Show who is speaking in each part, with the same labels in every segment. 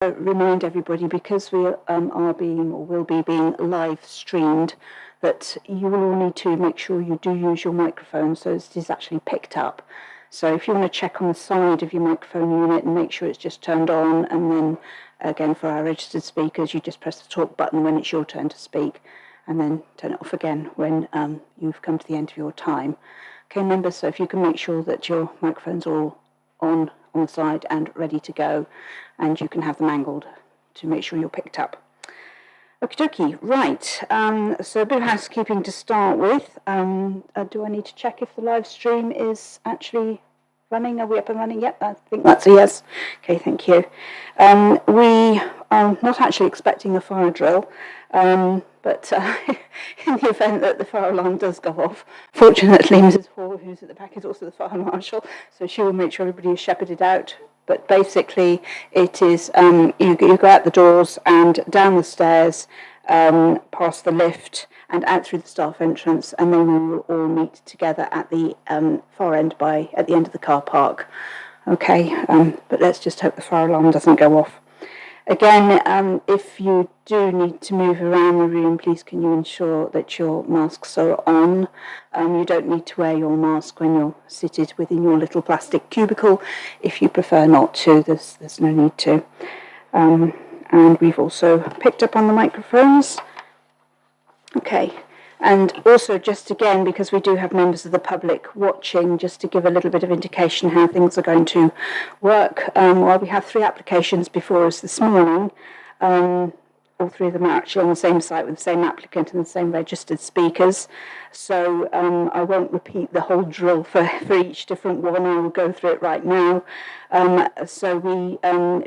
Speaker 1: remind everybody, because we are being or will be being live streamed, that you will all need to make sure you do use your microphone so it is actually picked up. So if you want to check on the side of your microphone unit and make sure it's just turned on, and then again for our registered speakers, you just press the talk button when it's your turn to speak, and then turn it off again when you've come to the end of your time. Okay, members, so if you can make sure that your microphones are all on the side and ready to go, and you can have them angled to make sure you're picked up. Okie dokie, right, so a bit of housekeeping to start with. Do I need to check if the live stream is actually running? Are we up and running? Yep, I think that's a yes. Okay, thank you. We are not actually expecting a fire drill, but in the event that the fire alarm does go off, fortunately Mrs. Hall, who's at the back, is also the fire marshal, so she will make sure everybody is shepherded out. But basically it is, you go out the doors and down the stairs, past the lift and out through the staff entrance, and then we will all meet together at the far end at the end of the car park. Okay, but let's just hope the fire alarm doesn't go off. Again, if you do need to move around the room, please can you ensure that your masks are on. You don't need to wear your mask when you're seated within your little plastic cubicle. If you prefer not to, there's no need to. And we've also picked up on the microphones. Okay. And also, just again, because we do have members of the public watching, just to give a little bit of indication how things are going to work. Well, we have 3 applications before us this morning. All 3 of them are actually on the same site with the same applicant and the same registered speakers. So I won't repeat the whole drill for each different one. I will go through it right now. So we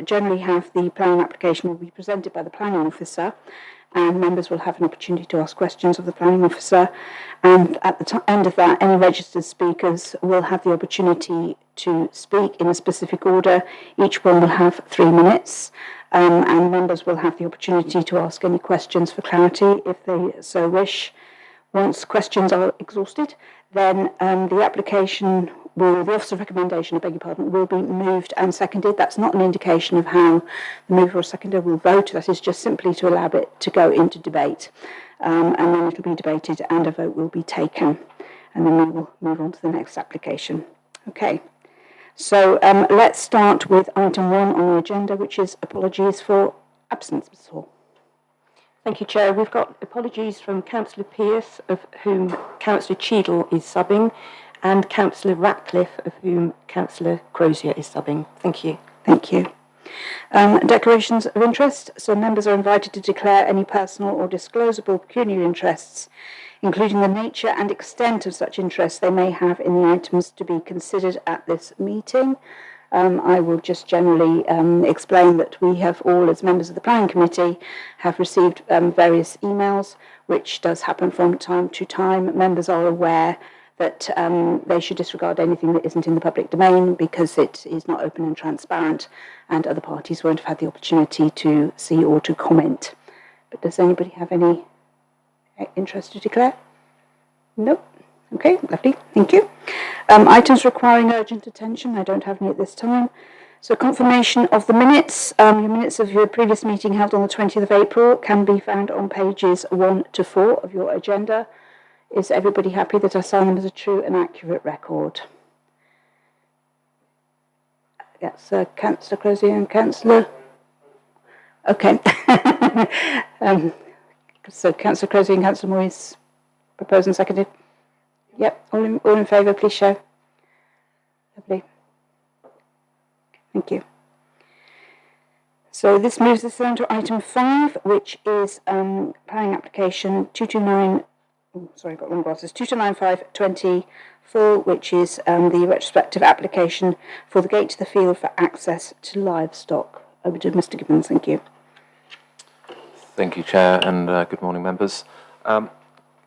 Speaker 1: generally have the planning application will be presented by the planning officer, and members will have an opportunity to ask questions of the planning officer. And at the end of that, any registered speakers will have the opportunity to speak in a specific order. Each one will have 3 minutes, and members will have the opportunity to ask any questions for clarity if they so wish. Once questions are exhausted, then the officer of recommendation, will be moved and seconded. That's not an indication of how the mover or seconder will vote. That is just simply to allow it to go into debate. And then it'll be debated and a vote will be taken. And then we will move on to the next application. Okay. So let's start with item 1 on the agenda, which is apologies for absence, Ms. Hall.
Speaker 2: Thank you, Chair. We've got apologies from Councillor Pearce, of whom Councillor Cheadle is subbing, and Councillor Ratcliffe, of whom Councillor Crozier is subbing. Thank you.
Speaker 1: Thank you. Declarations of interest. So members are invited to declare any personal or disclosable pecuniary interests, including the nature and extent of such interests they may have in the items to be considered at this meeting. I will just generally explain that we have all, as members of the Planning Committee, have received various emails, which does happen from time to time. Members are aware that they should disregard anything that isn't in the public domain because it is not open and transparent, and other parties won't have had the opportunity to see or to comment. But does anybody have any interest to declare? Nope. Okay, lovely, thank you. Items requiring urgent attention, I don't have any at this time. So confirmation of the minutes. Your minutes of your previous meeting held on the 20th of April can be found on pages 1 to 4 of your agenda. Is everybody happy that I sign them as a true and accurate record? Yes, Councillor Crozier and Councillor. Okay. So Councillor Crozier and Councillor Moyes proposed and seconded. Yep, all in favour, please show. Lovely. Thank you. So this moves us on to item 5, which is planning application 229. Oh, sorry, I've got wrong glasses. 229524, which is the retrospective application for the gate to the field for access to livestock. Over to Mr. Gibbons, thank you.
Speaker 3: Thank you, Chair, and good morning, members.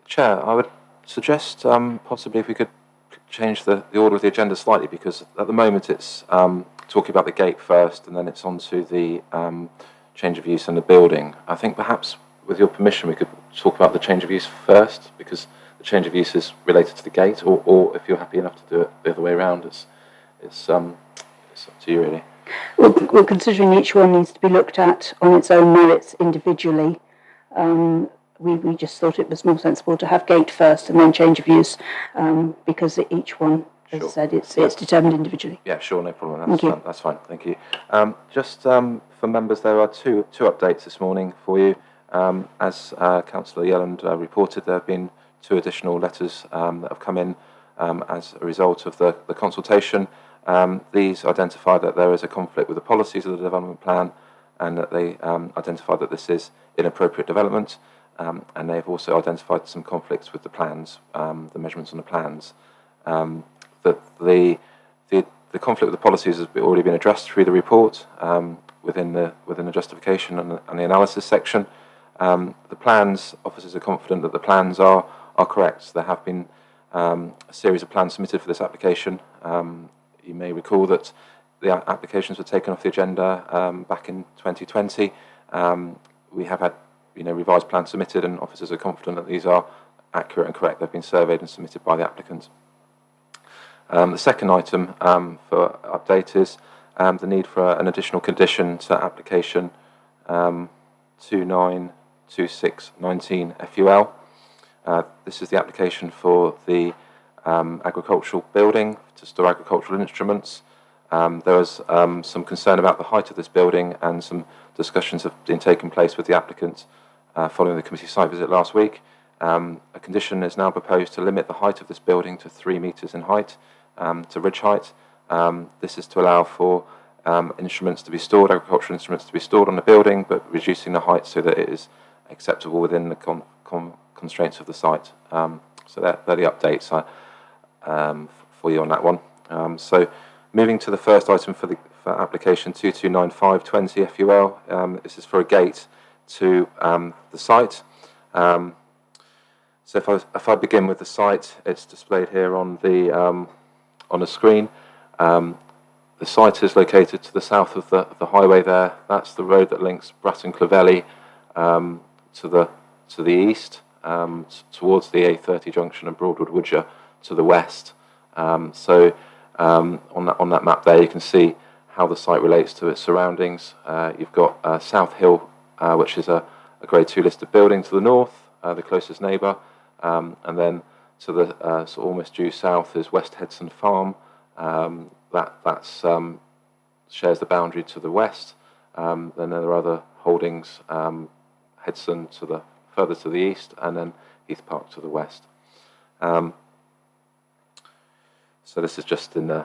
Speaker 3: Chair, I would suggest possibly if we could change the order of the agenda slightly, because at the moment it's talking about the gate first and then it's on to the change of use and the building. I think perhaps with your permission we could talk about the change of use first, because the change of use is related to the gate, or if you're happy enough to do it the other way around, it's up to you really.
Speaker 1: Well, considering each one needs to be looked at on its own merits individually, we just thought it was more sensible to have gate first and then change of use, because each one, as I said, it's determined individually.
Speaker 3: Yeah, sure, no problem.
Speaker 1: Thank you.
Speaker 3: That's fine. Thank you. Just for members, there are two updates this morning for you. As Councillor Yelland reported, there have been 2 additional letters that have come in as a result of the consultation. These identify that there is a conflict with the policies of the development plan, and that they identify that this is inappropriate development, and they've also identified some conflicts with the plans, the measurements on the plans. The conflict with the policies has already been addressed through the report within the justification and the analysis section. The plans, officers are confident that the plans are correct. There have been a series of plans submitted for this application. You may recall that the applications were taken off the agenda back in 2020. We have had revised plans submitted, and officers are confident that these are accurate and correct. They've been surveyed and submitted by the applicant. The second item for update is the need for an additional condition to application 292619 FUL. This is the application for the agricultural building to store agricultural instruments. There was some concern about the height of this building, and some discussions have been taking place with the applicant following the committee site visit last week. A condition is now proposed to limit the height of this building to 3 metres in height, to ridge height. This is to allow for instruments to be stored, agricultural instruments to be stored on the building, but reducing the height so that it is acceptable within the constraints of the site. So they're the updates for you on that one. So moving to the first item for application 229520 FUL, this is for a gate to the site. So if I begin with the site, it's displayed here on the screen. The site is located to the south of the highway there. That's the road that links Bratton Clovelly to the east, towards the A30 junction, and Broadwood Woodger to the west. So on that map there, you can see how the site relates to its surroundings. You've got South Hill, which is a Grade 2 listed building to the north, the closest neighbour, and then to the sort of almost due south is West Hedson Farm. That shares the boundary to the west. Then there are other holdings, Hedson further to the east, and then Heath Park to the west. So this is just in the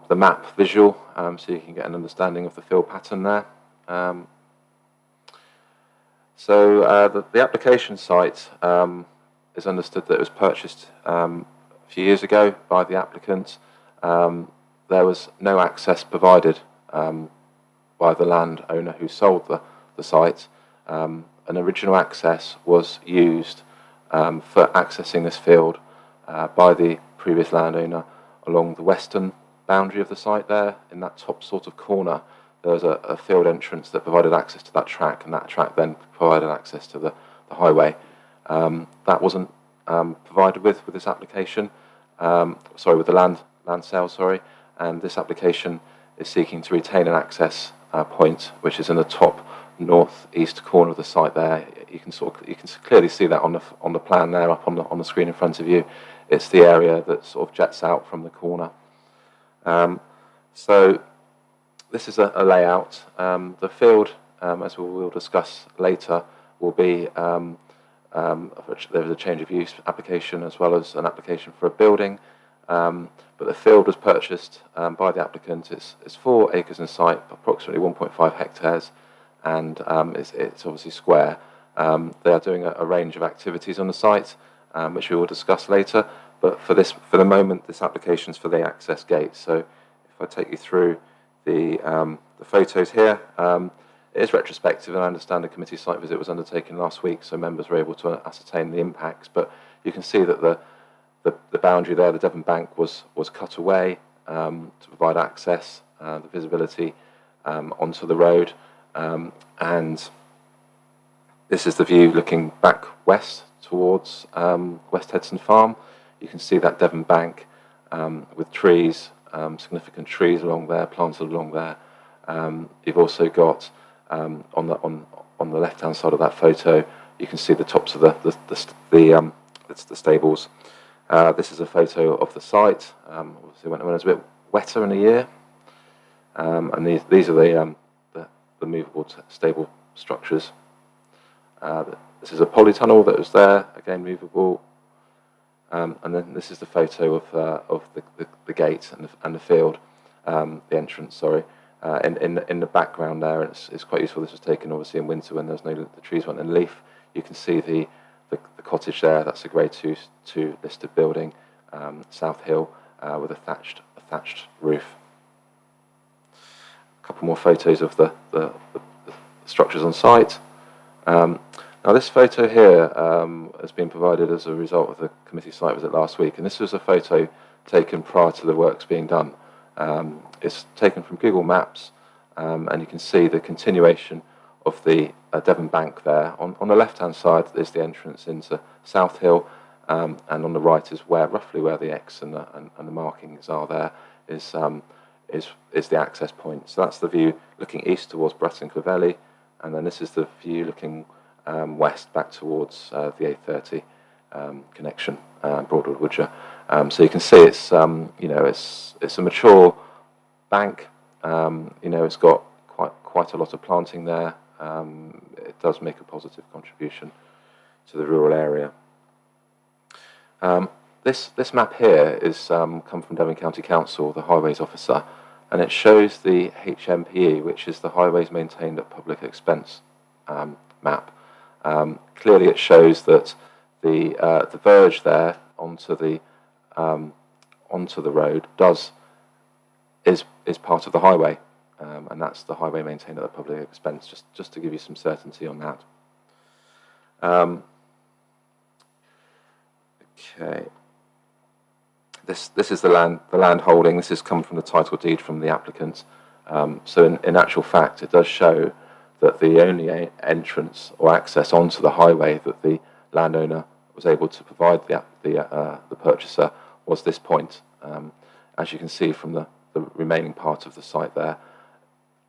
Speaker 3: map visual, so you can get an understanding of the fill pattern there. So the application site is understood that it was purchased a few years ago by the applicant. There was no access provided by the landowner who sold the site. An original access was used for accessing this field by the previous landowner along the western boundary of the site there. In that top sort of corner, there was a field entrance that provided access to that track, and that track then provided access to the highway. That wasn't provided with this application, with the land sale, and this application is seeking to retain an access point, which is in the top northeast corner of the site there. You can clearly see that on the plan there, up on the screen in front of you. It's the area that sort of jets out from the corner. So this is a layout. The field, as we will discuss later, will be there is a change of use application as well as an application for a building. But the field was purchased by the applicant. It's 4 acres in site, approximately 1.5 hectares, and it's obviously square. They are doing a range of activities on the site, which we will discuss later. But for the moment, this application is for the access gate. So if I take you through the photos here, it is retrospective, and I understand a committee site visit was undertaken last week, so members were able to ascertain the impacts. But you can see that the boundary there, the Devon bank, was cut away to provide access, the visibility onto the road, and this is the view looking back west towards West Hedson Farm. You can see that Devon bank with trees significant trees along there, planted along there. You've also got on the left-hand side of that photo, you can see the tops of the stables. This is a photo of the site. Obviously, when it's a bit wetter in the year, and these are the movable stable structures. This is a polytunnel that was there, again movable. And then this is the photo of the gate and the field, the entrance. Sorry, in the background there, it's quite useful. This was taken obviously in winter when the trees weren't in leaf. You can see the cottage there. That's a Grade 2 listed building, South Hill, with a thatched roof. A couple more photos of the structures on site. Now this photo here has been provided as a result of the committee site visit last week, and this was a photo taken prior to the works being done. It's taken from Google Maps, and you can see the continuation of the Devon bank there. On the left-hand side is the entrance into South Hill, and on the right is roughly where the X and the markings are there is the access point. So that's the view looking east towards Bretton Clovelly, and then this is the view looking west back towards the A30 connection, Broadwood Woodshire. So you can see it's it's a mature bank. It's got quite a lot of planting there. It does make a positive contribution to the rural area. This map here is come from Devon County Council, the Highways Officer, and it shows the HMPE, which is the Highways Maintained at Public Expense map. Clearly, it shows that the verge there onto the road is part of the highway, and that's the highway maintained at the public expense. Just to give you some certainty on that. Okay. This is the land holding. This has come from the title deed from the applicant. So in actual fact, it does show that the only entrance or access onto the highway that the landowner was able to provide the purchaser was this point. As you can see from the remaining part of the site there,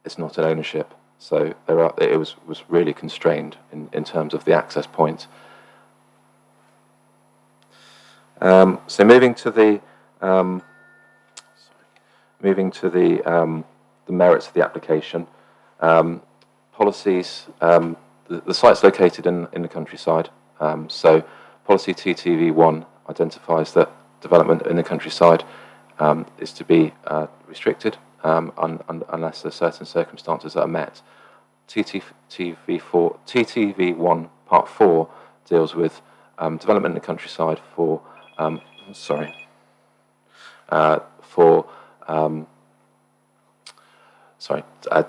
Speaker 3: it's not an ownership. So it was really constrained in terms of the access point. So moving to the merits of the application. Policies. The site's located in the countryside. So policy TTV1 identifies that development in the countryside is to be restricted unless there's certain circumstances that are met. TTV1 Part 4 deals with development in the countryside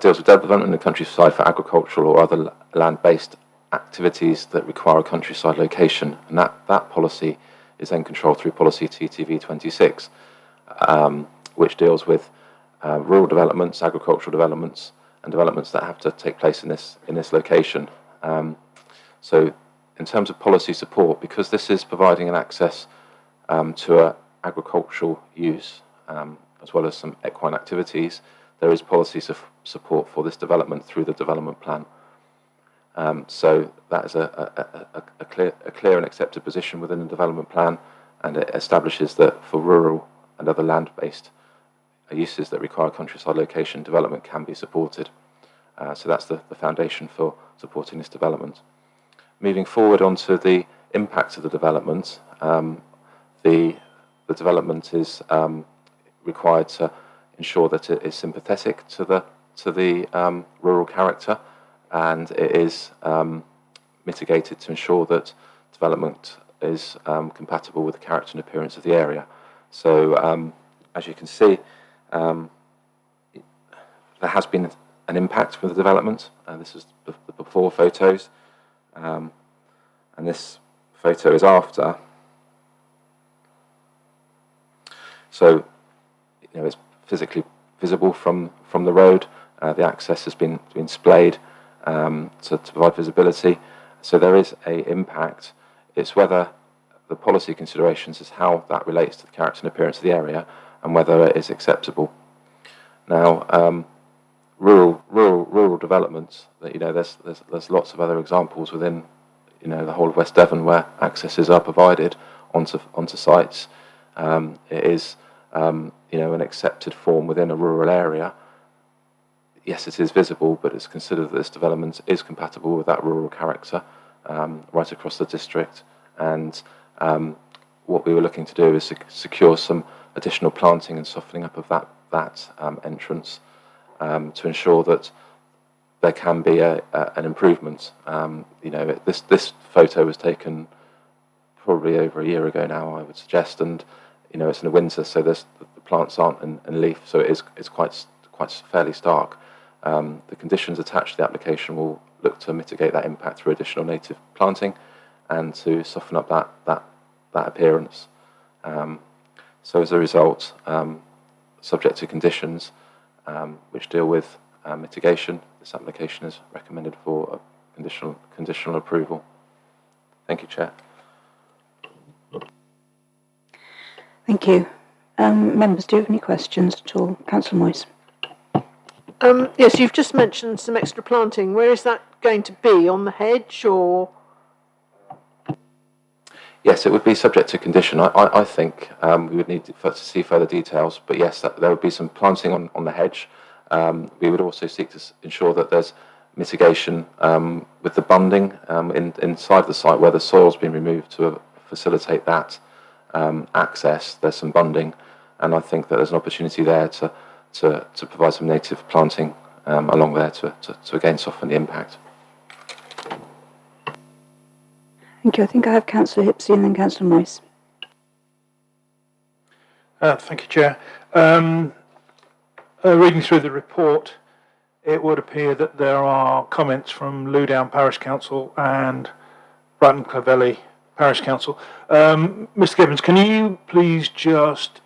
Speaker 3: deals with development in the countryside for agricultural or other land-based activities that require a countryside location, and that policy is then controlled through policy TTV 26, which deals with rural developments, agricultural developments, and developments that have to take place in this location. So, in terms of policy support, because this is providing an access to agricultural use as well as some equine activities, there is policy support for this development through the development plan. So that is a clear and accepted position within the development plan, and it establishes that for rural and other land-based uses that require countryside location, development can be supported. So that's the foundation for supporting this development. Moving forward onto the impact of the development, the development is required to ensure that it is sympathetic to the rural character, and it is mitigated to ensure that development is compatible with the character and appearance of the area. So, as you can see, there has been an impact with the development. This is the before photos, and this photo is after. So, it's physically visible from the road. The access has been splayed to provide visibility. So there is an impact. It's whether the policy considerations is how that relates to the character and appearance of the area, and whether it is acceptable. Now, rural developments. There's lots of other examples within the whole of West Devon where accesses are provided onto sites. It is an accepted form within a rural area. Yes, it is visible, but it's considered that this development is compatible with that rural character right across the district. And what we were looking to do is secure some additional planting and softening up of that entrance to ensure that there can be an improvement. This photo was taken probably over a year ago now, I would suggest, and it's in the winter, so the plants aren't in leaf, so it's quite fairly stark. The conditions attached to the application will look to mitigate that impact through additional native planting and to soften up that appearance. So as a result, subject to conditions which deal with mitigation, this application is recommended for a conditional approval. Thank you, Chair.
Speaker 1: Thank you. Members, do you have any questions at all? Councillor Moyes.
Speaker 4: Yes, you've just mentioned some extra planting. Where is that going to be? On the hedge or?
Speaker 3: Yes, it would be subject to condition. I think we would need to see further details, but yes, there would be some planting on the hedge. We would also seek to ensure that there's mitigation with the bunding inside the site where the soil's been removed to facilitate that access. There's some bunding, and I think that there's an opportunity there to provide some native planting along there to again soften the impact.
Speaker 1: Thank you. I think I have Councillor Hipsey and then Councillor Moyes.
Speaker 5: Thank you, Chair. Reading through the report, it would appear that there are comments from Lewdown Parish Council and Bratton Clovelly Parish Council. Mr. Gibbons, can you please just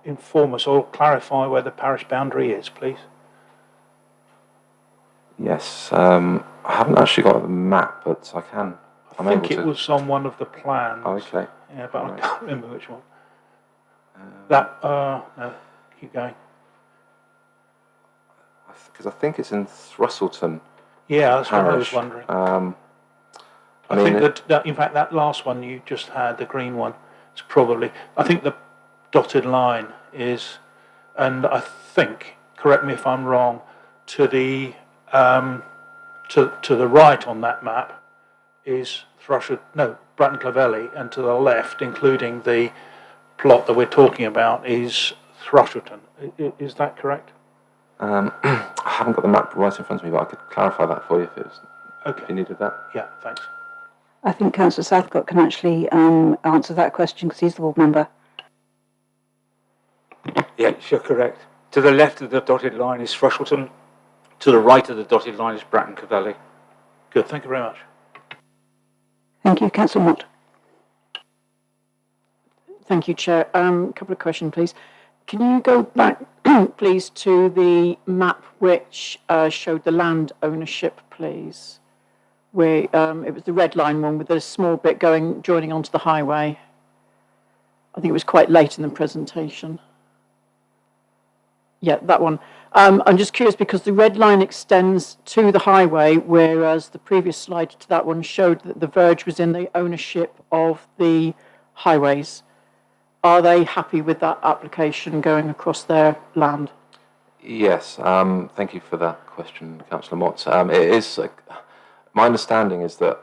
Speaker 5: inform us or clarify where the parish boundary is, please?
Speaker 3: Yes, I haven't actually got a map, but I can.
Speaker 5: I think it was on one of the plans.
Speaker 3: Oh, okay.
Speaker 5: Yeah, but
Speaker 3: Right.
Speaker 5: I can't remember which one. No, keep going.
Speaker 3: Because I think it's in Thrussleton.
Speaker 5: Yeah, that's what I
Speaker 3: Parish.
Speaker 5: was wondering.
Speaker 3: I
Speaker 5: think
Speaker 3: mean,
Speaker 5: that in fact that last one you just had, the green one, it's probably, I think the dotted line is, and I think, correct me if I'm wrong, to the right on that map is Bratton Clovelly, and to the left, including the plot that we're talking about, is Thrussleton. Is that correct?
Speaker 3: I haven't got the map right in front of me, but I could clarify that for you if you needed that.
Speaker 5: Yeah, thanks.
Speaker 1: I think Councillor Southcott can actually answer that question because he's the ward member.
Speaker 6: Yes, you're correct. To the left of the dotted line is Thrussleton. To the right of the dotted line is Bratton Clovelly.
Speaker 5: Good, thank you very much.
Speaker 1: Thank you. Councillor Mott.
Speaker 2: Thank you, Chair. A couple of questions, please. Can you go back, please, to the map which showed the land ownership, please? Where it was the red line one with a small bit joining onto the highway. I think it was quite late in the presentation. Yeah, that one. I'm just curious because the red line extends to the highway, whereas the previous slide to that one showed that the verge was in the ownership of the highways. Are they happy with that application going across their land?
Speaker 3: Yes, thank you for that question, Councillor Mott. It is. My understanding is that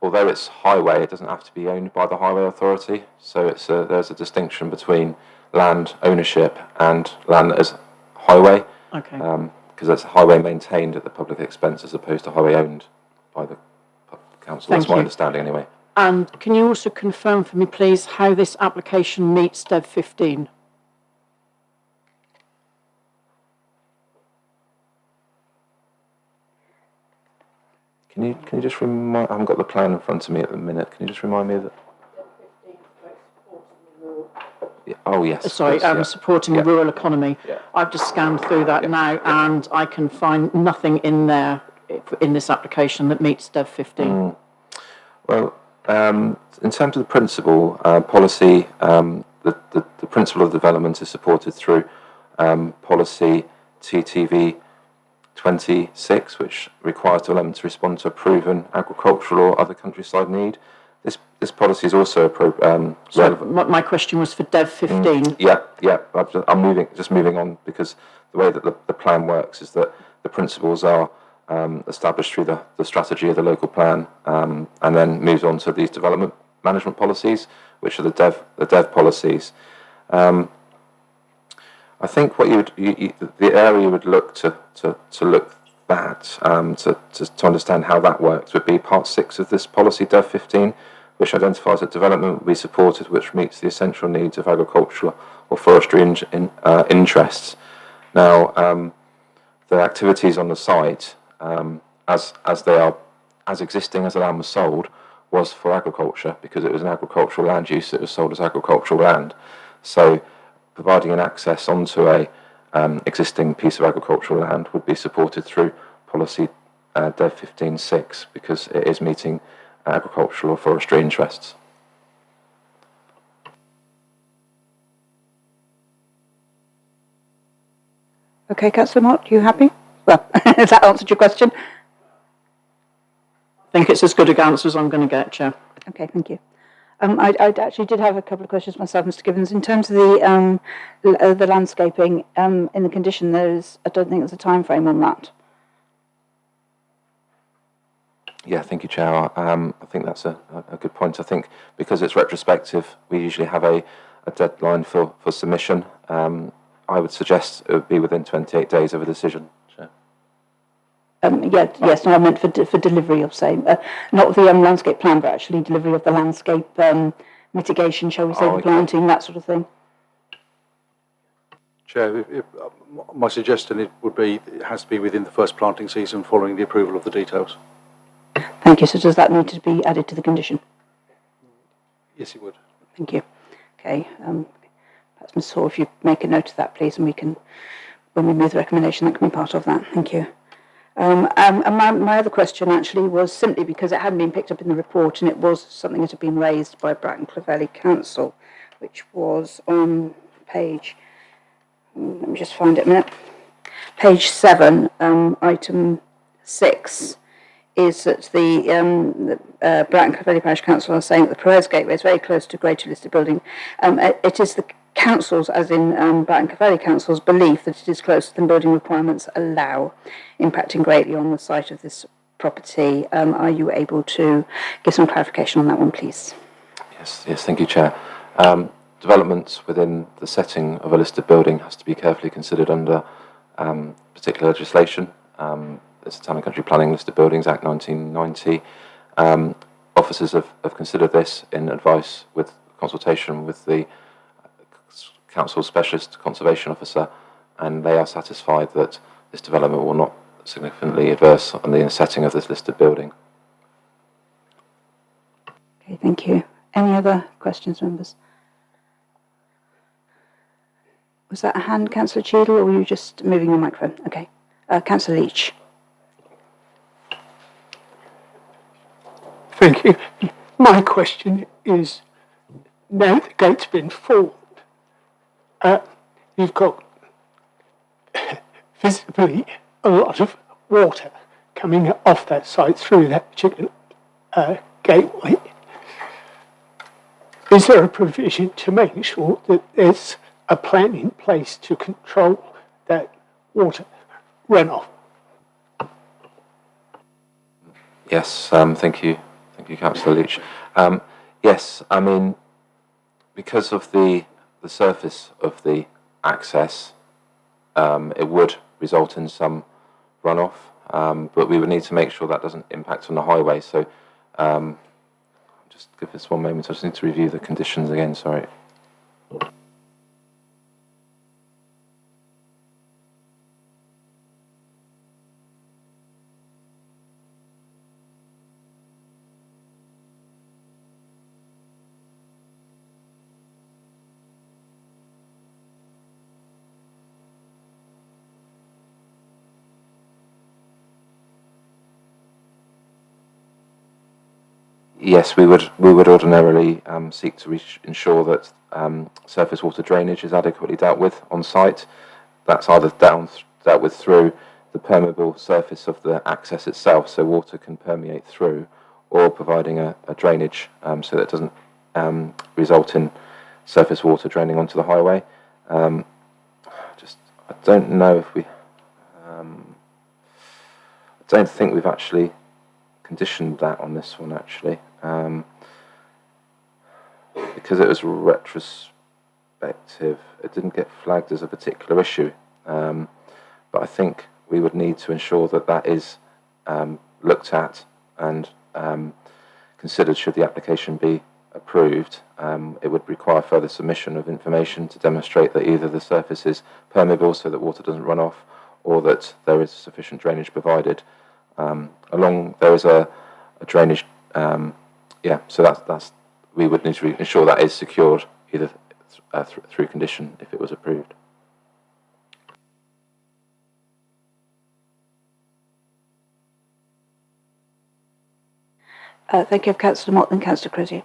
Speaker 3: although it's highway, it doesn't have to be owned by the highway authority. So there's a distinction between land ownership and land as highway.
Speaker 2: Okay.
Speaker 3: Because it's highway maintained at the public expense as opposed to highway owned by the council. That's my understanding anyway.
Speaker 2: And can you also confirm for me, please, how this application meets Dev 15?
Speaker 3: Can you just remind? I haven't got the plan in front of me at the minute. Can you just remind me of that? Yeah. Oh yes.
Speaker 2: Sorry, supporting the rural economy.
Speaker 3: Yeah.
Speaker 2: I've just scanned through that now, and I can find nothing in there in this application that meets Dev 15.
Speaker 3: Well, in terms of the principle policy, the principle of development is supported through policy TTV 26, which requires development to respond to a proven agricultural or other countryside need. This policy is also relevant.
Speaker 7: My question was for Dev 15.
Speaker 3: Yeah. I'm moving on, because the way that the plan works is that the principles are established through the strategy of the local plan, and then moves on to these development management policies, which are the dev policies. I think what the area you would look to look at to understand how that works would be Part 6 of this policy, Dev 15, which identifies that development will be supported which meets the essential needs of agricultural or forestry interests. Now, the activities on the site, as they are, as existing as the land was sold, was for agriculture, because it was an agricultural land use. It was sold as agricultural land. So, providing an access onto a existing piece of agricultural land would be supported through policy Dev 15.6, because it is meeting agricultural or forestry interests.
Speaker 1: Okay, Councillor Mott, you happy? Well, has that answered your question?
Speaker 7: I think it's as good a answer as I'm going to get, Chair.
Speaker 1: Okay, thank you. I actually did have a couple of questions myself, Mr. Gibbons. In terms of the landscaping in the condition, I don't think there's a time frame on that.
Speaker 3: Yeah, thank you, Chair. I think that's a good point. I think because it's retrospective, we usually have a deadline for submission. I would suggest it would be within 28 days of a decision, Chair.
Speaker 1: Yes, no, I meant for delivery of not the landscape plan, but actually delivery of the landscape mitigation, shall we say, the planting, that sort of thing.
Speaker 8: Chair, my suggestion would be it has to be within the first planting season following the approval of the details.
Speaker 1: Thank you. So does that need to be added to the condition?
Speaker 8: Yes, it would.
Speaker 1: Thank you. Okay. Perhaps Ms. Hall, if you make a note of that, please, and we can, when we move the recommendation, that can be part of that. Thank you. And my other question actually was simply because it hadn't been picked up in the report, and it was something that had been raised by Bratton Clovelly Council, which was on page, let me just find it a minute, page 7, item 6, is that the Bratton Clovelly Parish Council are saying that the Perez Gateway is very close to Grade 2 listed building. It is the council's, as in Bratton Clovelly Council's, belief that it is closer than building requirements allow, impacting greatly on the site of this property. Are you able to give some clarification on that one, please?
Speaker 3: Yes, thank you, Chair. Development within the setting of a listed building has to be carefully considered under particular legislation. It's the Town and Country Planning Listed Buildings Act 1990. Officers have considered this in advice with consultation with the Council Specialist Conservation Officer, and they are satisfied that this development will not significantly adverse on the setting of this listed building.
Speaker 1: Okay, thank you. Any other questions, members? Was that a hand, Councillor Cheadle, or were you just moving your microphone? Okay. Councillor Leach.
Speaker 9: Thank you. My question is, now the gate's been formed, you've got visibly a lot of water coming off that site through that particular gateway. Is there a provision to make sure that there's a plan in place to control that water runoff?
Speaker 3: Yes, thank you. Thank you, Councillor Leach. Yes, I mean, because of the surface of the access, it would result in some runoff, but we would need to make sure that doesn't impact on the highway. So, just give us one moment. I just need to review the conditions again. Sorry. Yes, we would ordinarily seek to ensure that surface water drainage is adequately dealt with on site. That's either dealt with through the permeable surface of the access itself, so water can permeate through, or providing a drainage so that it doesn't result in surface water draining onto the highway. I don't know if we. I don't think we've actually conditioned that on this one, actually, because it was retrospective. It didn't get flagged as a particular issue, but I think we would need to ensure that that is looked at and considered should the application be approved. It would require further submission of information to demonstrate that either the surface is permeable so that water doesn't run off, or that there is sufficient drainage provided. There is a drainage, so that's we would need to ensure that is secured either through condition if it was approved.
Speaker 1: Thank you, Councillor Mott and Councillor Crozier.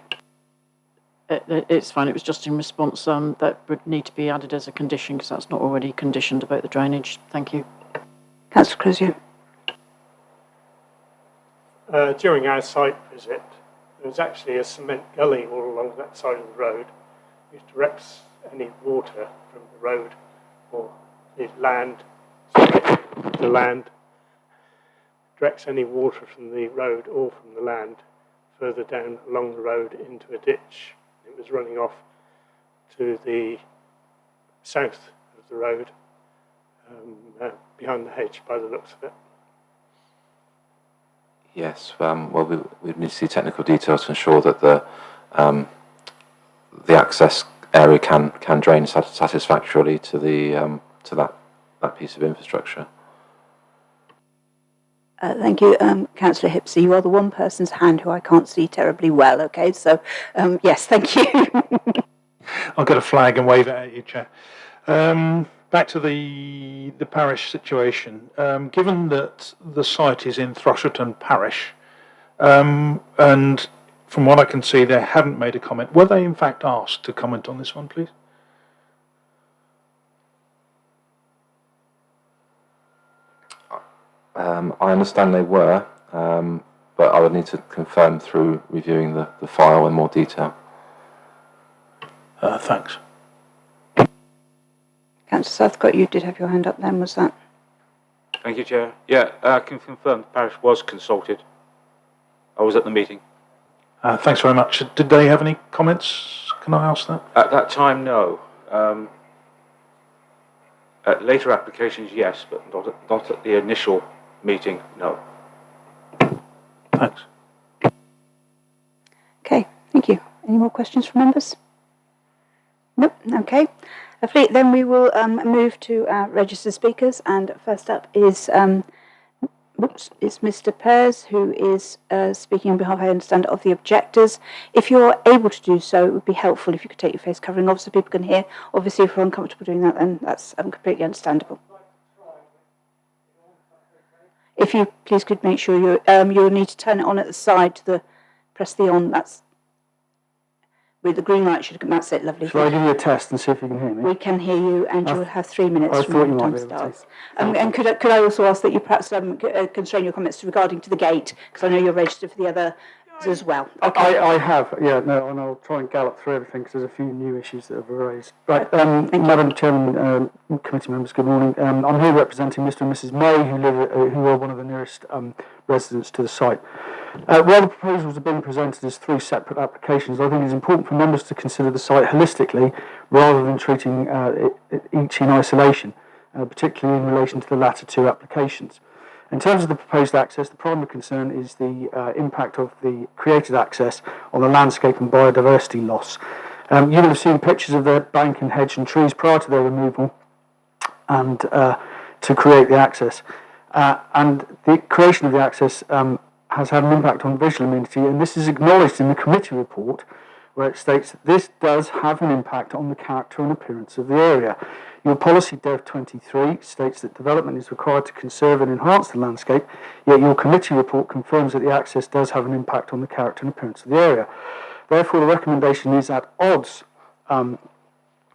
Speaker 7: It's fine. It was just in response that would need to be added as a condition because that's not already conditioned about the drainage. Thank you.
Speaker 1: Councillor Crozier.
Speaker 9: During our site visit, there was actually a cement gully all along that side of the road, which directs any water from the road or the land, directs any water from the road or from the land further down along the road into a ditch. It was running off to the south of the road, behind the hedge by the looks of it.
Speaker 3: Yes, well, we need to see technical details to ensure that the access area can drain satisfactorily to that piece of infrastructure.
Speaker 1: Thank you, Councillor Hipsey. You are the one person's hand who I can't see terribly well. Okay, so yes, thank you.
Speaker 5: I'll get a flag and wave it at you, Chair. Back to the parish situation. Given that the site is in Thrushleton Parish, and from what I can see, they haven't made a comment. Were they in fact asked to comment on this one, please?
Speaker 3: I understand they were, but I would need to confirm through reviewing the file in more detail.
Speaker 5: Thanks.
Speaker 1: Councillor Southcott, you did have your hand up then, was that?
Speaker 6: Thank you, Chair. Yeah, I can confirm the parish was consulted. I was at the meeting.
Speaker 5: Thanks very much. Did they have any comments? Can I ask that?
Speaker 6: At that time, no. At later applications, yes, but not at the initial meeting, no.
Speaker 5: Thanks.
Speaker 1: Okay, thank you. Any more questions from members? Nope, okay. Lovely. Then we will move to our registered speakers, and first up is Mr. Pears, who is speaking on behalf, I understand, of the objectors. If you're able to do so, it would be helpful if you could take your face covering off so people can hear. Obviously, if you're uncomfortable doing that, then that's completely understandable. If you please could make sure you'll need to turn it on at the side press the on. That's with the green light. That's it. Lovely.
Speaker 10: Shall I give you a test and see if you can hear me?
Speaker 1: We can hear you, and you'll have 3 minutes
Speaker 10: I
Speaker 1: from
Speaker 10: thought you
Speaker 1: when
Speaker 10: might
Speaker 1: time
Speaker 10: be able to.
Speaker 1: starts. And could I also ask that you perhaps constrain your comments regarding to the gate, because I know you're registered for the other as well. Okay.
Speaker 10: I have, yeah, no, and I'll try and gallop through everything because there's a few new issues that have arisen. Right, Madam Chairman, committee members, good morning. I'm here representing Mr. and Mrs. May, who are one of the nearest residents to the site. While the proposals are being presented as 3 separate applications, I think it's important for members to consider the site holistically rather than treating each in isolation, particularly in relation to the latter 2 applications. In terms of the proposed access, the primary concern is the impact of the created access on the landscape and biodiversity loss. You will have seen pictures of the bank and hedge and trees prior to their removal and to create the access. And the creation of the access has had an impact on visual amenity, and this is acknowledged in the committee report, where it states that this does have an impact on the character and appearance of the area. Your policy, Dev 23, states that development is required to conserve and enhance the landscape, yet your committee report confirms that the access does have an impact on the character and appearance of the area. Therefore, the recommendation is at odds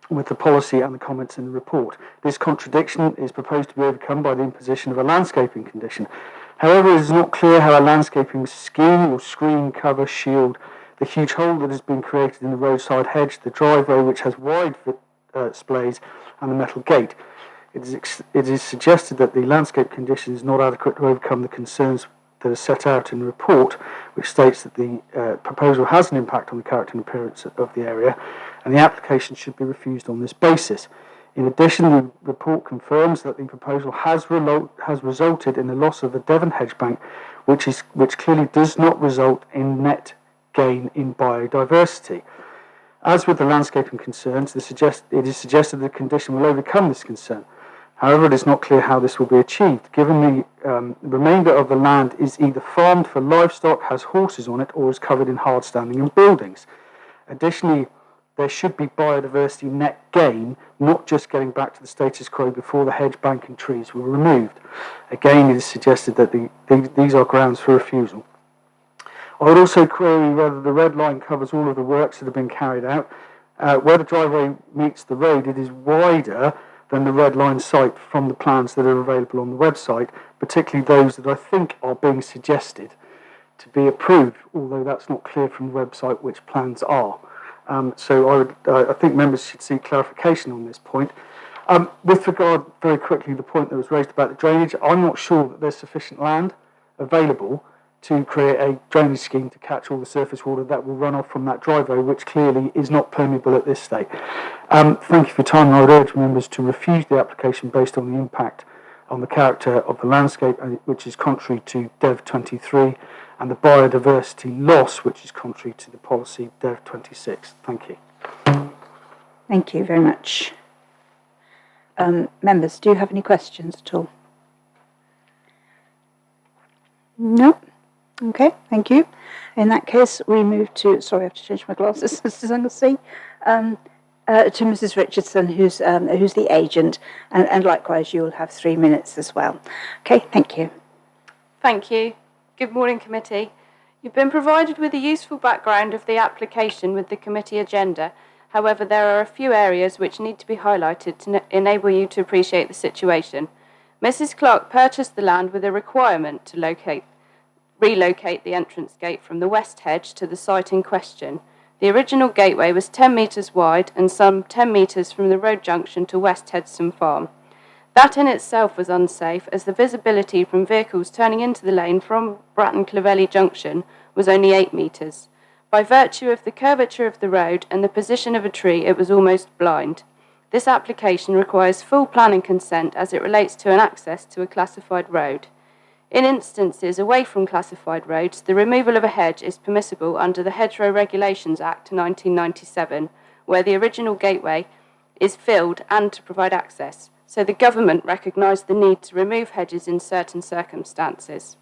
Speaker 10: with the policy and the comments in the report. This contradiction is proposed to be overcome by the imposition of a landscaping condition. However, it is not clear how a landscaping scheme will screen, cover, shield the huge hole that has been created in the roadside hedge, the driveway which has wide splays, and the metal gate. It is suggested that the landscape condition is not adequate to overcome the concerns that are set out in the report, which states that the proposal has an impact on the character and appearance of the area, and the application should be refused on this basis. In addition, the report confirms that the proposal has resulted in the loss of the Devon hedge bank, which clearly does not result in net gain in biodiversity. As with the landscaping concerns, it is suggested the condition will overcome this concern. However, it is not clear how this will be achieved, given the remainder of the land is either farmed for livestock, has horses on it, or is covered in hard standing and buildings. Additionally, there should be biodiversity net gain, not just getting back to the status quo before the hedge bank and trees were removed. Again, it is suggested that these are grounds for refusal. I would also query whether the red line covers all of the works that have been carried out. Where the driveway meets the road, it is wider than the red line site from the plans that are available on the website, particularly those that I think are being suggested to be approved, although that's not clear from the website which plans are. So I think members should seek clarification on this point. With regard, very quickly, the point that was raised about the drainage, I'm not sure that there's sufficient land available to create a drainage scheme to catch all the surface water that will run off from that driveway, which clearly is not permeable at this stage. Thank you for your time. I would urge members to refuse the application based on the impact on the character of the landscape, which is contrary to Dev 23, and the biodiversity loss, which is contrary to the policy Dev 26. Thank you.
Speaker 1: Thank you very much. Members, do you have any questions at all? No? Okay, thank you. In that case, we move to, sorry, I have to change my glasses, as I can see, to Mrs. Richardson, who's the agent, and likewise, you will have 3 minutes as well. Okay, thank you.
Speaker 11: Thank you. Good morning, committee. You've been provided with a useful background of the application with the committee agenda. However, there are a few areas which need to be highlighted to enable you to appreciate the situation. Mrs. Clark purchased the land with a requirement to relocate the entrance gate from the west hedge to the site in question. The original gateway was 10 metres wide and some 10 metres from the road junction to West Hedston Farm. That in itself was unsafe, as the visibility from vehicles turning into the lane from Bratton Clovelly Junction was only 8 metres. By virtue of the curvature of the road and the position of a tree, it was almost blind. This application requires full planning consent as it relates to an access to a classified road. In instances away from classified roads, the removal of a hedge is permissible under the Hedgerow Regulations Act 1997, where the original gateway is filled and to provide access. So the government recognised the need to remove hedges in certain circumstances.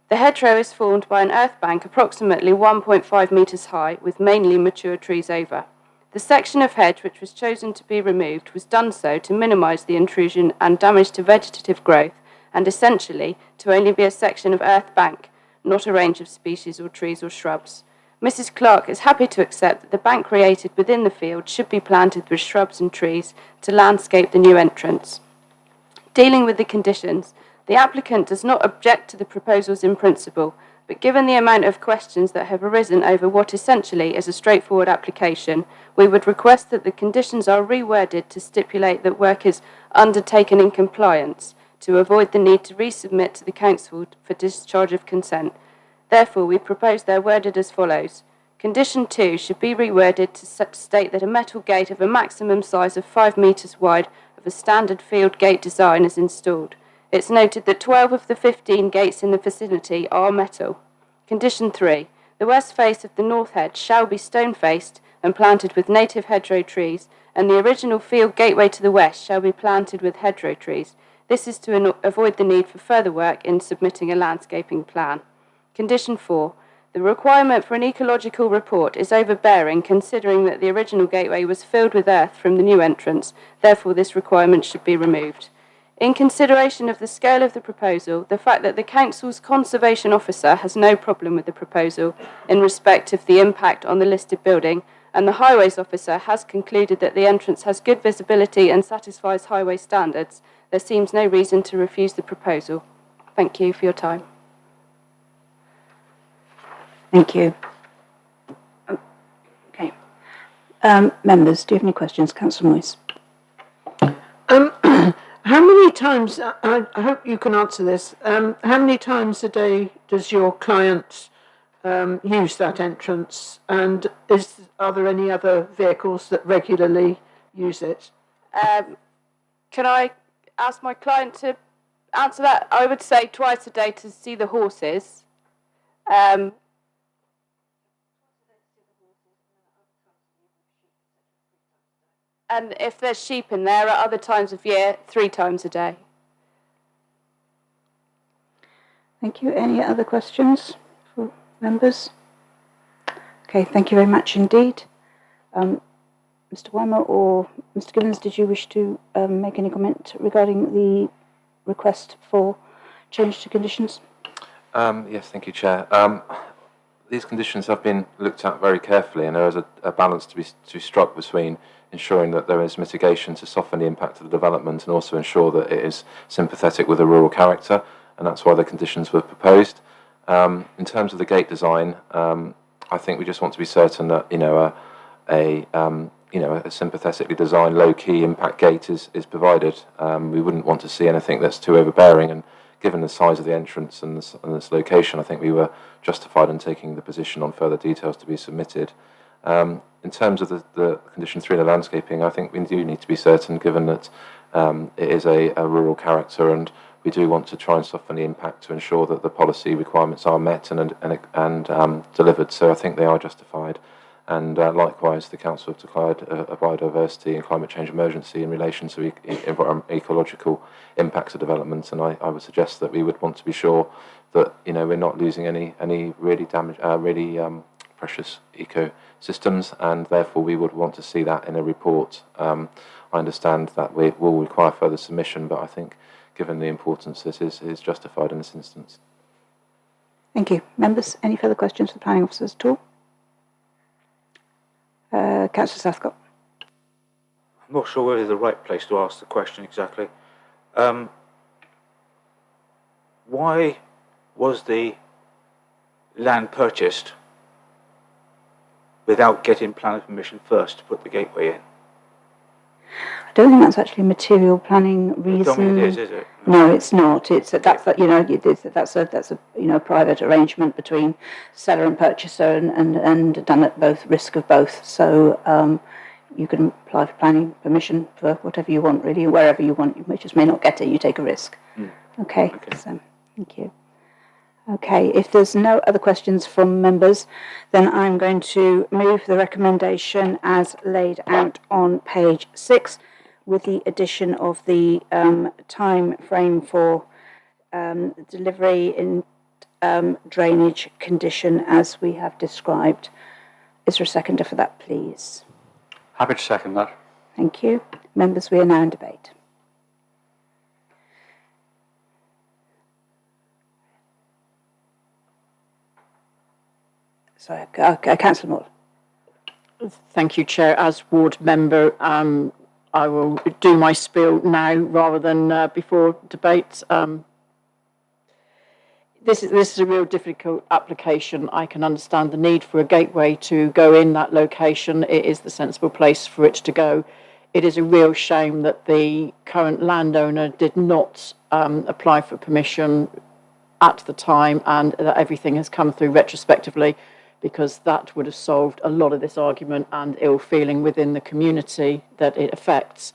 Speaker 11: The hedgerow is formed by an earth bank approximately 1.5 metres high with mainly mature trees over. The section of hedge which was chosen to be removed was done so to minimise the intrusion and damage to vegetative growth, and essentially to only be a section of earth bank, not a range of species or trees or shrubs. Mrs. Clark is happy to accept that the bank created within the field should be planted with shrubs and trees to landscape the new entrance. Dealing with the conditions, the applicant does not object to the proposals in principle, but given the amount of questions that have arisen over what essentially is a straightforward application, we would request that the conditions are reworded to stipulate that work is undertaken in compliance, to avoid the need to resubmit to the Council for discharge of consent. Therefore, we propose they're worded as follows. Condition 2 should be reworded to state that a metal gate of a maximum size of 5 metres wide of a standard field gate design is installed. It's noted that 12 of the 15 gates in the vicinity are metal. Condition 3. The west face of the north hedge shall be stone-faced and planted with native hedgerow trees, and the original field gateway to the west shall be planted with hedgerow trees. This is to avoid the need for further work in submitting a landscaping plan. Condition 4. The requirement for an ecological report is overbearing, considering that the original gateway was filled with earth from the new entrance. Therefore, this requirement should be removed. In consideration of the scale of the proposal, the fact that the Council's Conservation Officer has no problem with the proposal in respect of the impact on the listed building, and the highways officer has concluded that the entrance has good visibility and satisfies highway standards, there seems no reason to refuse the proposal. Thank you for your time.
Speaker 1: Thank you. Okay. Members, do you have any questions? Councillor Moyes.
Speaker 4: How many times, I hope you can answer this, how many times a day does your client use that entrance, and are there any other vehicles that regularly use it?
Speaker 11: Can I ask my client to answer that? I would say twice a day to see the horses. And if there's sheep in there at other times of year, 3 times a day.
Speaker 1: Thank you. Any other questions for members? Okay, thank you very much indeed. Mr. Weimer or Mr. Gibbons, did you wish to make any comment regarding the request for change to conditions?
Speaker 3: Yes, thank you, Chair. These conditions have been looked at very carefully, and there is a balance to be struck between ensuring that there is mitigation to soften the impact of the development and also ensure that it is sympathetic with a rural character, and that's why the conditions were proposed. In terms of the gate design, I think we just want to be certain that a sympathetically designed low-key impact gate is provided. We wouldn't want to see anything that's too overbearing, and given the size of the entrance and this location, I think we were justified in taking the position on further details to be submitted. In terms of the condition 3, the landscaping, I think we do need to be certain, given that it is a rural character, and we do want to try and soften the impact to ensure that the policy requirements are met and delivered. So I think they are justified. And likewise, the Council have declared a biodiversity and climate change emergency in relation to ecological impacts of development. And I would suggest that we would want to be sure that we're not losing any really precious ecosystems, and therefore we would want to see that in a report. I understand that we will require further submission, but I think, given the importance, this is justified in this instance.
Speaker 1: Thank you. Members, any further questions for the planning officers at all? Councillor Southcott.
Speaker 6: I'm not sure whether the right place to ask the question exactly. Why was the land purchased without getting planning permission first to put the gateway in?
Speaker 1: I don't think that's actually a material planning reason.
Speaker 6: I don't think it is it?
Speaker 1: No, it's not. It's that's a private arrangement between seller and purchaser, and done at both risk of both. So you can apply for planning permission for whatever you want, really, wherever you want. You just may not get it. You take a risk. Okay. So thank you. Okay, if there's no other questions from members, then I'm going to move the recommendation as laid out on page 6, with the addition of the time frame for delivery in drainage condition as we have described. Is there a seconder for that, please?
Speaker 8: Happy to second that.
Speaker 1: Thank you. Members, we are now in debate. So, Councillor Moore.
Speaker 7: Thank you, Chair. As ward member, I will do my spiel now rather than before debate. This is a real difficult application. I can understand the need for a gateway to go in that location. It is the sensible place for it to go. It is a real shame that the current landowner did not apply for permission at the time, and that everything has come through retrospectively, because that would have solved a lot of this argument and ill feeling within the community that it affects.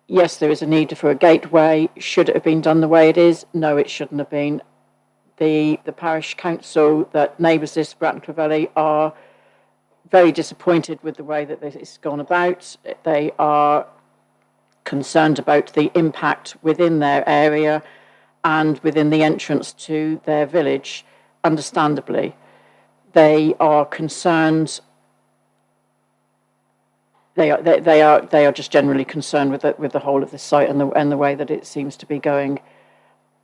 Speaker 7: Yes, there is a need for a gateway. Should it have been done the way it is? No, it shouldn't have been. The parish council that neighbours this, Bratton Clovelly, are very disappointed with the way that this has gone about. They are concerned about the impact within their area and within the entrance to their village, understandably. They are concerned. They are just generally concerned with the whole of the site and the way that it seems to be going.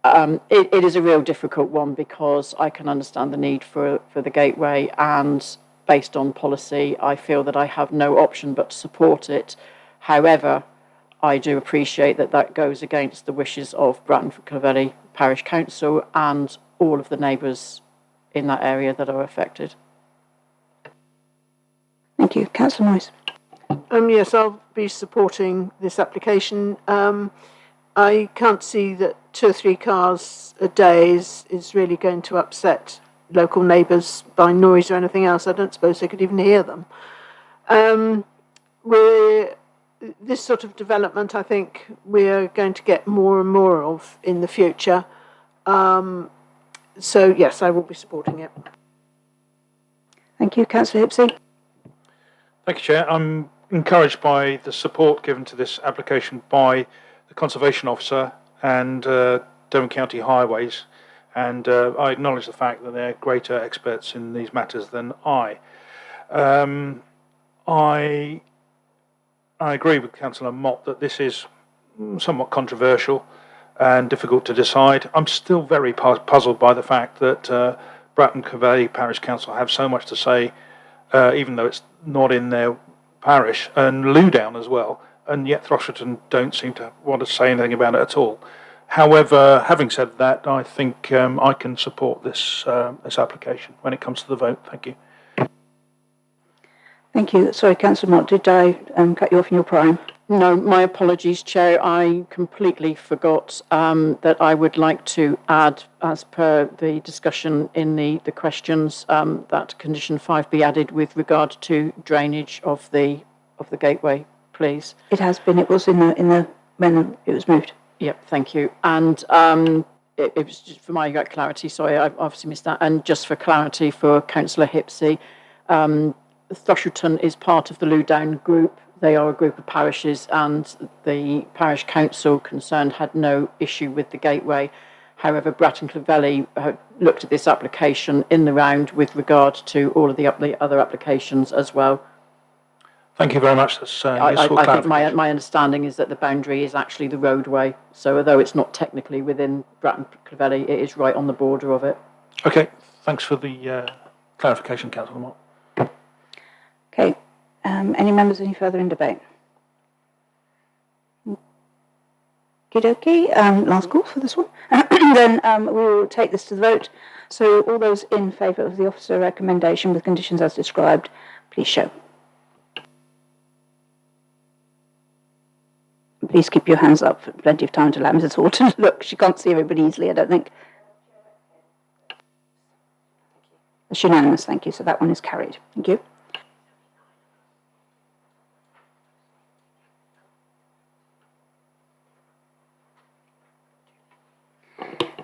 Speaker 7: It is a real difficult one, because I can understand the need for the gateway, and based on policy, I feel that I have no option but to support it. However, I do appreciate that that goes against the wishes of Bratton Clovelly Parish Council and all of the neighbours in that area that are affected.
Speaker 1: Thank you. Councillor Noyes.
Speaker 4: Yes, I'll be supporting this application. I can't see that 2 or 3 cars a day is really going to upset local neighbours by noise or anything else. I don't suppose they could even hear them. This sort of development, I think, we're going to get more and more of in the future. So, yes, I will be supporting it.
Speaker 1: Thank you. Councillor Hipsey.
Speaker 5: Thank you, Chair. I'm encouraged by the support given to this application by the Conservation Officer and Devon County Highways, and I acknowledge the fact that they're greater experts in these matters than I. I agree with Councillor Mott that this is somewhat controversial and difficult to decide. I'm still very puzzled by the fact that Bratton Clovelly Parish Council have so much to say, even though it's not in their parish, and Loudown as well, and yet Thrushton don't seem to want to say anything about it at all. However, having said that, I think I can support this application when it comes to the vote. Thank you.
Speaker 1: Thank you. Sorry, Councillor Mott, did I cut you off in your prime?
Speaker 7: No, my apologies, Chair. I completely forgot that I would like to add, as per the discussion in the questions, that condition 5 be added with regard to drainage of the gateway, please.
Speaker 1: It has been. It was in the when it was moved.
Speaker 7: Yep, thank you. And it was just for my clarity. Sorry, I obviously missed that. And just for clarity for Councillor Hipsey, Thrushton is part of the Loudown group. They are a group of parishes, and the parish council concerned had no issue with the gateway. However, Bratton Clovelly looked at this application in the round with regard to all of the other applications as well.
Speaker 5: Thank you very much. That's useful
Speaker 7: I think
Speaker 5: clarification.
Speaker 7: my understanding is that the boundary is actually the roadway. So although it's not technically within Bratton Clovelly, it is right on the border of it.
Speaker 5: Okay, thanks for the clarification, Councillor Mott.
Speaker 1: Okay. Any members any further in debate? Okie dokie. Last call for this one. Then we will take this to the vote. So all those in favour of the officer recommendation with conditions as described, please show. Please keep your hands up for plenty of time to allow Mrs. Horton to look. She can't see everybody easily, I don't think. It's unanimous, thank you. So that one is carried. Thank you.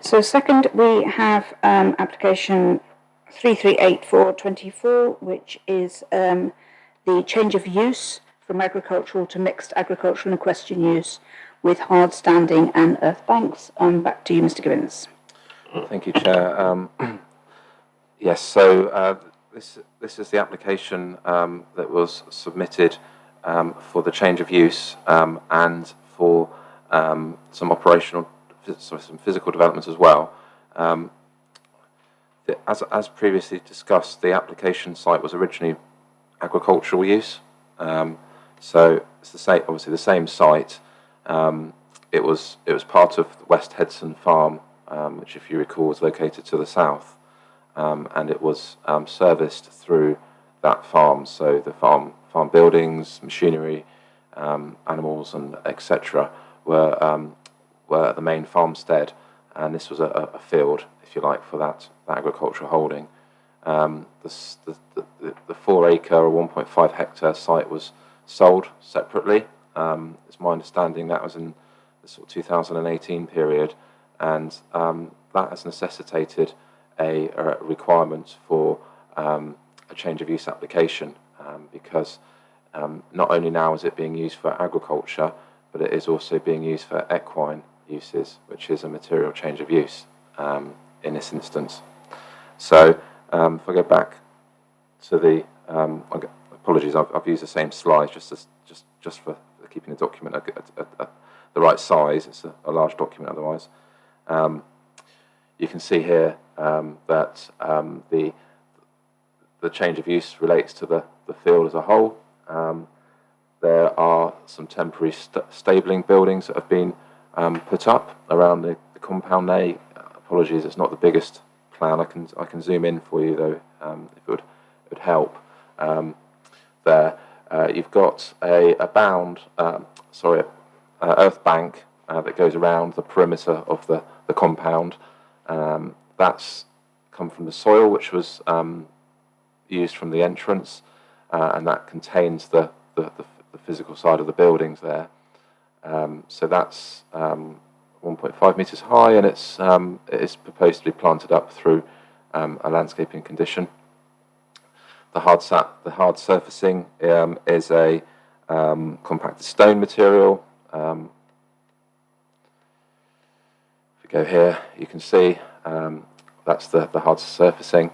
Speaker 1: So second, we have application 338424, which is the change of use from agricultural to mixed agricultural and equestrian use with hard standing and earth banks. Back to you, Mr. Gibbons.
Speaker 3: Thank you, Chair. Yes, so this is the application that was submitted for the change of use and for some physical developments as well. As previously discussed, the application site was originally agricultural use. So it's obviously the same site. It was part of the West Hedson Farm, which, if you recall, was located to the south, and it was serviced through that farm. So the farm buildings, machinery, animals, and etc. were at the main farmstead, and this was a field, if you like, for that agricultural holding. The 4-acre or 1.5 hectare site was sold separately. It's my understanding that was in the sort of 2018 period, and that has necessitated a requirement for a change of use application because not only now is it being used for agriculture, but it is also being used for equine uses, which is a material change of use in this instance. So if I go back to the apologies, I've used the same slides just for keeping the document at the right size. It's a large document otherwise. You can see here that the the change of use relates to the field as a whole. There are some temporary stabling buildings that have been put up around the compound there. Apologies, it's not the biggest plan. I can zoom in for you though, if it would help. There, you've got a earth bank that goes around the perimeter of the compound. That's come from the soil, which was used from the entrance, and that contains the physical side of the buildings there. So that's 1.5 metres high, and it is proposed to be planted up through a landscaping condition. The hard surfacing is a compacted stone material. If we go here, you can see that's the hard surfacing,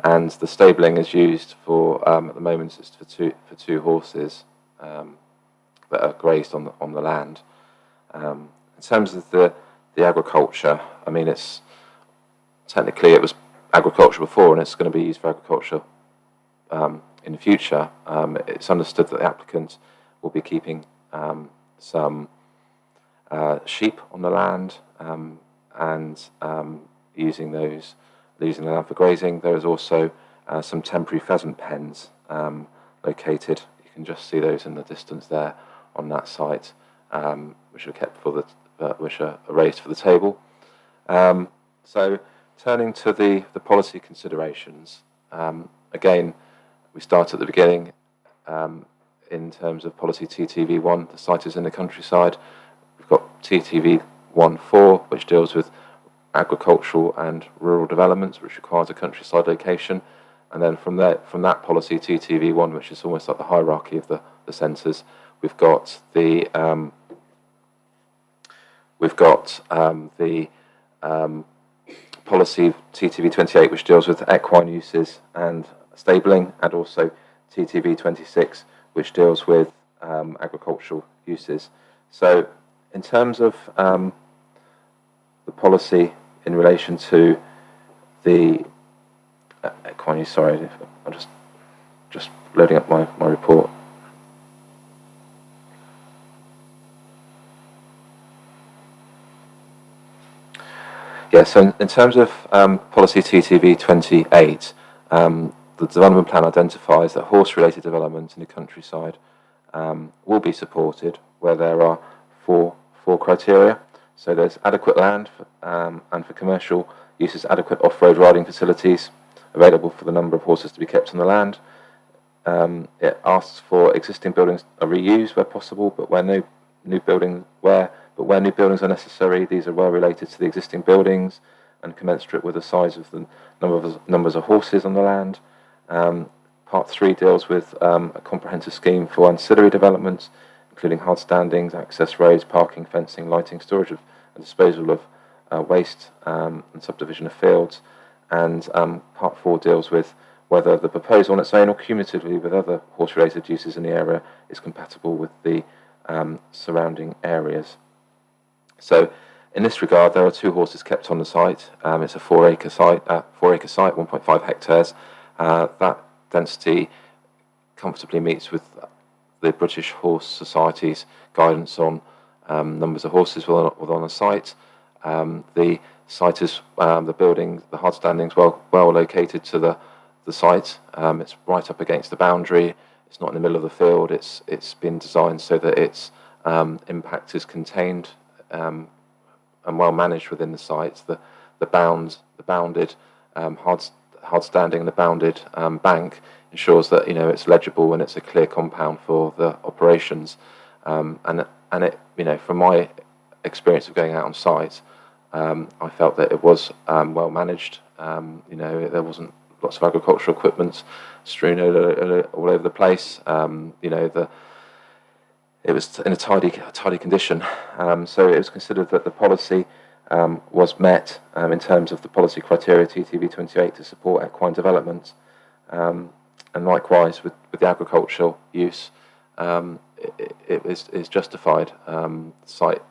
Speaker 3: and the stabling is used for at the moment it's for two horses that are grazed on the land. In terms of the agriculture, I mean, it was agriculture before, and it's going to be used for agriculture in the future. It's understood that the applicant will be keeping some sheep on the land and using the land for grazing. There is also some temporary pheasant pens located. You can just see those in the distance there on that site, which are kept which are raised for the table. So turning to the policy considerations, again, we start at the beginning in terms of policy TTV1. The site is in the countryside. We've got TTV14, which deals with agricultural and rural developments, which requires a countryside location. And then from that policy TTV1, which is almost like the hierarchy of the centres, we've got the policy TTV28, which deals with equine uses and stabling, and also TTV26, which deals with agricultural uses. So in terms of the policy in relation to the equine use, sorry, I'm just loading up my report. Yeah, so in terms of policy TTV28, the development plan identifies that horse-related development in the countryside will be supported where there are four criteria. So there's adequate land and for commercial uses, adequate off-road riding facilities available for the number of horses to be kept on the land. It asks for existing buildings are reused where possible, but where new buildings are necessary, these are well related to the existing buildings and commensurate with the size of the numbers of horses on the land. Part 3 deals with a comprehensive scheme for ancillary developments, including hard standings, access roads, parking, fencing, lighting, storage and disposal of waste and subdivision of fields. And Part 4 deals with whether the proposal on its own or cumulatively with other horse-related uses in the area is compatible with the surrounding areas. So in this regard, there are 2 horses kept on the site. It's a 4-acre site, 1.5 hectares. That density comfortably meets with the British Horse Society's guidance on numbers of horses within a site. The site is the building, the hard standings, well located to the site. It's right up against the boundary. It's not in the middle of the field. It's been designed so that its impact is contained and well managed within the site. The bounded hard standing and the bounded bank ensures that it's legible and it's a clear compound for the operations. And it from my experience of going out on site, I felt that it was well managed. There wasn't lots of agricultural equipment strewn all over the place. It was in a tidy condition. So it was considered that the policy was met in terms of the policy criteria TTV28 to support equine development. And likewise with the agricultural use, it is justified. The site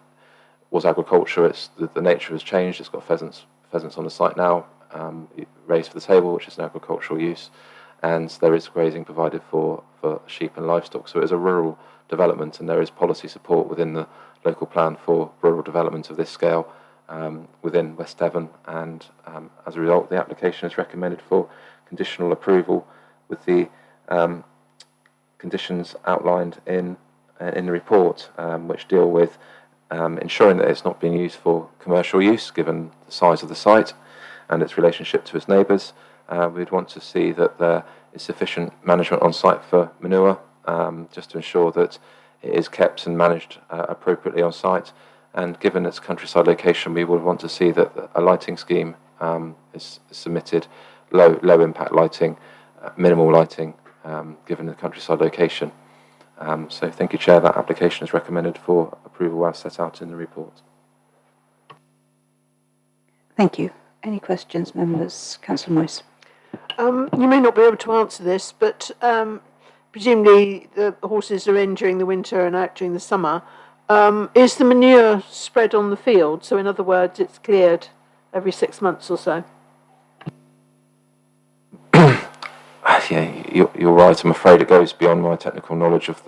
Speaker 3: was agriculture. The nature has changed. It's got pheasants on the site now, raised for the table, which is an agricultural use. and there is grazing provided for sheep and livestock. So it is a rural development, and there is policy support within the local plan for rural development of this scale within West Devon, and as a result, the application is recommended for conditional approval with the conditions outlined in the report, which deal with ensuring that it's not being used for commercial use, given the size of the site and its relationship to its neighbours. We'd want to see that there is sufficient management on site for manure, just to ensure that it is kept and managed appropriately on site. And given its countryside location, we would want to see that a lighting scheme is submitted, low impact lighting, minimal lighting, given the countryside location. So thank you, Chair. That application is recommended for approval as set out in the report.
Speaker 1: Thank you. Any questions, members? Councillor Moyes.
Speaker 4: You may not be able to answer this, but presumably the horses are in during the winter and out during the summer. Is the manure spread on the field? So in other words, it's cleared every 6 months or so?
Speaker 3: Yeah, you're right. I'm afraid it goes beyond my technical knowledge of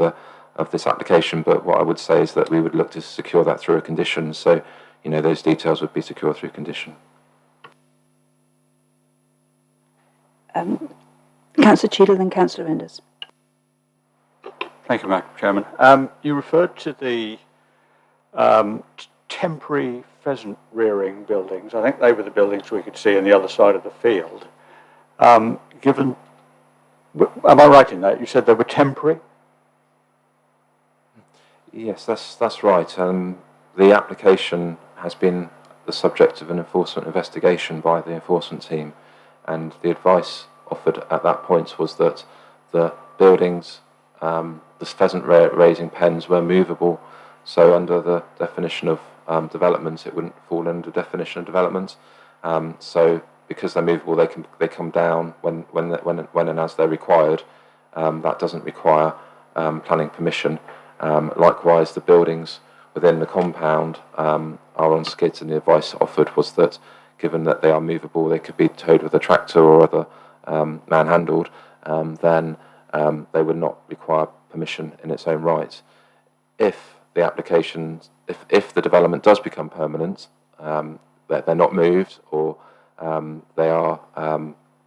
Speaker 3: this application, but what I would say is that we would look to secure that through a condition. So, those details would be secured through condition.
Speaker 1: Councillor Cheadle, then Councillor Enders.
Speaker 8: Thank you, Madam Chairman. You referred to the temporary pheasant rearing buildings. I think they were the buildings we could see on the other side of the field. Am I right in that? You said they were temporary?
Speaker 3: Yes, that's right. The application has been the subject of an enforcement investigation by the enforcement team, and the advice offered at that point was that the buildings, the pheasant raising pens, were movable. So under the definition of development, it wouldn't fall under the definition of development. So because they're movable, they come down when and as they're required. That doesn't require planning permission. Likewise, the buildings within the compound are on skids, and the advice offered was that, given that they are movable, they could be towed with a tractor or other manhandled, then they would not require permission in its own right. If the application, if the development does become permanent, that they're not moved, or they are,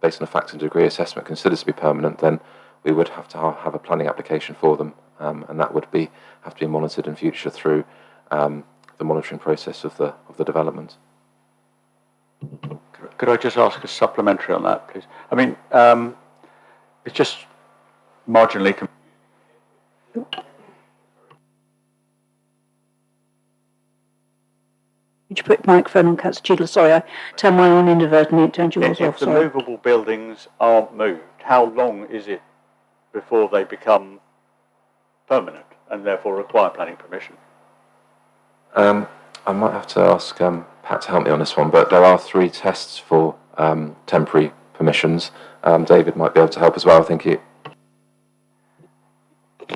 Speaker 3: based on a factor and degree assessment, considered to be permanent, then we would have to have a planning application for them, and that would have to be monitored in future through the monitoring process of the development.
Speaker 8: Could I just ask a supplementary on that, please? I mean, it's just marginally.
Speaker 1: Would you put your microphone on, Councillor Cheadle? Sorry, I turned mine on inadvertently, it turned yours off.
Speaker 8: If the movable buildings aren't moved, how long is it before they become permanent and therefore require planning permission?
Speaker 3: I might have to ask Pat to help me on this one, but there are 3 tests for temporary permissions. David might be able to help as well, thank you.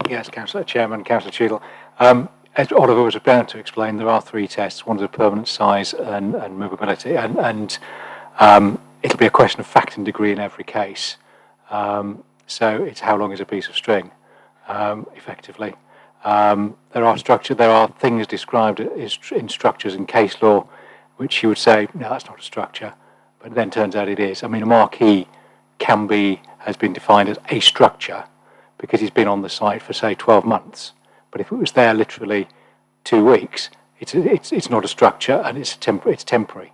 Speaker 5: Yes, Councillor Chairman, Councillor Cheadle. As Oliver was about to explain, there are 3 tests. One is a permanent size and movability, and it'll be a question of fact and degree in every case. So it's how long is a piece of string, effectively. There are things described in structures in case law, which you would say, no, that's not a structure, but then turns out it is. I mean, a marquee has been defined as a structure because it's been on the site for, say, 12 months. But if it was there literally 2 weeks, it's not a structure, and it's temporary.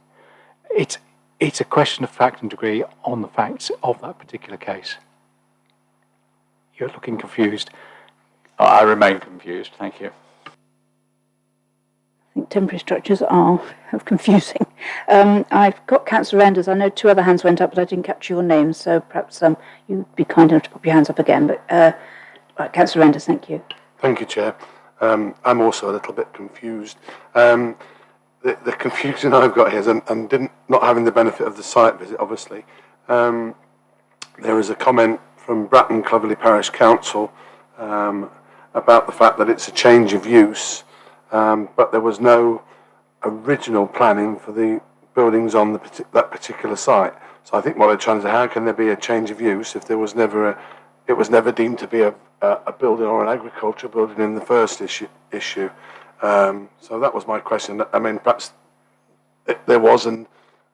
Speaker 5: It's a question of fact and degree on the facts of that particular case. You're looking confused.
Speaker 8: I remain confused, thank you.
Speaker 1: I think temporary structures are confusing. I've got Councillor Enders. I know 2 other hands went up, but I didn't capture your names, so perhaps you'd be kind enough to put your hands up again. But right, Councillor Enders, thank you.
Speaker 12: Thank you, Chair. I'm also a little bit confused. The confusion I've got here is, and not having the benefit of the site visit, obviously, there is a comment from Bratton Cleverley Parish Council about the fact that it's a change of use, but there was no original planning for the buildings on that particular site. So I think what they're trying to say, how can there be a change of use if there was never it was never deemed to be a building or an agriculture building in the first issue. So that was my question. I mean, perhaps there was, and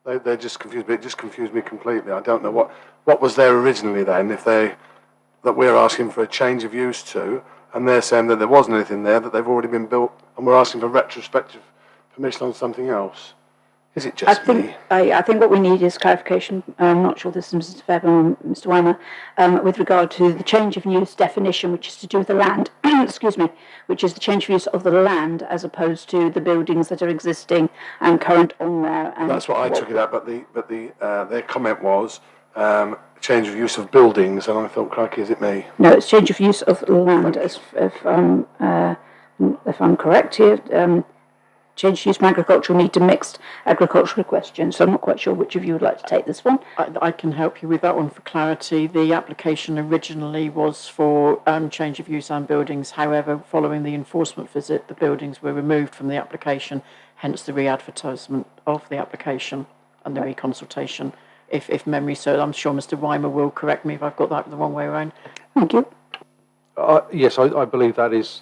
Speaker 12: they just confused me. It just confused me completely. I don't know what was there originally then. If that we're asking for a change of use to, and they're saying that there wasn't anything there, that they've already been built, and we're asking for retrospective permission on something else. Is it just me?
Speaker 1: I think what we need is clarification. I'm not sure this is Mr. Devon or Mr. Weimer, with regard to the change of use definition, which is to do with the land, excuse me, which is the change of use of the land as opposed to the buildings that are existing and current on there. And
Speaker 12: that's what I took it at, but their comment was change of use of buildings, and I thought, crikey, is it me?
Speaker 1: No, it's change of use of land, if I'm correct here. Change use from agricultural need to mixed agricultural question. So I'm not quite sure which of you would like to take this one.
Speaker 7: I can help you with that one for clarity. The application originally was for change of use and buildings. However, following the enforcement visit, the buildings were removed from the application, hence the re-advertisement of the application and the reconsultation, if memory serves. I'm sure Mr. Weimer will correct me if I've got that the wrong way around.
Speaker 1: Thank you.
Speaker 6: Yes, I believe that is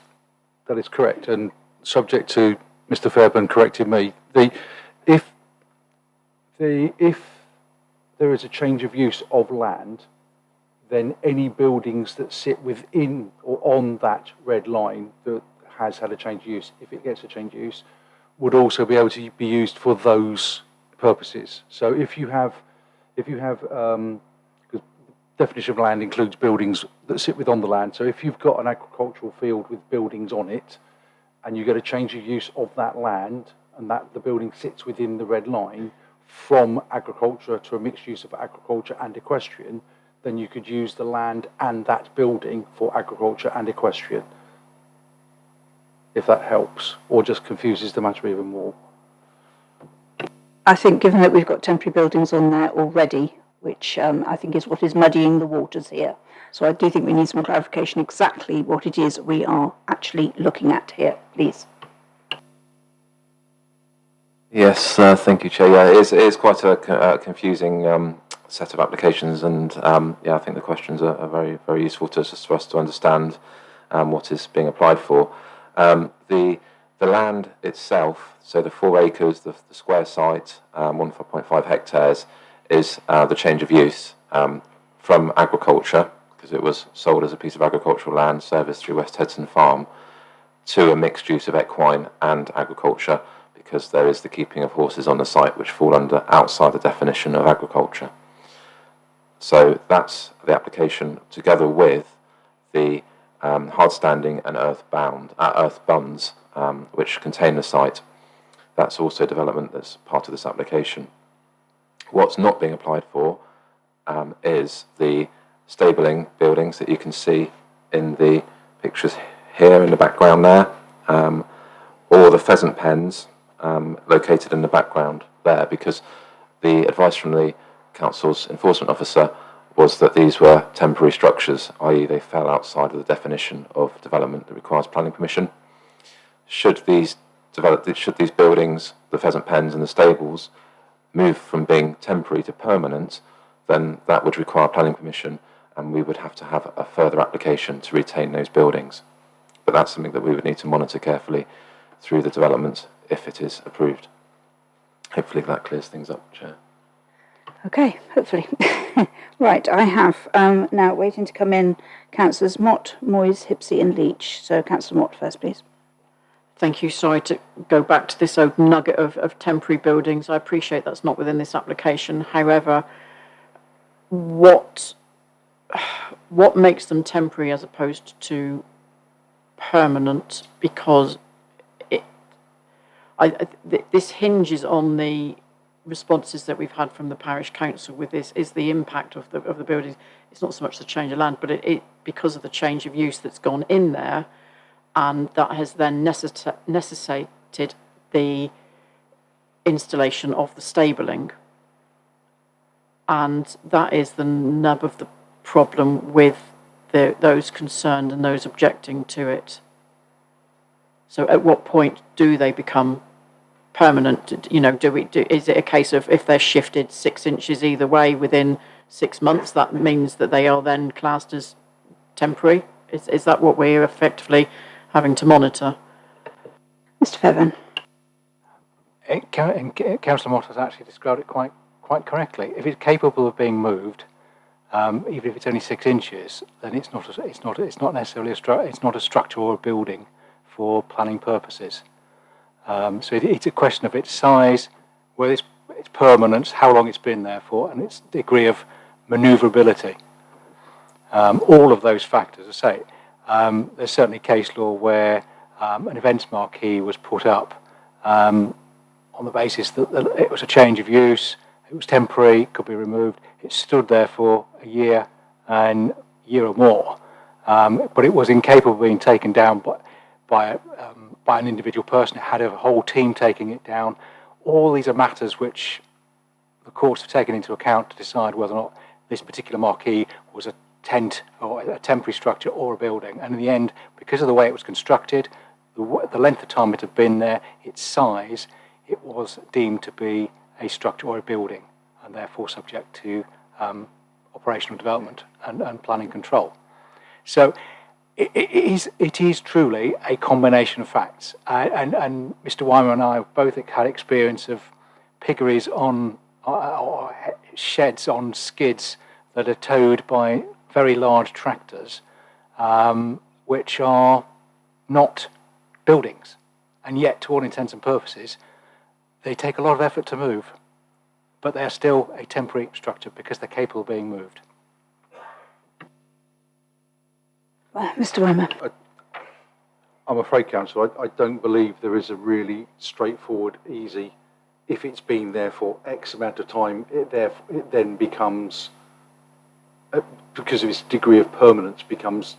Speaker 6: correct, and subject to Mr. Fairburn corrected me. If there is a change of use of land, then any buildings that sit within or on that red line that has had a change of use, if it gets a change of use, would also be able to be used for those purposes. So if you have, because definition of land includes buildings that sit within the land. So if you've got an agricultural field with buildings on it, and you get a change of use of that land, and that the building sits within the red line from agriculture to a mixed use of agriculture and equestrian, then you could use the land and that building for agriculture and equestrian. If that helps, or just confuses the matter even more.
Speaker 1: I think given that we've got temporary buildings on there already, which I think is what is muddying the waters here. So I do think we need some clarification exactly what it is we are actually looking at here, please.
Speaker 3: Yes, thank you, Chair. Yeah, it is quite a confusing set of applications, and I think the questions are very, very useful for us to understand what is being applied for. The land itself, so the 4 acres, the square site, 1.5 hectares, is the change of use from agriculture, because it was sold as a piece of agricultural land serviced through West Hedson Farm, to a mixed use of equine and agriculture, because there is the keeping of horses on the site which fall outside the definition of agriculture. So that's the application, together with the hardstanding and earth bunds which contain the site. That's also development that's part of this application. What's not being applied for is the stabling buildings that you can see in the pictures here in the background there, or the pheasant pens located in the background there, because the advice from the Council's enforcement officer was that these were temporary structures, i.e. they fell outside of the definition of development that requires planning permission. Should these buildings, the pheasant pens and the stables, move from being temporary to permanent, then that would require planning permission, and we would have to have a further application to retain those buildings. But that's something that we would need to monitor carefully through the development if it is approved. Hopefully that clears things up, Chair.
Speaker 1: Okay, hopefully. Right, I have now waiting to come in Councillors Mott, Moyes, Hipsey and Leach. So Councillor Mott first, please.
Speaker 7: Thank you. Sorry to go back to this old nugget of temporary buildings. I appreciate that's not within this application. However, what makes them temporary as opposed to permanent? Because this hinges on the responses that we've had from the parish council with this, is the impact of the buildings. It's not so much the change of land, but it because of the change of use that's gone in there, and that has then necessitated the installation of the stabling. And that is the nub of the problem with those concerned and those objecting to it. So at what point do they become permanent? Is it a case of if they're shifted 6 inches either way within 6 months, that means that they are then classed as temporary? Is that what we're effectively having to monitor?
Speaker 1: Mr. Devon.
Speaker 6: Councillor Mott has actually described it quite correctly. If it's capable of being moved, even if it's only 6 inches, then it's not necessarily a structure or a building for planning purposes. So it's a question of its size, whether its permanence, how long it's been there for, and its degree of manoeuvrability. All of those factors, I say, there's certainly case law where an events marquee was put up on the basis that it was a change of use, it was temporary, could be removed. It stood there for a year or more, but it was incapable of being taken down by an individual person. It had a whole team taking it down. All these are matters which the courts have taken into account to decide whether or not this particular marquee was a tent or a temporary structure or a building. And in the end, because of the way it was constructed, the length of time it had been there, its size, it was deemed to be a structure or a building, and therefore subject to operational development and planning control. So it is truly a combination of facts. And Mr. Weimer and I have both had experience of piggeries or sheds on skids that are towed by very large tractors, which are not buildings. And yet, to all intents and purposes, they take a lot of effort to move, but they are still a temporary structure because they're capable of being moved.
Speaker 1: Mr. Weimer.
Speaker 6: I'm afraid, Councillor, I don't believe there is a really straightforward, easy, if it's been there for X amount of time, it then becomes, because of its degree of permanence, becomes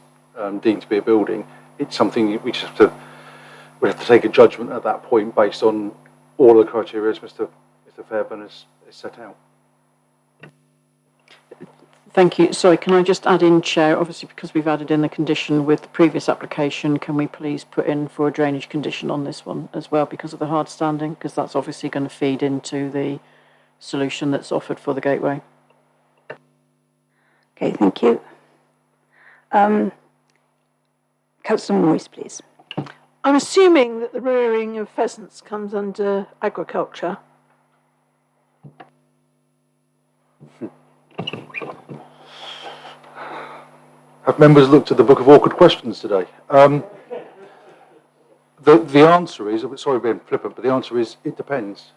Speaker 6: deemed to be a building. It's something we have to take a judgment at that point based on all of the criteria as Mr. Fairbairn has set out.
Speaker 7: Thank you. Sorry, can I just add in, Chair, obviously because we've added in the condition with the previous application, can we please put in for a drainage condition on this one as well because of the hard standing? Because that's obviously going to feed into the solution that's offered for the gateway.
Speaker 1: Okay, thank you. Councillor Moyes, please.
Speaker 4: I'm assuming that the rearing of pheasants comes under agriculture.
Speaker 6: Have members looked at the Book of Awkward Questions today? The answer is, sorry being flippant, but the answer is it depends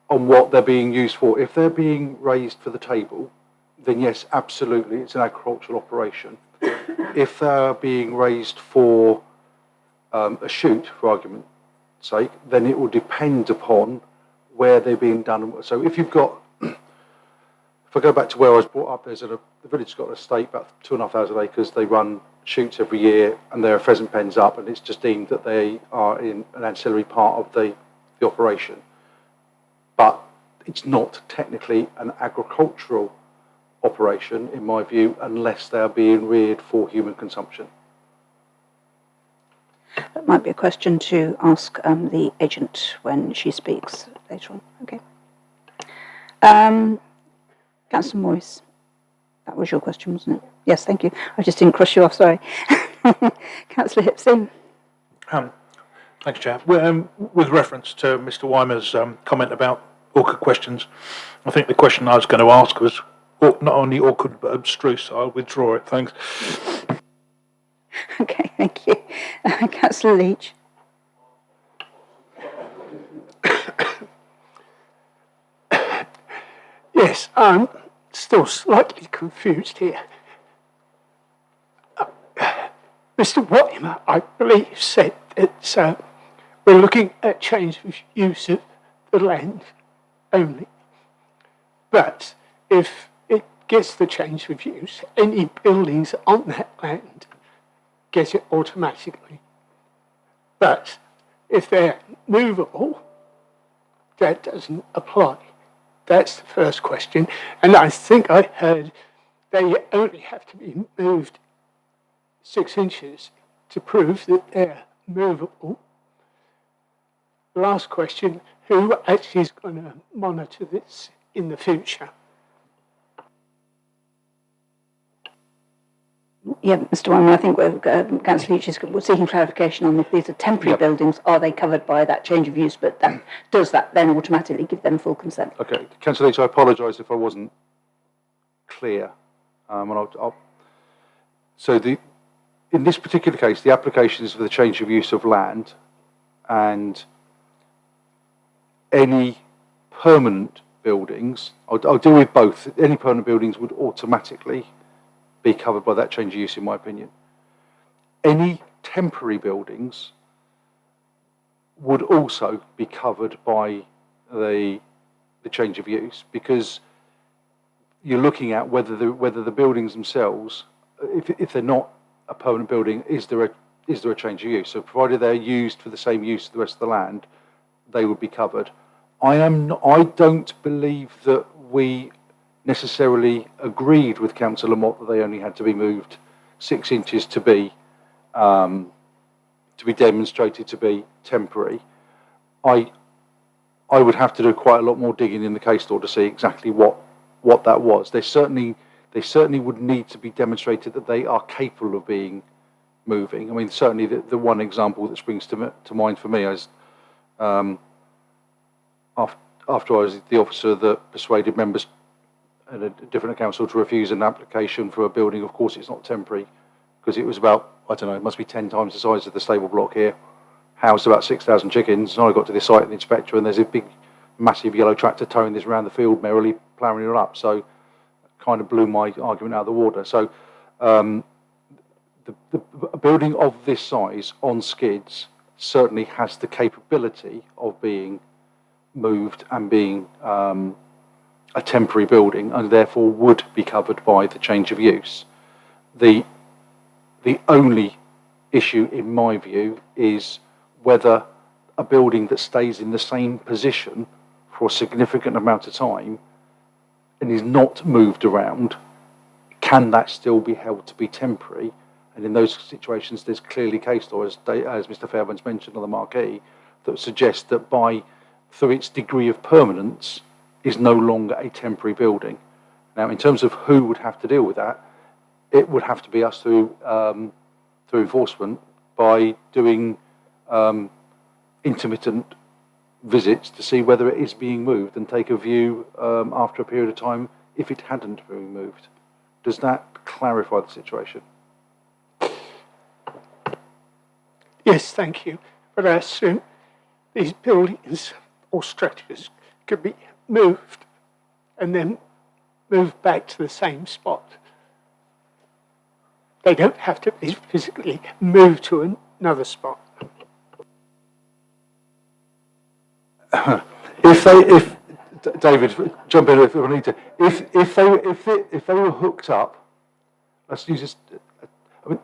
Speaker 6: on what they're being used for. If they're being raised for the table, then yes, absolutely, it's an agricultural operation. If they're being raised for a shoot, for argument's sake, then it will depend upon where they're being done. So if you've got, if I go back to where I was brought up, the village's got an estate, about 2,500 acres. They run shoots every year, and there are pheasant pens up, and it's just deemed that they are in an ancillary part of the operation. But it's not technically an agricultural operation, in my view, unless they are being reared for human consumption.
Speaker 1: That might be a question to ask the agent when she speaks later on. Okay. Councillor Moyes, that was your question, wasn't it? Yes, thank you. I just didn't cross you off, sorry. Councillor Hipson.
Speaker 5: Thanks, Chair. With reference to Mr. Weimer's comment about awkward questions, I think the question I was going to ask was not only awkward but abstruse, so I'll withdraw it. Thanks.
Speaker 1: Okay, thank you. Councillor Leach.
Speaker 9: Yes, I'm still slightly confused here. Mr. Weimer, I believe, said that we're looking at change of use of the land only. But if it gets the change of use, any buildings on that land get it automatically. But if they're movable, that doesn't apply. That's the first question. And I think I heard they only have to be moved 6 inches to prove that they're movable. Last question, who actually is going to monitor this in the future?
Speaker 1: Yeah, Mr. Wyman, I think Councillor Leach is seeking clarification on if these are temporary buildings, are they covered by that change of use, but does that then automatically give them full consent?
Speaker 6: Okay, Councillor Leach, I apologise if I wasn't clear. In this particular case, the application is for the change of use of land, and any permanent buildings, I'll deal with both. Any permanent buildings would automatically be covered by that change of use, in my opinion. Any temporary buildings would also be covered by the change of use, because you're looking at whether the buildings themselves, if they're not a permanent building, is there a change of use? So provided they're used for the same use as the rest of the land, they would be covered. I don't believe that we necessarily agreed with Councillor Mott that they only had to be moved 6 inches to be demonstrated to be temporary. I would have to do quite a lot more digging in the case law to see exactly what that was. They certainly would need to be demonstrated that they are capable of being moving. I mean, certainly the one example that springs to mind for me is after I was the officer that persuaded members at a different council to refuse an application for a building. Of course, it's not temporary, because it was about, I don't know, it must be 10 times the size of the stable block here, housed about 6,000 chickens. And I got to the site and the inspector, and there's a big, massive yellow tractor towing this around the field, merrily ploughing it up. So kind of blew my argument out of the water. So a building of this size on skids certainly has the capability of being moved and being a temporary building, and therefore would be covered by the change of use. The only issue, in my view, is whether a building that stays in the same position for a significant amount of time and is not moved around, can that still be held to be temporary? And in those situations, there's clearly case law, as Mr. Fairbairn's mentioned on the marquee, that suggests that through its degree of permanence, is no longer a temporary building. Now, in terms of who would have to deal with that, it would have to be us through enforcement by doing intermittent visits to see whether it is being moved, and take a view after a period of time if it hadn't been moved. Does that clarify the situation?
Speaker 9: Yes, thank you. But I assume these buildings or structures could be moved and then moved back to the same spot. They don't have to be physically moved to another spot.
Speaker 6: If David, jump in if I need to. If they were hooked up, let's use this. I mean,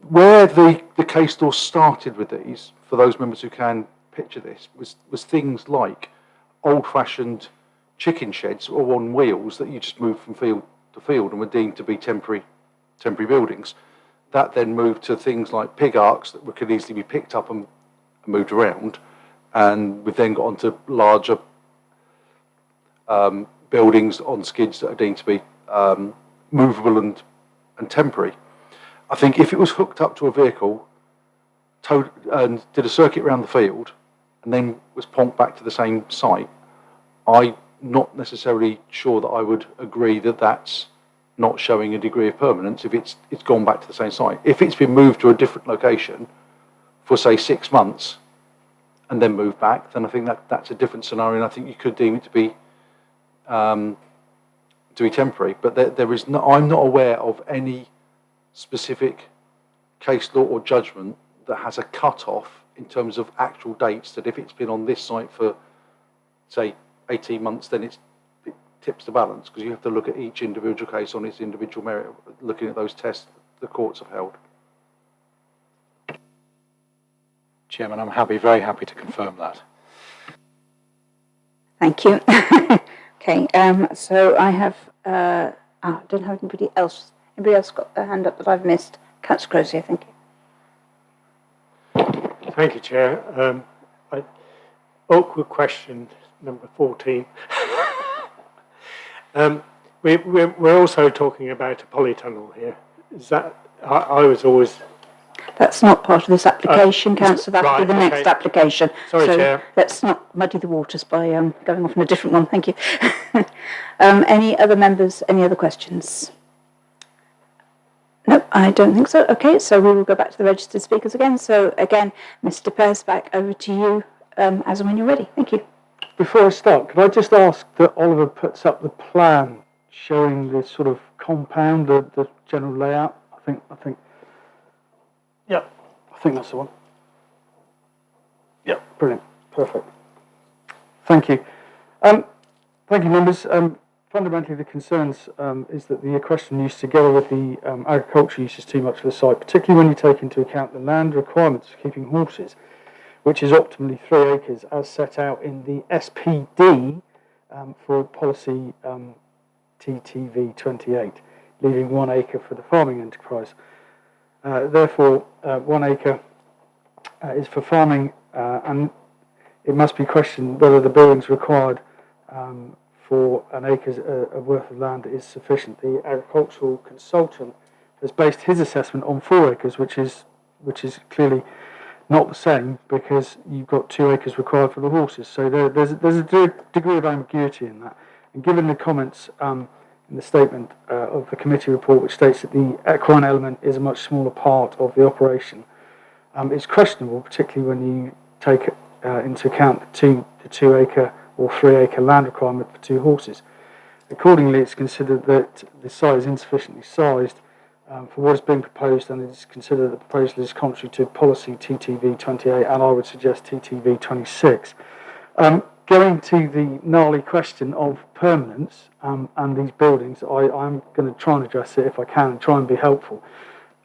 Speaker 6: where the case law started with these, for those members who can picture this, was things like old-fashioned chicken sheds or on wheels that you just moved from field to field and were deemed to be temporary buildings. That then moved to things like pig arks that could easily be picked up and moved around, and we've then got onto larger buildings on skids that are deemed to be movable and temporary. I think if it was hooked up to a vehicle, towed and did a circuit around the field, and then was plonked back to the same site, I'm not necessarily sure that I would agree that that's not showing a degree of permanence if it's gone back to the same site. If it's been moved to a different location for, say, 6 months and then moved back, then I think that's a different scenario, and I think you could deem it to be temporary. But I'm not aware of any specific case law or judgment that has a cut-off in terms of actual dates, that if it's been on this site for, say, 18 months, then it tips the balance, because you have to look at each individual case on its individual merit, looking at those tests the courts have held.
Speaker 8: Chairman, I'm very happy to confirm that.
Speaker 1: Thank you. Okay, so I have, I don't have anybody else. Anybody else got their hand up that I've missed? Councillor Crozier, thank you.
Speaker 9: Thank you, Chair. awkward question number 14. We're also talking about a polytunnel here. Is that, I was always...
Speaker 1: That's not part of this application, Councillor. That'll be the
Speaker 9: right,
Speaker 1: next
Speaker 9: okay.
Speaker 1: application.
Speaker 9: Sorry,
Speaker 1: so
Speaker 9: Chair.
Speaker 1: Let's not muddy the waters by going off on a different one. Thank you. Any other members? Any other questions? No, I don't think so. Okay, so we will go back to the registered speakers again. So again, Mr. Pearce, back over to you as and when you're ready. Thank you.
Speaker 10: Before I start, could I just ask that Oliver puts up the plan showing the sort of compound, the general layout? I think. Yeah, I think that's the one. Yeah, brilliant, perfect. Thank you. Thank you, members. Fundamentally, the concerns is that the equestrian use together with the agricultural use is too much for the site, particularly when you take into account the land requirements for keeping horses, which is optimally 3 acres as set out in the SPD for policy TTV 28, leaving 1 acre for the farming enterprise. Therefore, 1 acre is for farming, and it must be questioned whether the buildings required for an acre's worth of land is sufficient. The agricultural consultant has based his assessment on 4 acres, which is clearly not the same because you've got 2 acres required for the horses. So there's a degree of ambiguity in that. And given the comments in the statement of the committee report, which states that the equine element is a much smaller part of the operation, it's questionable, particularly when you take into account the 2 acre or 3 acre land requirement for 2 horses. Accordingly, it's considered that the site is insufficiently sized for what is being proposed, and it is considered that the proposal is contrary to policy TTV 28, and I would suggest TTV 26. Going to the gnarly question of permanence and these buildings, I'm going to try and address it if I can and try and be helpful.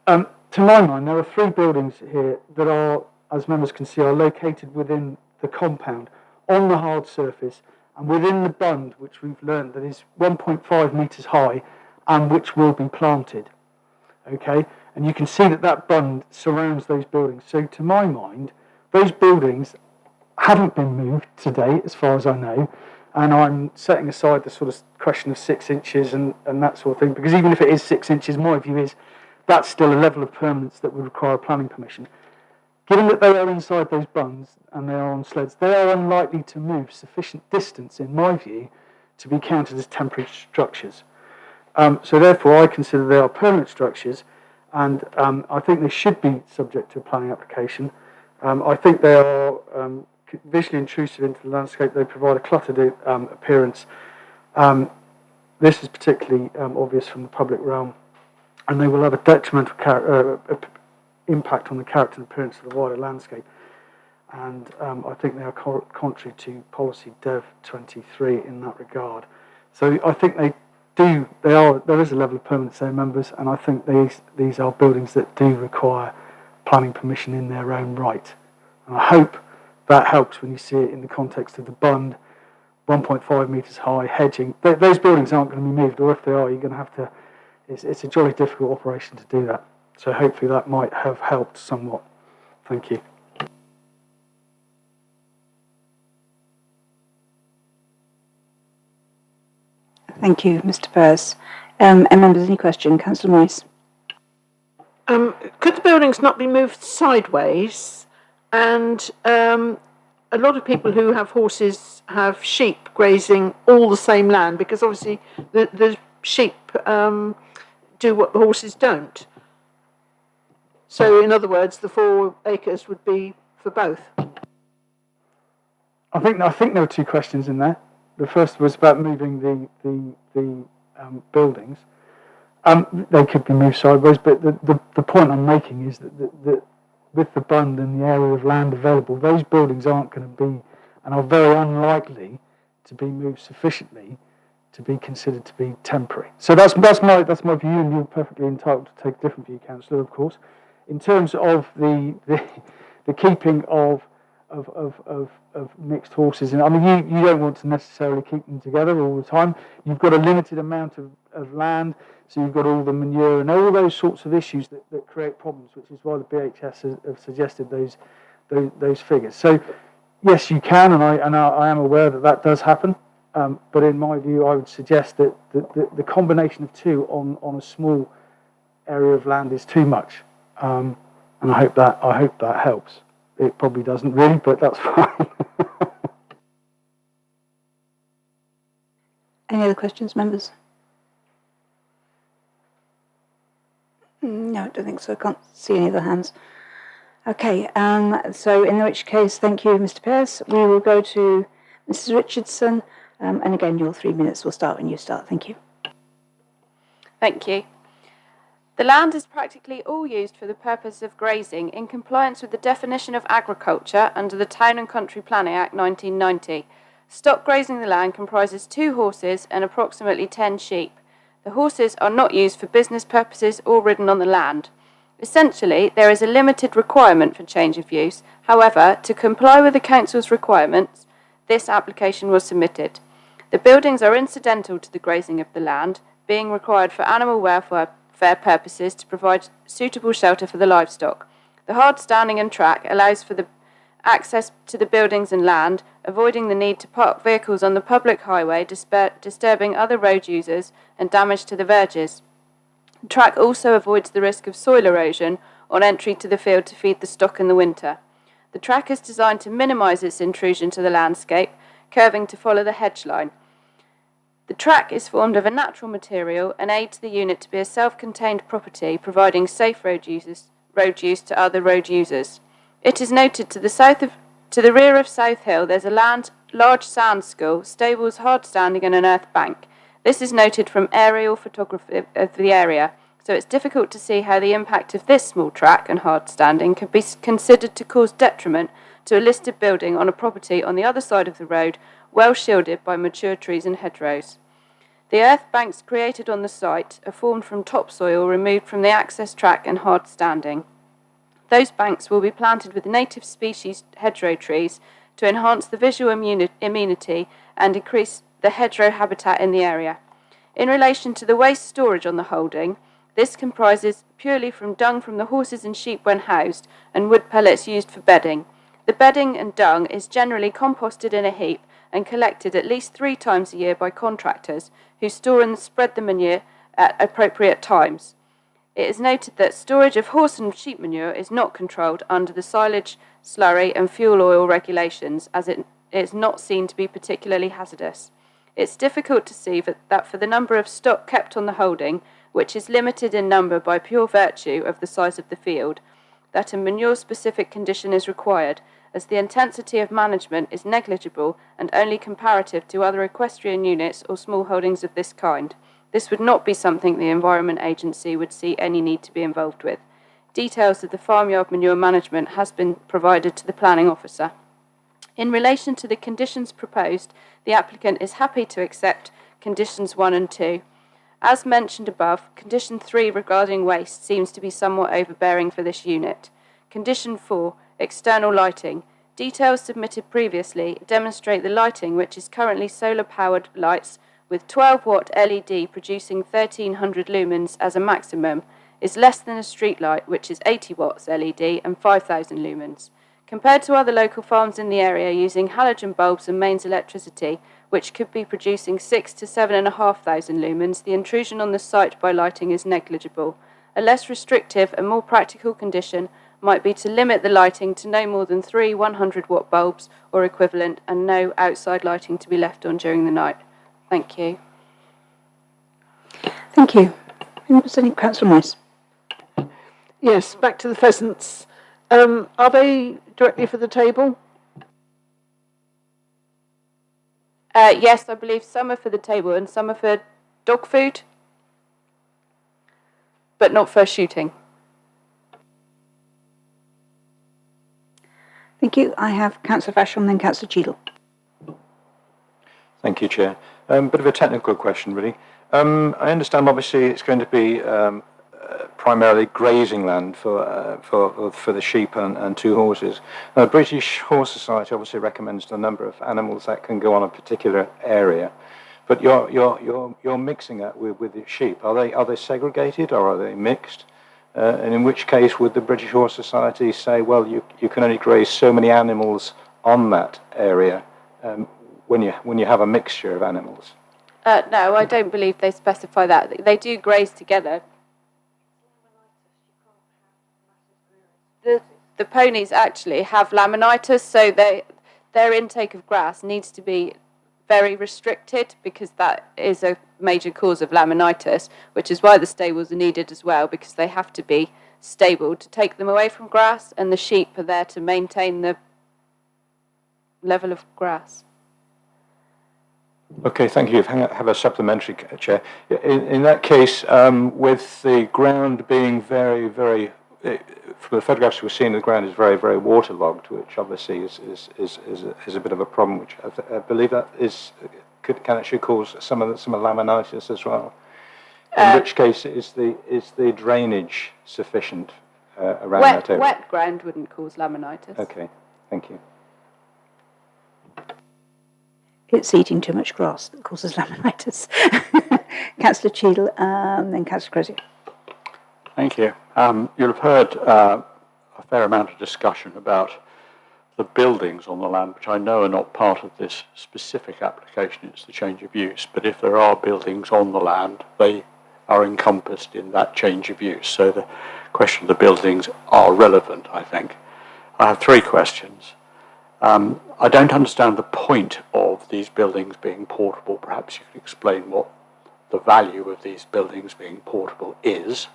Speaker 10: To my mind, there are 3 buildings here that are, as members can see, are located within the compound on the hard surface and within the bund, which we've learned that is 1.5 metres high and which will be planted. Okay, and you can see that bund surrounds those buildings. So to my mind, those buildings haven't been moved today, as far as I know, and I'm setting aside the sort of question of 6 inches and that sort of thing, because even if it is 6 inches, my view is that's still a level of permanence that would require planning permission. Given that they are inside those bunds and they are on sleds, they are unlikely to move sufficient distance, in my view, to be counted as temporary structures. So therefore, I consider they are permanent structures, and I think they should be subject to a planning application. I think they are visually intrusive into the landscape. They provide a cluttered appearance. This is particularly obvious from the public realm, and they will have a detrimental impact on the character and appearance of the wider landscape. And I think they are contrary to policy Dev 23 in that regard. So I think there is a level of permanence there, members, and I think these are buildings that do require planning permission in their own right. And I hope that helps when you see it in the context of the bund, 1.5 metres high, hedging. Those buildings aren't going to be moved, or if they are, you're going to have to, it's a jolly difficult operation to do that. So hopefully that might have helped somewhat. Thank you.
Speaker 1: Thank you, Mr. Pearce. And members, any question? Councillor Moyes.
Speaker 4: Could the buildings not be moved sideways? And a lot of people who have horses have sheep grazing all the same land, because obviously the sheep do what the horses don't. So, in other words, the 4 acres would be for both.
Speaker 10: I think there were 2 questions in there. The first was about moving the buildings. They could be moved sideways, but the point I'm making is that with the bund and the area of land available, those buildings aren't going to be, and are very unlikely to be moved sufficiently to be considered to be temporary. So that's my view, and you're perfectly entitled to take a different view, Councillor, of course. In terms of the keeping of mixed horses, and I mean you don't want to necessarily keep them together all the time. You've got a limited amount of land, so you've got all the manure and all those sorts of issues that create problems, which is why the BHS have suggested those figures. So yes, you can, and I am aware that that does happen. But in my view, I would suggest that the combination of two on a small area of land is too much. And I hope that helps. It probably doesn't really, but that's fine.
Speaker 1: Any other questions, members? No, I don't think so. I can't see any other hands. Okay, so in which case, thank you, Mr. Pearce. We will go to Mrs. Richardson, and again, your 3 minutes will start when you start. Thank you.
Speaker 11: Thank you. The land is practically all used for the purpose of grazing in compliance with the definition of agriculture under the Town and Country Planning Act 1990. Stock grazing the land comprises 2 horses and approximately 10 sheep. The horses are not used for business purposes or ridden on the land. Essentially, there is a limited requirement for change of use. However, to comply with the Council's requirements, this application was submitted. The buildings are incidental to the grazing of the land, being required for animal welfare purposes to provide suitable shelter for the livestock. The hard standing and track allows for the access to the buildings and land, avoiding the need to park vehicles on the public highway, disturbing other road users and damage to the verges. The track also avoids the risk of soil erosion on entry to the field to feed the stock in the winter. The track is designed to minimise its intrusion to the landscape, curving to follow the hedge line. The track is formed of a natural material and aids the unit to be a self-contained property, providing safe road use to other road users. It is noted to the rear of South Hill there's a large sand school, stables, hard standing and an earth bank. This is noted from aerial photography of the area, so it's difficult to see how the impact of this small track and hard standing could be considered to cause detriment to a listed building on a property on the other side of the road, well shielded by mature trees and hedgerows. The earth banks created on the site are formed from topsoil removed from the access track and hard standing. Those banks will be planted with native species hedgerow trees to enhance the visual amenity and increase the hedgerow habitat in the area. In relation to the waste storage on the holding, this comprises purely from dung from the horses and sheep when housed and wood pellets used for bedding. The bedding and dung is generally composted in a heap and collected at least 3 times a year by contractors who store and spread the manure at appropriate times. It is noted that storage of horse and sheep manure is not controlled under the silage, slurry and fuel oil regulations, as it is not seen to be particularly hazardous. It's difficult to see that for the number of stock kept on the holding, which is limited in number by pure virtue of the size of the field, that a manure-specific condition is required, as the intensity of management is negligible and only comparative to other equestrian units or small holdings of this kind. This would not be something the Environment Agency would see any need to be involved with. Details of the farmyard manure management has been provided to the planning officer. In relation to the conditions proposed, the applicant is happy to accept conditions 1 and 2. As mentioned above, condition 3 regarding waste seems to be somewhat overbearing for this unit. Condition 4, external lighting. Details submitted previously demonstrate the lighting, which is currently solar-powered lights with 12-watt LED producing 1300 lumens as a maximum, is less than a street light, which is 80 watts LED and 5000 lumens. Compared to other local farms in the area using halogen bulbs and mains electricity, which could be producing 6 to 7,500 lumens, the intrusion on the site by lighting is negligible. A less restrictive and more practical condition might be to limit the lighting to no more than 3 100-watt bulbs or equivalent and no outside lighting to be left on during the night. Thank you.
Speaker 1: Thank you. Representing Councillor Rice.
Speaker 4: Yes, back to the pheasants. Are they directly for the table?
Speaker 11: Yes, I believe some are for the table and some are for dog food, but not for shooting.
Speaker 1: Thank you. I have Councillor Fashel and then Councillor Cheadle.
Speaker 8: Thank you, Chair. Bit of a technical question, really. I understand, obviously, it's going to be primarily grazing land for the sheep and 2 horses. Now, the British Horse Society obviously recommends the number of animals that can go on a particular area, but you're mixing that with the sheep. Are they segregated or are they mixed? And in which case would the British Horse Society say, well, you can only graze so many animals on that area when you have a mixture of animals?
Speaker 11: No, I don't believe they specify that. They do graze together. The ponies actually have laminitis, so their intake of grass needs to be very restricted because that is a major cause of laminitis, which is why the stables are needed as well, because they have to be stable to take them away from grass, and the sheep are there to maintain the level of grass.
Speaker 8: Okay, thank you. I have a supplementary, Chair. In that case, with the ground being very, very, from the photographs we're seeing, the ground is very, very waterlogged, which obviously is a bit of a problem, which I believe that can actually cause some laminitis as well. In which case, is the drainage sufficient around that area?
Speaker 11: Wet ground wouldn't cause laminitis.
Speaker 8: Okay, thank you.
Speaker 1: It's eating too much grass that causes laminitis. Councillor Cheadle, then Councillor Crozier.
Speaker 13: Thank you. You'll have heard a fair amount of discussion about the buildings on the land, which I know are not part of this specific application, it's the change of use, but if there are buildings on the land, they are encompassed in that change of use. So the question of the buildings are relevant, I think. I have three questions. I don't understand the point of these buildings being portable. Perhaps you could explain what the value of these buildings being portable is.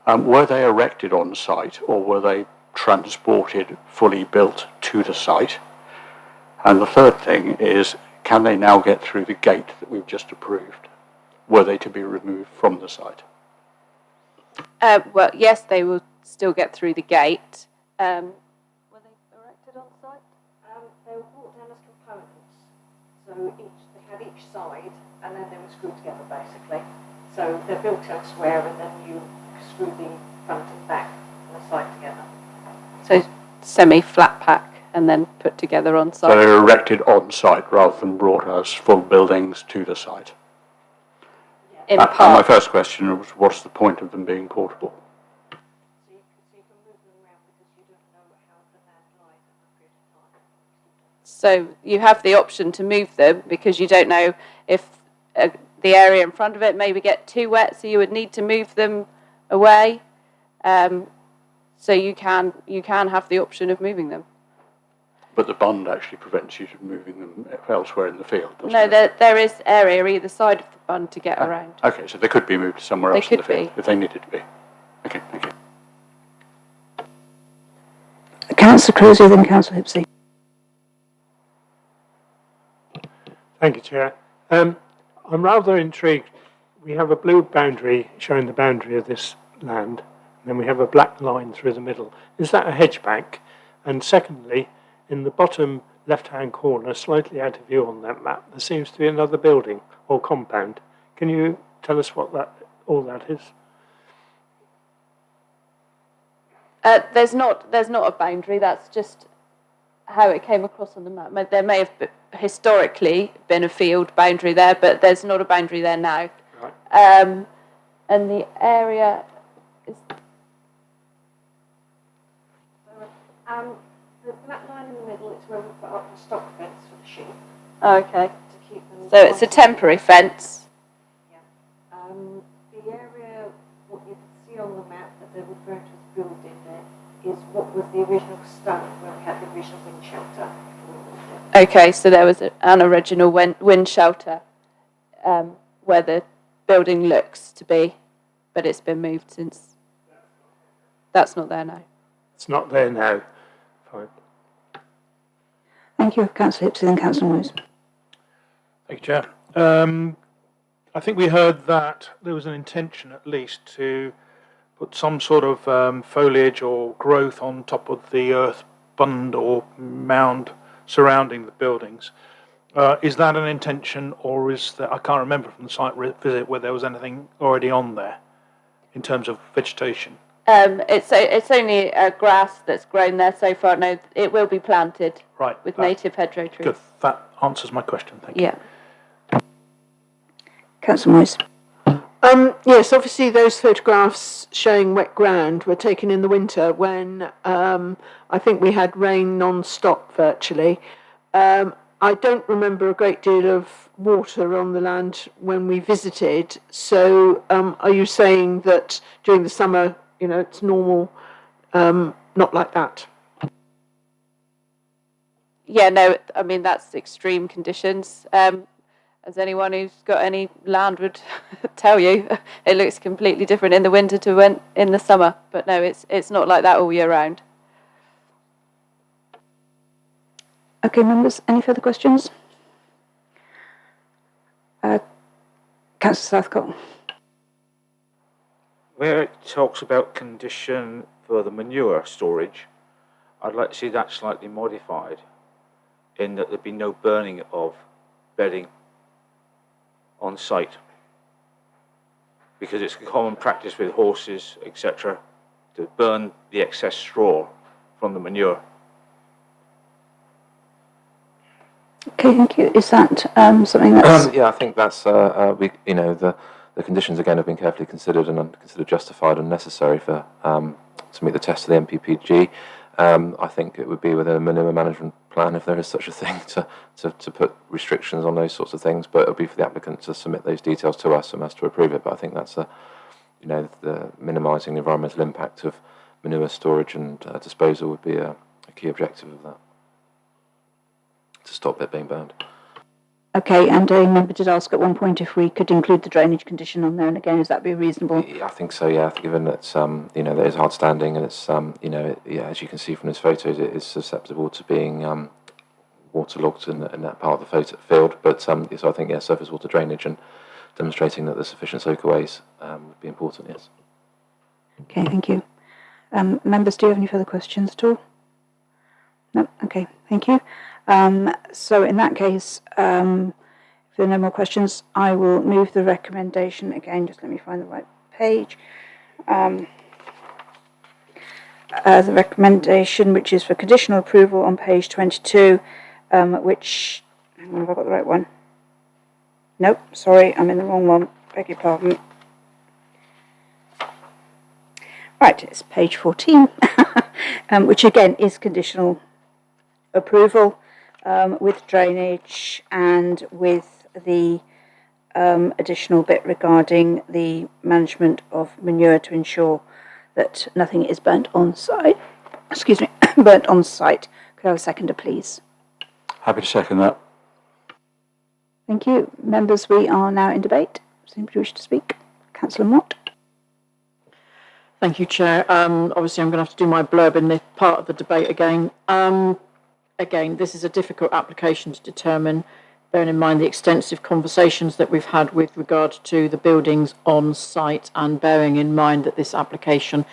Speaker 13: Were they erected on site or were they transported fully built to the site? And the third thing is, can they now get through the gate that we've just approved? Were they to be removed from the site?
Speaker 11: Well, yes, they will still get through the gate. Were they erected on site?
Speaker 2: They were brought down as components. So they had each side, and then they were screwed together, basically. So they're built elsewhere, and then you screw the front and back and the side together.
Speaker 11: So semi-flat pack and then put together on site.
Speaker 13: So they were erected on site rather than brought as full buildings to the site.
Speaker 11: In
Speaker 13: And
Speaker 11: part.
Speaker 13: my first question was, what's the point of them being portable?
Speaker 2: So you can move them around because you don't know how the land lies at that period of time.
Speaker 11: So you have the option to move them because you don't know if the area in front of it maybe get too wet, so you would need to move them away. So you can have the option of moving them.
Speaker 13: But the bund actually prevents you from moving them elsewhere in the field, doesn't
Speaker 11: No,
Speaker 13: it?
Speaker 11: there is area either side of the bund to get around.
Speaker 13: Okay, so they could be moved somewhere
Speaker 11: They
Speaker 13: else in the
Speaker 11: could
Speaker 13: field
Speaker 11: be.
Speaker 13: if they needed to be. Okay, thank you.
Speaker 1: Councillor Crozier, then Councillor Hipsey.
Speaker 9: Thank you, Chair. I'm rather intrigued. We have a blue boundary showing the boundary of this land, and then we have a black line through the middle. Is that a hedge bank? And secondly, in the bottom left-hand corner, slightly out of view on that map, there seems to be another building or compound. Can you tell us what all that is?
Speaker 11: There's not a boundary. That's just how it came across on the map. There may have historically been a field boundary there, but there's not a boundary there now.
Speaker 9: Right.
Speaker 11: And the area is.
Speaker 2: The black line in the middle is where we put up the stock fence for the sheep
Speaker 11: Okay.
Speaker 2: to keep them.
Speaker 11: So it's a temporary fence.
Speaker 2: Yeah. The area, what you can see on the map that they're referring to as building there, is what was the original stone where we had the original wind shelter.
Speaker 11: Okay, so there was an original wind shelter where the building looks to be, but it's been moved since. That's not there now.
Speaker 9: It's not there now. Fine.
Speaker 1: Thank you, Councillor Hipsey, then Councillor Moyes.
Speaker 5: Thank you, Chair. I think we heard that there was an intention, at least, to put some sort of foliage or growth on top of the earth bund or mound surrounding the buildings. Is that an intention, or is that, I can't remember from the site visit whether there was anything already on there in terms of vegetation?
Speaker 11: It's only grass that's grown there so far. No, it will be planted
Speaker 5: Right.
Speaker 11: with native hedgerow trees.
Speaker 5: Good. That answers my question. Thank you.
Speaker 11: Yeah.
Speaker 1: Councillor Moyes.
Speaker 4: Yes, obviously those photographs showing wet ground were taken in the winter when I think we had rain non-stop virtually. I don't remember a great deal of water on the land when we visited. So are you saying that during the summer, it's normal, not like that?
Speaker 11: Yeah, no, I mean, that's extreme conditions. As anyone who's got any land would tell you, it looks completely different in the winter to when in the summer. But no, it's not like that all year round.
Speaker 1: Okay, members, any further questions? Councillor Southcott.
Speaker 14: Where it talks about condition for the manure storage, I'd like to see that slightly modified in that there'd be no burning of bedding on site, because it's a common practice with horses, etc., to burn the excess straw from the manure.
Speaker 1: Okay, thank you. Is that something that's...
Speaker 3: Yeah, I think that's, the conditions again have been carefully considered and considered justified and necessary for to meet the test of the MPPG. I think it would be within a manure management plan, if there is such a thing, to put restrictions on those sorts of things, but it would be for the applicant to submit those details to us and us to approve it. But I think that's the minimising the environmental impact of manure storage and disposal would be a key objective of that, to stop it being burned.
Speaker 1: Okay, and a member did ask at one point if we could include the drainage condition on there, and again, is that be reasonable?
Speaker 3: I think so, yeah, given that, that is hard standing and it's, as you can see from these photos, it is susceptible to being waterlogged in that part of the field. But so I think, surface water drainage and demonstrating that there's sufficient soakaways would be important, yes.
Speaker 1: Okay, thank you. Members, do you have any further questions at all? No? Okay, thank you. So in that case, if there are no more questions, I will move the recommendation. Again, just let me find the right page. The recommendation, which is for conditional approval on page 22, which, hang on, have I got the right one? Nope, sorry, I'm in the wrong one. Beg your pardon. Right, it's page 14, which again is conditional approval. With drainage and with the additional bit regarding the management of manure to ensure that nothing is burnt on site. Excuse me, burnt on site. Could I have a seconder, please?
Speaker 13: Happy to second that.
Speaker 1: Thank you. Members, we are now in debate. Does anybody wish to speak? Councillor Mott.
Speaker 7: Thank you, Chair. Obviously, I'm going to have to do my blurb in this part of the debate again. Again, this is a difficult application to determine, bearing in mind the extensive conversations that we've had with regard to the buildings on site, and bearing in mind that this application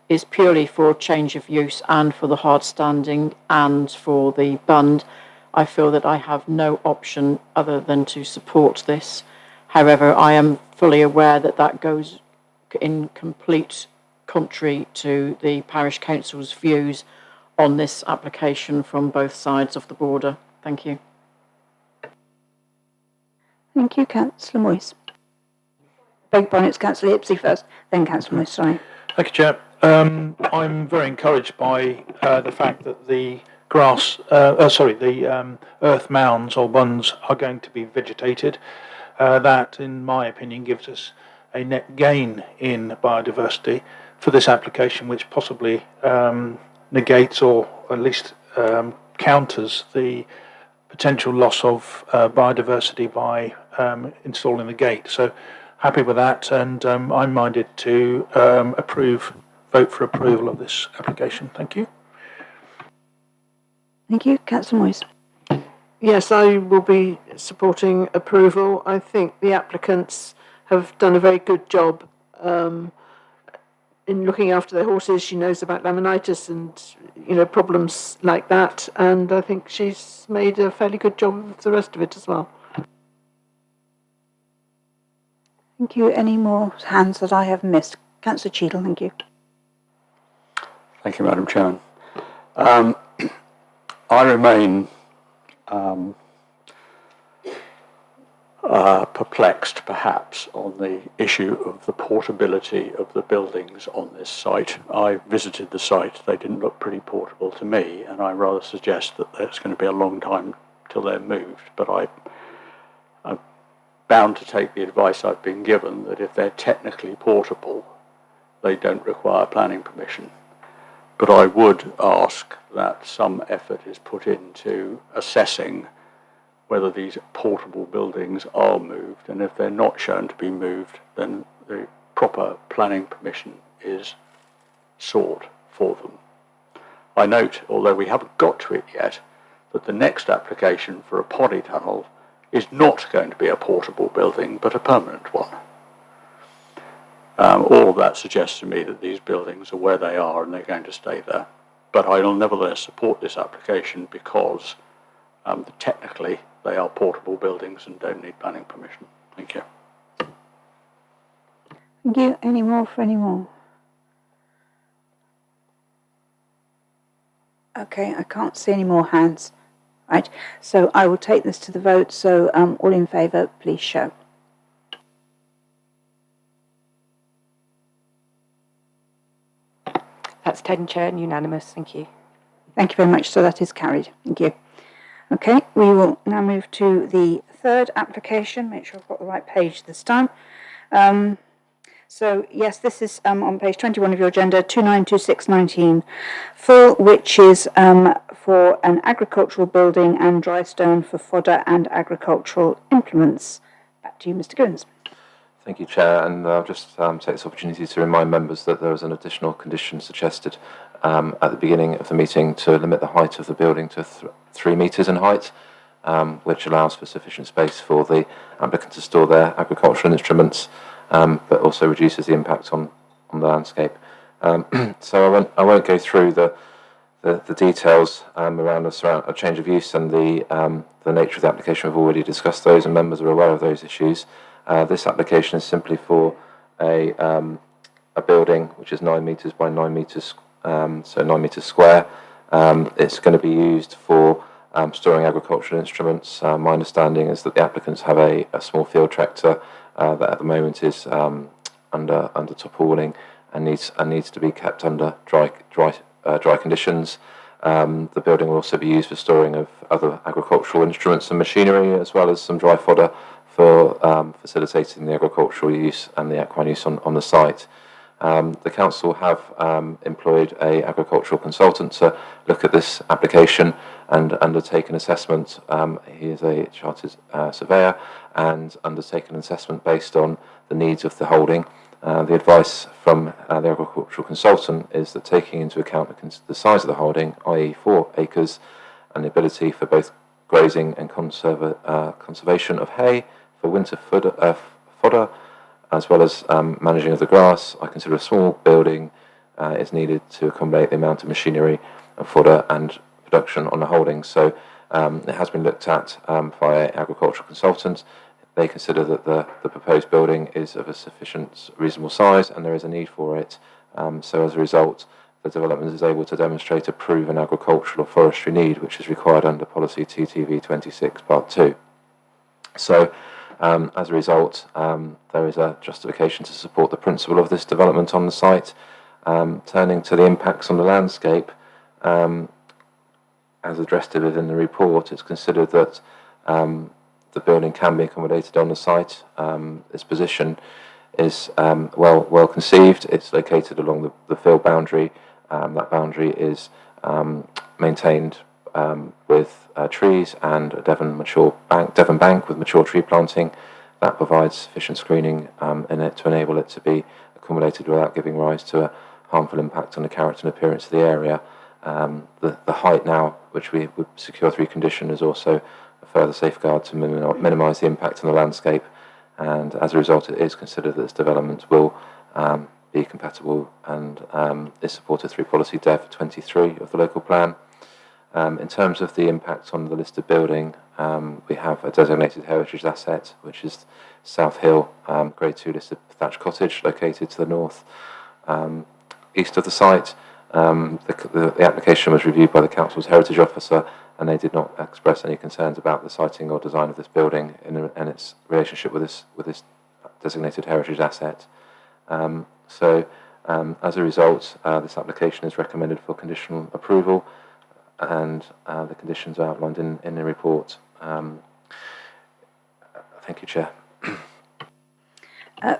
Speaker 7: is purely for change of use and for the hard standing and for the bund. I feel that I have no option other than to support this. However, I am fully aware that that goes in complete contrary to the parish council's views on this application from both sides of the border. Thank you.
Speaker 1: Thank you, Councillor Moyes. Beg your pardon, it's Councillor Hipsey first, then Councillor Moyes, sorry.
Speaker 5: Thank you, Chair. I'm very encouraged by the fact that the earth mounds or bunds are going to be vegetated. That, in my opinion, gives us a net gain in biodiversity for this application, which possibly negates or at least counters the potential loss of biodiversity by installing the gate. So happy with that, and I'm minded to vote for approval of this application. Thank you.
Speaker 1: Thank you, Councillor Moyes.
Speaker 4: Yes, I will be supporting approval. I think the applicants have done a very good job in looking after their horses. She knows about laminitis and problems like that, and I think she's made a fairly good job of the rest of it as well.
Speaker 1: Thank you. Any more hands that I have missed? Councillor Cheadle, thank you.
Speaker 13: Thank you, Madam Chairman. I remain perplexed perhaps on the issue of the portability of the buildings on this site. I visited the site, they didn't look pretty portable to me, and I rather suggest that it's going to be a long time till they're moved, but I'm bound to take the advice I've been given that if they're technically portable, they don't require planning permission. But I would ask that some effort is put into assessing whether these portable buildings are moved, and if they're not shown to be moved, then the proper planning permission is sought for them. I note, although we haven't got to it yet, that the next application for a polytunnel is not going to be a portable building, but a permanent one. All of that suggests to me that these buildings are where they are and they're going to stay there. But I will nevertheless support this application because technically they are portable buildings and don't need planning permission. Thank you.
Speaker 1: Thank you. Any more for any more? Okay, I can't see any more hands. Right, so I will take this to the vote. So all in favour, please show.
Speaker 2: That's 10, Chair, and unanimous. Thank you.
Speaker 1: Thank you very much. So that is carried. Thank you. Okay, we will now move to the third application. Make sure I've got the right page this time. So yes, this is on page 21 of your agenda, 292619, which is for an agricultural building and dry stone for fodder and agricultural implements. Back to you, Mr. Goons.
Speaker 3: Thank you, Chair, and I'll just take this opportunity to remind members that there was an additional condition suggested at the beginning of the meeting to limit the height of the building to 3 metres in height, which allows for sufficient space for the applicant to store their agricultural instruments, but also reduces the impact on the landscape. So I won't go through the details around a change of use and the nature of the application. We've already discussed those, and members are aware of those issues. This application is simply for a building which is 9 metres by 9 metres, so 9 metres square. It's going to be used for storing agricultural instruments. My understanding is that the applicants have a small field tractor that at the moment is under top awning and needs to be kept under dry conditions. The building will also be used for storing of other agricultural instruments and machinery, as well as some dry fodder for facilitating the agricultural use and the equine use on the site. The council have employed an agricultural consultant to look at this application and undertake an assessment. He is a chartered surveyor and undertake an assessment based on the needs of the holding. The advice from the agricultural consultant is that taking into account the size of the holding, i.e. 4 acres, and the ability for both grazing and conservation of hay for winter fodder, as well as managing of the grass, I consider a small building is needed to accommodate the amount of machinery and fodder and production on the holding. So it has been looked at by an agricultural consultant. They consider that the proposed building is of a sufficient, reasonable size, and there is a need for it. So as a result, the development is able to demonstrate a proven agricultural or forestry need, which is required under Policy TTV 26 Part 2. So as a result, there is a justification to support the principle of this development on the site. Turning to the impacts on the landscape, as addressed within the report, it's considered that the building can be accommodated on the site. Its position is well conceived. It's located along the field boundary. That boundary is maintained with trees and a Devon bank with mature tree planting that provides sufficient screening in it to enable it to be accommodated without giving rise to a harmful impact on the character and appearance of the area. The height now, which we would secure through condition, is also a further safeguard to minimise the impact on the landscape, and as a result it is considered that this development will be compatible and is supported through Policy Dev 23 of the local plan. In terms of the impact on the listed building, we have a designated heritage asset, which is South Hill Grade 2 listed thatched cottage located to the north east of the site. The application was reviewed by the council's heritage officer and they did not express any concerns about the siting or design of this building and its relationship with this designated heritage asset. As a result, this application is recommended for conditional approval, and the conditions are outlined in the report. Thank you, Chair.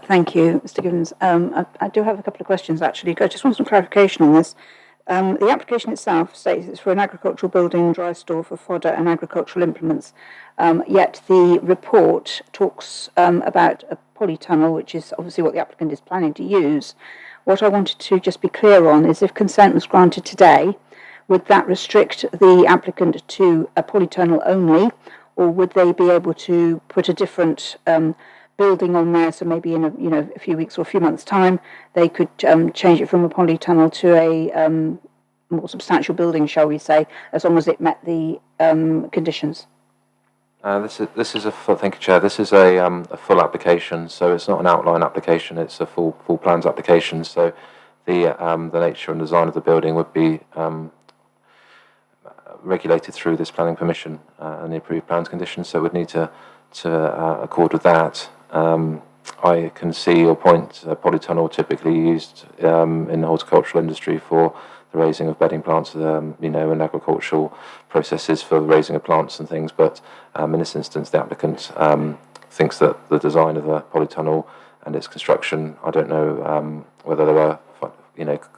Speaker 1: Thank you, Mr. Gibbons. I do have a couple of questions, actually. I just want some clarification on this. The application itself states it's for an agricultural building, dry store for fodder and agricultural implements, yet the report talks about a polytunnel, which is obviously what the applicant is planning to use. What I wanted to just be clear on is if consent was granted today, would that restrict the applicant to a polytunnel only, or would they be able to put a different building on there? So maybe in a few weeks or a few months' time, they could change it from a polytunnel to a more substantial building, shall we say, as long as it met the conditions.
Speaker 3: This is a full, thank you, Chair. This is a full application, so it's not an outline application. It's a full plans application. So the nature and design of the building would be regulated through this planning permission and the approved plans conditions. So it would need to accord with that. I can see your point. Polytunnel typically used in the horticultural industry for the raising of bedding plants, and agricultural processes for the raising of plants and things. But in this instance, the applicant thinks that the design of the polytunnel and its construction, I don't know whether there are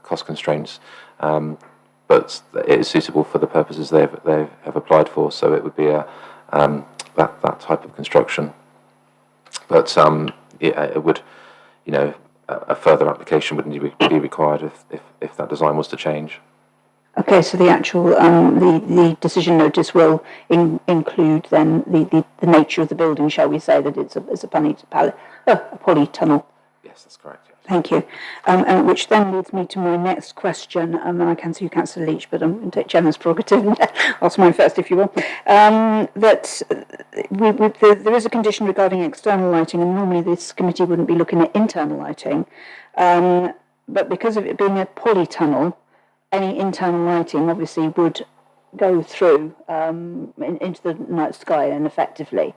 Speaker 3: cost constraints, but it is suitable for the purposes they have applied for. So it would be that type of construction. But it would, a further application would need to be required if that design was to change.
Speaker 1: Okay, so the actual the decision notice will include then the nature of the building, shall we say, that it's a polytunnel.
Speaker 3: Yes, that's correct. Yes.
Speaker 1: Thank you. And which then leads me to my next question. And I can see Councillor Leach, but I'm going to take Chairman's prerogative and ask mine first, if you will. That there is a condition regarding external lighting, and normally this committee wouldn't be looking at internal lighting. But because of it being a polytunnel, any internal lighting obviously would go through into the night sky and effectively.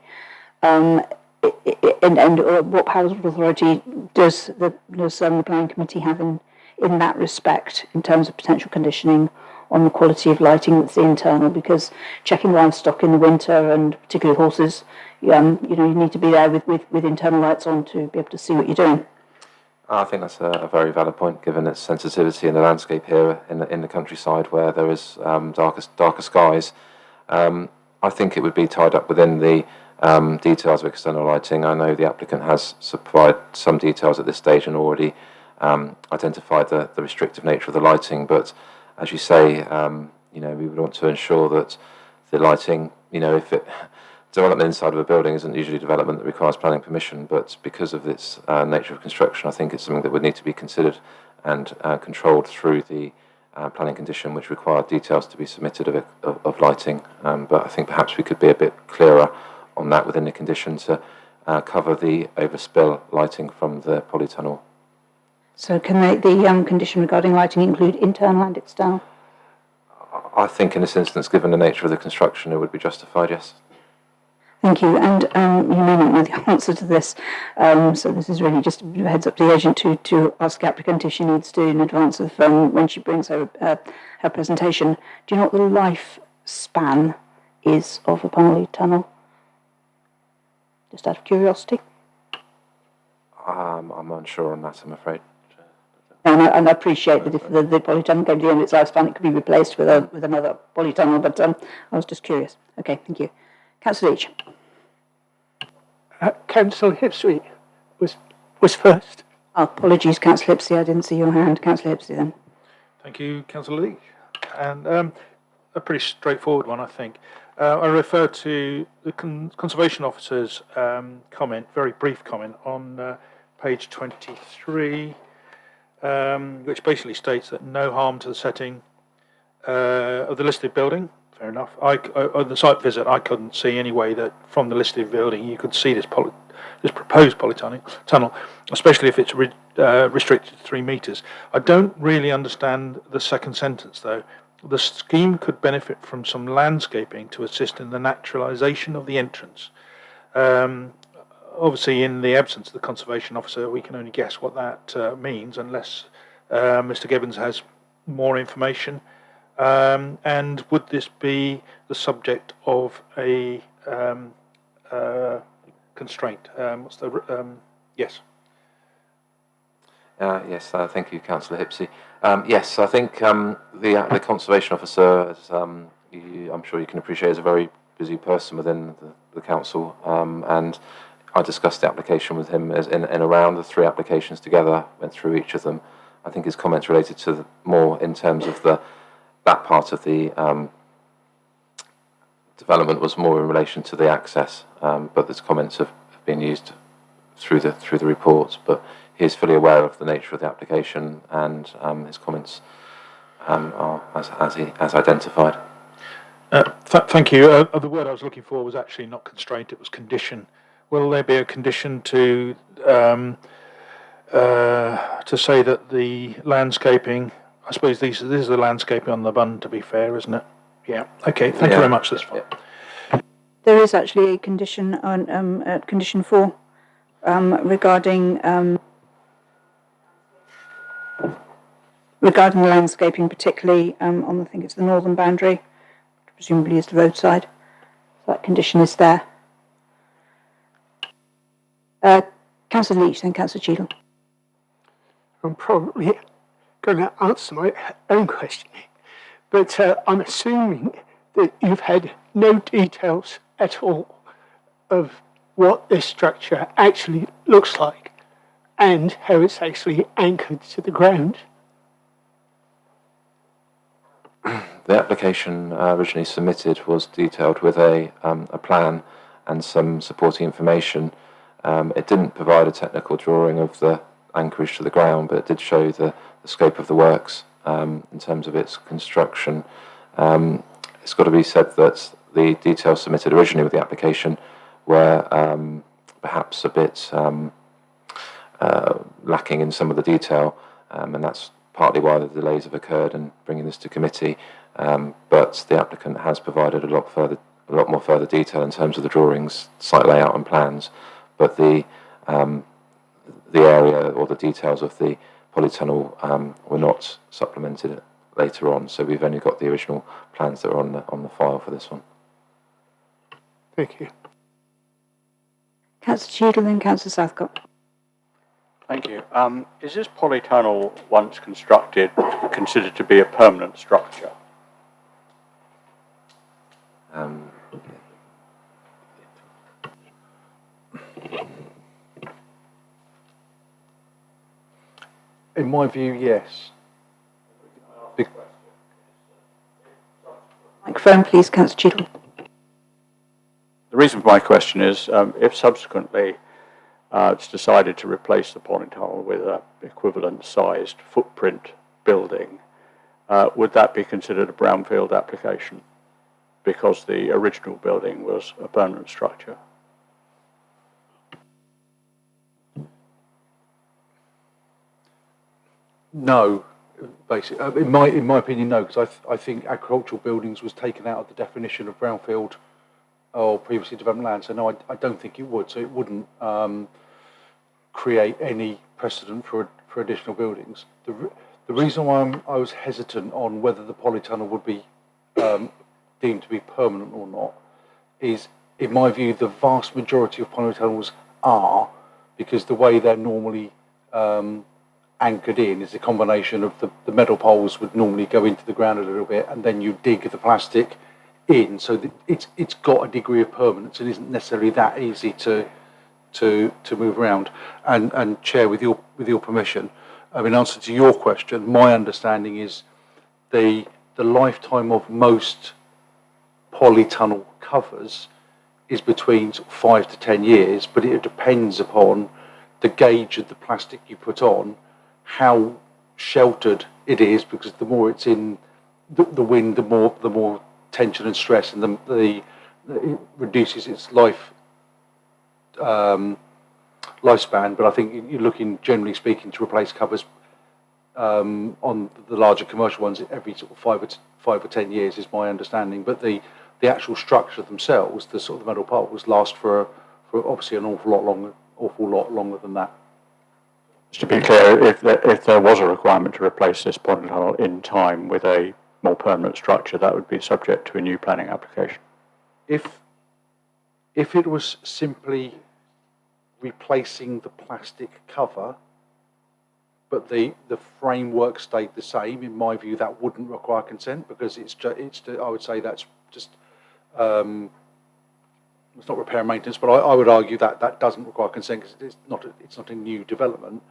Speaker 1: And what powers of authority does the planning committee have in that respect in terms of potential conditioning on the quality of lighting that's the internal? Because checking livestock in the winter and particularly horses, you need to be there with internal lights on to be able to see what you're doing.
Speaker 3: I think that's a very valid point, given its sensitivity in the landscape here in the countryside, where there is darker skies. I think it would be tied up within the details of external lighting. I know the applicant has supplied some details at this stage and already identified the restrictive nature of the lighting. But as you say, we would want to ensure that the lighting, development inside of a building isn't usually development that requires planning permission, but because of its nature of construction, I think it's something that would need to be considered and controlled through the planning condition, which required details to be submitted of lighting. But I think perhaps we could be a bit clearer on that within the condition to cover the overspill lighting from the polytunnel.
Speaker 1: So can the condition regarding lighting include internal and external?
Speaker 3: I think in this instance, given the nature of the construction, it would be justified, yes.
Speaker 1: Thank you. And you may not know the answer to this, so this is really just a heads up to the agent to ask the applicant if she needs to in advance of when she brings her presentation. Do you know what the lifespan is of a polytunnel? Just out of curiosity.
Speaker 3: I'm unsure on that, I'm afraid.
Speaker 1: And I appreciate that if the polytunnel came to the end of its lifespan, it could be replaced with another polytunnel, but I was just curious. Okay, thank you. Councillor Leach.
Speaker 9: Councillor Hipsey was first.
Speaker 1: Apologies, Councillor Hipsey, I didn't see your hand. Councillor Hipsey then.
Speaker 5: Thank you, Councillor Leach. And a pretty straightforward one, I think. I refer to the Conservation Officer's comment, very brief comment, on page 23, which basically states that no harm to the setting of the listed building. Fair enough. On the site visit, I couldn't see any way that from the listed building you could see this proposed polytunnel, especially if it's restricted to 3 metres. I don't really understand the second sentence, though. the scheme could benefit from some landscaping to assist in the naturalisation of the entrance. Obviously, in the absence of the conservation officer, we can only guess what that means unless Mr. Gibbons has more information. And would this be the subject of a constraint? Yes.
Speaker 3: Yes, thank you, Councillor Hipsey. Yes, I think the conservation officer, as I'm sure you can appreciate, is a very busy person within the council, and I discussed the application with him in around the 3 applications together, went through each of them. I think his comments related to more in terms of that part of the development was more in relation to the access, but his comments have been used through the reports. But he is fully aware of the nature of the application, and his comments are as identified.
Speaker 5: Thank you. The word I was looking for was actually not constraint; it was condition. Will there be a condition to say that the landscaping? I suppose this is the landscaping on the bun. To be fair, isn't it? Yeah. Okay. Thank you very much. That's fine.
Speaker 3: Yeah.
Speaker 1: There is actually a condition on condition 4 regarding the landscaping, particularly on I think it's the northern boundary, presumably is the roadside. So that condition is there. Councillor Leach, then Councillor Cheadle.
Speaker 15: I'm probably going to answer my own question, but I'm assuming that you've had no details at all of what this structure actually looks like and how it's actually anchored to the ground.
Speaker 3: The application originally submitted was detailed with a plan and some supporting information. It didn't provide a technical drawing of the anchorage to the ground, but it did show the scope of the works in terms of its construction. It's got to be said that the details submitted originally with the application were perhaps a bit lacking in some of the detail, and that's partly why the delays have occurred in bringing this to committee. But the applicant has provided a lot more further detail in terms of the drawings, site layout, and plans. But the area or the details of the polytunnel were not supplemented later on, so we've only got the original plans that are on the file for this one.
Speaker 15: Thank you.
Speaker 1: Councillor Cheadle, then Councillor Southcott.
Speaker 13: Thank you. Is this polytunnel, once constructed, considered to be a permanent structure?
Speaker 6: In my view, yes.
Speaker 1: Microphone, please, Councillor Cheadle.
Speaker 13: The reason for my question is, if subsequently it's decided to replace the polytunnel with an equivalent-sized footprint building, would that be considered a brownfield application because the original building was a permanent structure?
Speaker 6: No, basically, in my opinion, no, because I think agricultural buildings was taken out of the definition of brownfield or previously developed land. So no, I don't think it would. So it wouldn't create any precedent for additional buildings. The reason why I was hesitant on whether the polytunnel would be deemed to be permanent or not is, in my view, the vast majority of polytunnels are, because the way they're normally anchored in is a combination of the metal poles would normally go into the ground a little bit, and then you dig the plastic in, so that it's got a degree of permanence and isn't necessarily that easy to move around. And Chair, with your permission, in answer to your question, my understanding is the lifetime of most polytunnel covers is between 5 to 10 years, but it depends upon the gauge of the plastic you put on, how sheltered it is, because the more it's in the wind, the more tension and stress, and it reduces its lifespan. But I think you're looking, generally speaking, to replace covers On the larger commercial ones, every sort of 5 or 10 years is my understanding. But the actual structure themselves, the sort of the metal part, was last for obviously an awful lot longer than that.
Speaker 13: Just to be clear, if there was a requirement to replace this pond tunnel in time with a more permanent structure, that would be subject to a new planning application.
Speaker 6: If it was simply replacing the plastic cover, but the framework stayed the same, in my view, that wouldn't require consent, because I would say that's just it's not repair and maintenance, but I would argue that doesn't require consent because it's not a new development.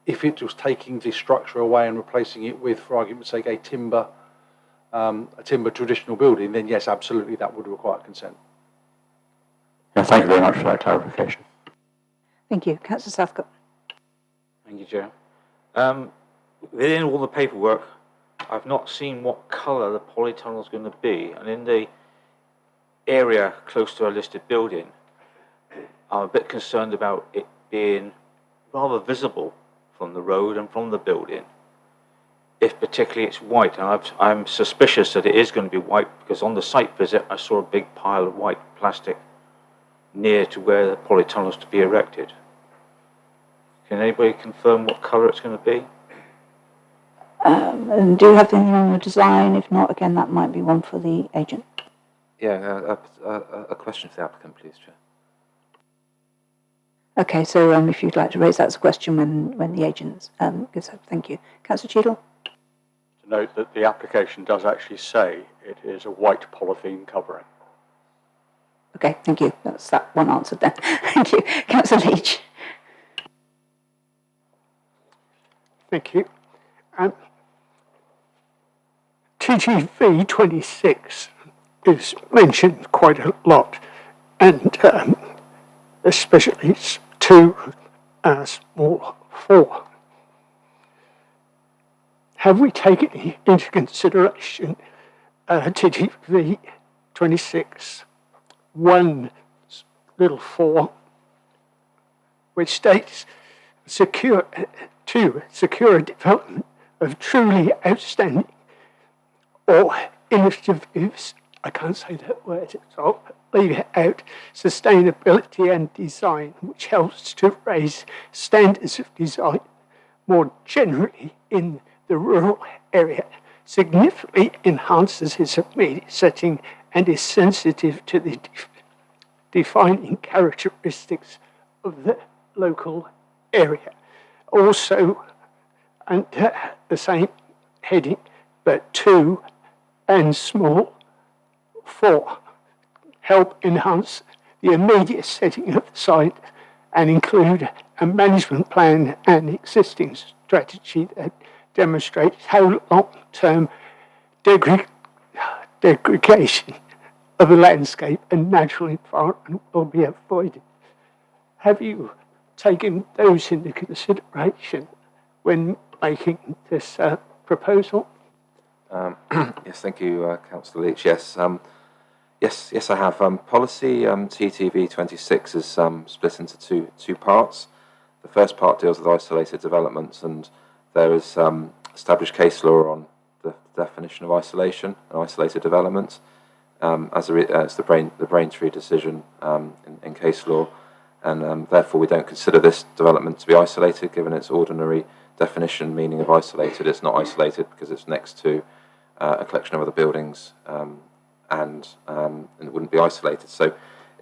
Speaker 6: If it was taking the structure away and replacing it with, for argument's sake, a timber traditional building, then yes, absolutely, that would require consent.
Speaker 13: Yeah, thank you very much for that clarification.
Speaker 1: Thank you. Councillor Southcott.
Speaker 14: Thank you, Chair. Within all the paperwork, I've not seen what colour the polytunnel is going to be, and in the area close to a listed building, I'm a bit concerned about it being rather visible from the road and from the building. If particularly it's white, and I'm suspicious that it is going to be white because on the site visit I saw a big pile of white plastic near to where the polytunnel is to be erected. Can anybody confirm what colour it's going to be?
Speaker 1: And do you have anything on the design? If not, again, that might be one for the agent.
Speaker 3: Yeah, a question for the applicant, please, Chair.
Speaker 1: Okay, so if you'd like to raise that as a question when the agent gives up. Thank you. Councillor Cheadle?
Speaker 13: To note that the application does actually say it is a white polythene covering.
Speaker 1: Okay, thank you. That's that one answered then. Thank you. Councillor Leach?
Speaker 15: Thank you. TGV 26 is mentioned quite a lot, and especially 2 small 4. Have we taken into consideration TGV 26 1 little 4, which states secure development of truly outstanding or innovative, I can't say that word, so I'll leave it out, sustainability and design, which helps to raise standards of design more generally in the rural area, significantly enhances its immediate setting and is sensitive to the defining characteristics of the local area. Also, under the same heading, but 2 and small 4 help enhance the immediate setting of the site and include a management plan and existing strategy that demonstrates how long-term degradation of the landscape and natural environment will be avoided. Have you taken those into consideration when making this proposal?
Speaker 3: Yes, thank you, Councillor Leach. Yes, yes, I have. Policy TTV 26 is split into two parts. The first part deals with isolated developments, and there is established case law on the definition of isolation and isolated development, as the Braintree decision in case law, and therefore we don't consider this development to be isolated, given its ordinary definition meaning of isolated. It's not isolated because it's next to a collection of other buildings, and it wouldn't be isolated. So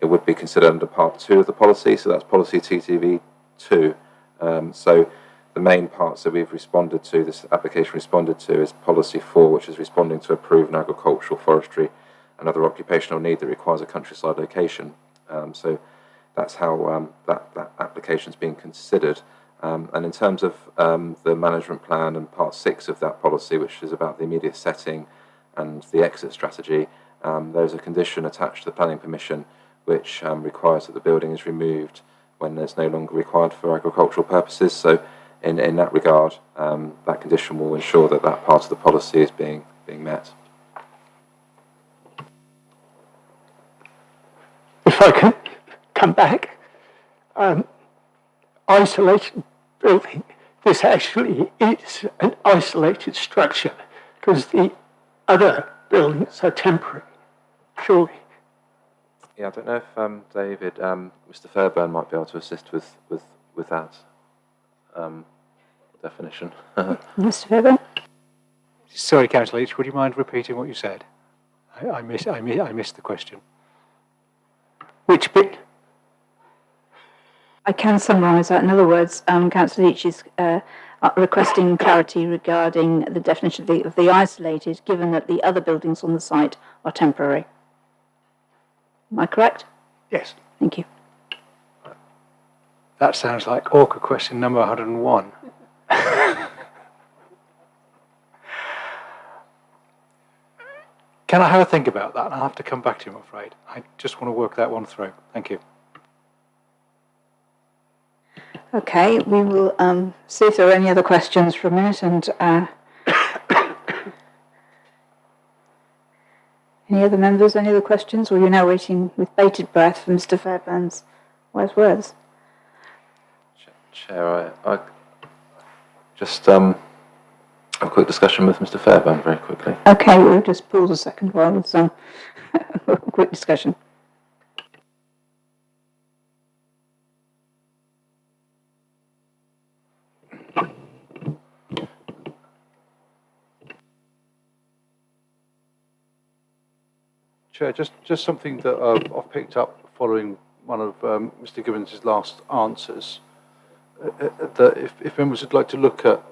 Speaker 3: it would be considered under Part 2 of the policy, so that's Policy TTV 2. So the main parts that we've responded to, this application responded to, is Policy 4, which is responding to a proven agricultural, forestry and other occupational need that requires a countryside location. So that's how that application is being considered. And in terms of the management plan and Part 6 of that policy, which is about the immediate setting and the exit strategy, there's a condition attached to the planning permission which requires that the building is removed when it's no longer required for agricultural purposes. So in that regard, that condition will ensure that that part of the policy is being met.
Speaker 15: If I can come back, isolated building, this actually is an isolated structure because the other buildings are temporary, surely.
Speaker 3: Yeah, I don't know if David, Mr. Fairbairn might be able to assist with that definition.
Speaker 1: Mr. Devon?
Speaker 6: Sorry, Councillor Leach, would you mind repeating what you said? I missed the question.
Speaker 15: Which bit?
Speaker 1: I can summarise that. In other words, Councillor Leach is requesting clarity regarding the definition of the isolated, given that the other buildings on the site are temporary. Am I correct?
Speaker 15: Yes.
Speaker 1: Thank you.
Speaker 6: That sounds like awkward question number 101. Can I have a think about that? I'll have to come back to you, I'm afraid. I just want to work that one through. Thank you.
Speaker 1: Okay, we will see if there are any other questions for a minute and any other members, any other questions, or you're now waiting with bated breath for Mr. Fairbairn's wise words?
Speaker 3: Chair, I just have a quick discussion with Mr. Fairbairn very quickly.
Speaker 1: Okay, we'll just pause a second while with some quick discussion.
Speaker 6: Chair, just something that I've picked up following one of Mr. Gibbons' last answers, that if members would like to look at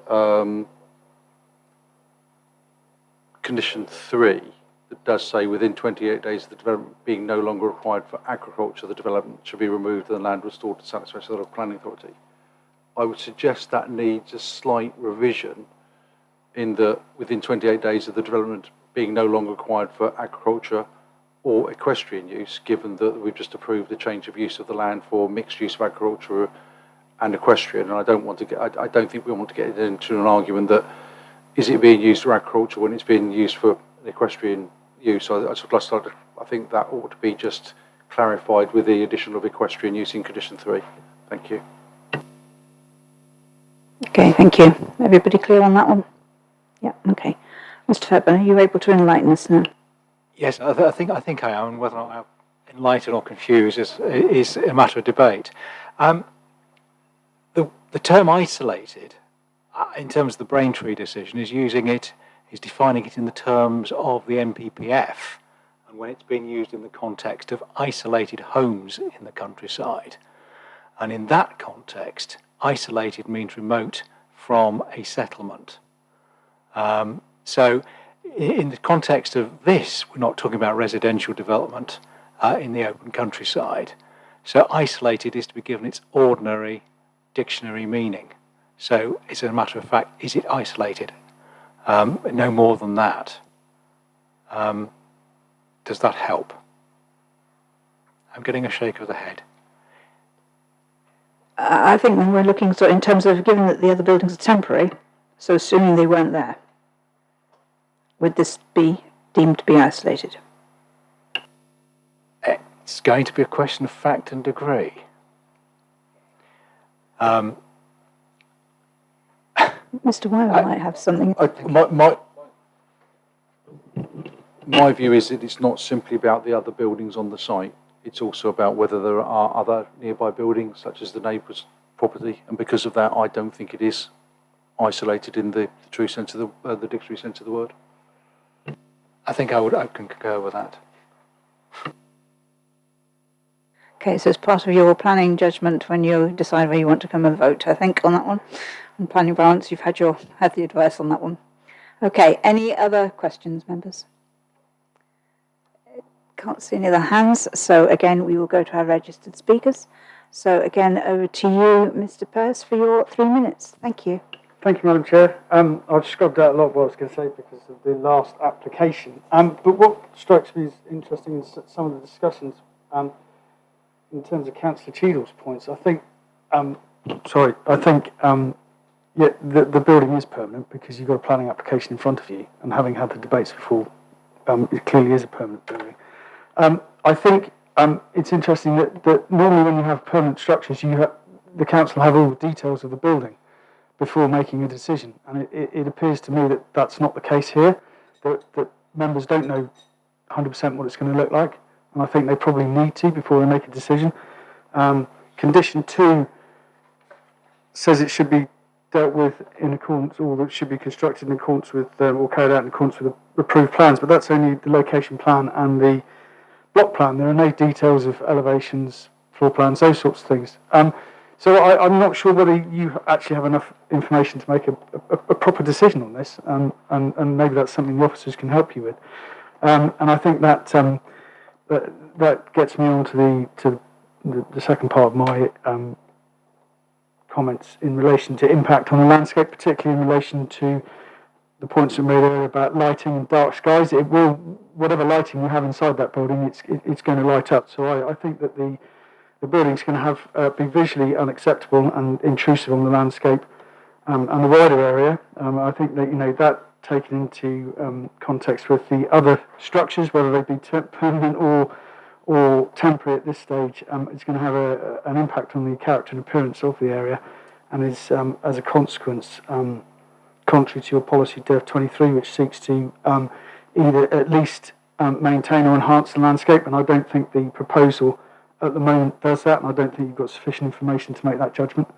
Speaker 6: condition 3, that does say within 28 days of the development being no longer required for agriculture, the development should be removed and the land restored to satisfaction of the planning authority. I would suggest that needs a slight revision in that within 28 days of the development being no longer required for agriculture or equestrian use, given that we've just approved the change of use of the land for mixed use of agriculture and equestrian. And I don't think we want to get into an argument that is it being used for agriculture when it's being used for equestrian use. I think that ought to be just clarified with the addition of equestrian use in condition 3. Thank you.
Speaker 1: Okay, thank you. Everybody clear on that one? Yeah, okay. Mr. Fairbairn, are you able to enlighten us now?
Speaker 6: Yes, I think I am. Whether or not I'm enlightened or confused is a matter of debate. The term isolated, in terms of the Braintree decision, is defining it in the terms of the NPPF, and when it's being used in the context of isolated homes in the countryside. And in that context, isolated means remote from a settlement. So in the context of this, we're not talking about residential development in the open countryside. So isolated is to be given its ordinary dictionary meaning. So it's a matter of fact, is it isolated? No more than that. Does that help? I'm getting a shake of the head.
Speaker 1: I think when we're looking sort of in terms of given that the other buildings are temporary, so assuming they weren't there, would this be deemed to be isolated?
Speaker 6: It's going to be a question of fact and degree.
Speaker 1: Mr. Wyler might have something.
Speaker 6: My view is that it's not simply about the other buildings on the site. It's also about whether there are other nearby buildings, such as the neighbour's property, and because of that, I don't think it is isolated in the true sense of the dictionary sense of the word. I think I can concur with that.
Speaker 1: Okay, so it's part of your planning judgment when you decide where you want to come and vote, I think, on that one. On planning balance, you've had the advice on that one. Okay, any other questions, members? Can't see any other hands, so again, we will go to our registered speakers. So again, over to you, Mr. Pearce, for your 3 minutes. Thank you.
Speaker 10: Thank you, Madam Chair. I've scrubbed out a lot of what I was going to say because of the last application. But what strikes me as interesting is some of the discussions in terms of Councillor Cheadle's points. I think the building is permanent because you've got a planning application in front of you, and having had the debates before, it clearly is a permanent building. I think it's interesting that normally when you have permanent structures, the council have all the details of the building. before making a decision. And it appears to me that that's not the case here, that members don't know 100% what it's going to look like, and I think they probably need to before they make a decision. Condition 2 says it should be dealt with in accordance, or that it should be constructed in accordance with, or carried out in accordance with the approved plans, but that's only the location plan and the block plan. There are no details of elevations, floor plans, those sorts of things. So I'm not sure whether you actually have enough information to make a proper decision on this, and maybe that's something the officers can help you with. And I think that that gets me on to the second part of my comments in relation to impact on the landscape, particularly in relation to the points that were made earlier about lighting and dark skies. It will, whatever lighting you have inside that building, it's going to light up. So I think that the building's going to have be visually unacceptable and intrusive on the landscape and the wider area. I think that that taken into context with the other structures, whether they be permanent or temporary at this stage, it's going to have an impact on the character and appearance of the area, and is, as a consequence, contrary to your policy Dev 23, which seeks to either at least maintain or enhance the landscape, and I don't think the proposal at the moment does that, and I don't think you've got sufficient information to make that judgment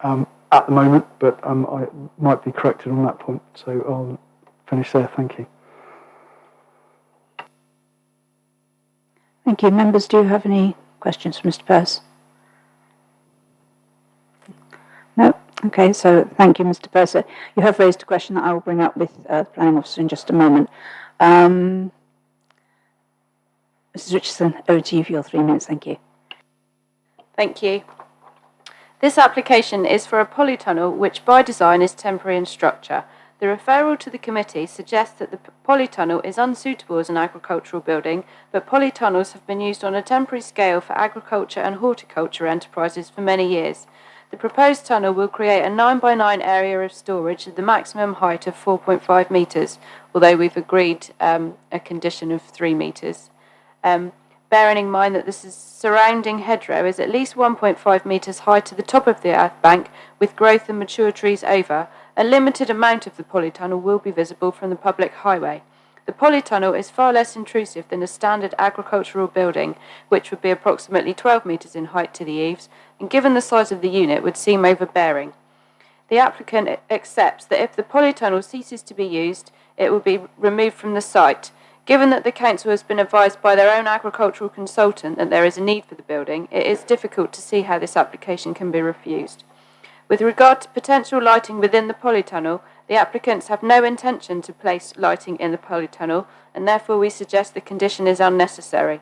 Speaker 10: at the moment, but I might be corrected on that point, so I'll finish there. Thank you.
Speaker 1: Thank you. Members, do you have any questions for Mr. Pearce? No? Okay, so thank you, Mr. Pearce. You have raised a question that I will bring up with the planning officer in just a moment. Mrs. Richardson, over to you for your 3 minutes. Thank you.
Speaker 11: Thank you. This application is for a polytunnel which by design is temporary in structure. The referral to the committee suggests that the polytunnel is unsuitable as an agricultural building, but polytunnels have been used on a temporary scale for agriculture and horticulture enterprises for many years. The proposed tunnel will create a 9 by 9 area of storage at the maximum height of 4.5 metres, although we've agreed a condition of 3 metres. Bearing in mind that this surrounding hedgerow is at least 1.5 metres high to the top of the earth bank, with growth and mature trees over, a limited amount of the polytunnel will be visible from the public highway. The polytunnel is far less intrusive than a standard agricultural building, which would be approximately 12 metres in height to the eaves, and given the size of the unit would seem overbearing. The applicant accepts that if the polytunnel ceases to be used, it will be removed from the site. Given that the council has been advised by their own agricultural consultant that there is a need for the building, it is difficult to see how this application can be refused. With regard to potential lighting within the polytunnel, the applicants have no intention to place lighting in the polytunnel, and therefore we suggest the condition is unnecessary.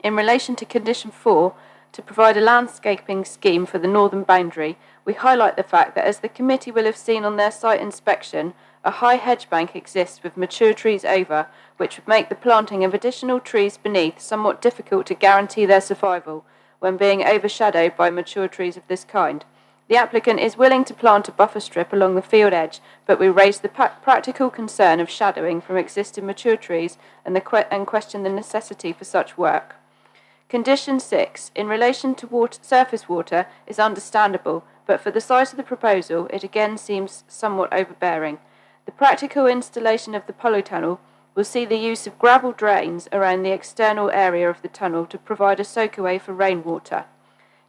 Speaker 11: In relation to condition 4, to provide a landscaping scheme for the northern boundary, we highlight the fact that, as the committee will have seen on their site inspection, a high hedge bank exists with mature trees over, which would make the planting of additional trees beneath somewhat difficult to guarantee their survival when being overshadowed by mature trees of this kind. The applicant is willing to plant a buffer strip along the field edge, but we raise the practical concern of shadowing from existing mature trees and question the necessity for such work. Condition 6, in relation to surface water, is understandable, but for the size of the proposal, it again seems somewhat overbearing. The practical installation of the polytunnel will see the use of gravel drains around the external area of the tunnel to provide a soakaway for rainwater.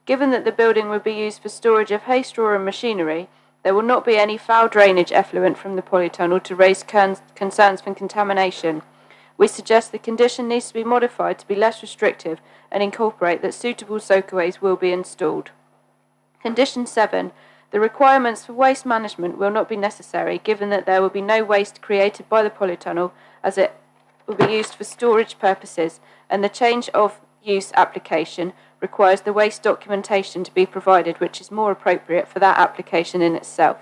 Speaker 11: Given that the building will be used for storage of hay straw and machinery, there will not be any foul drainage effluent from the polytunnel to raise concerns for contamination. We suggest the condition needs to be modified to be less restrictive and incorporate that suitable soakaways will be installed. Condition 7. The requirements for waste management will not be necessary, given that there will be no waste created by the polytunnel, as it will be used for storage purposes, and the change of use application requires the waste documentation to be provided, which is more appropriate for that application in itself.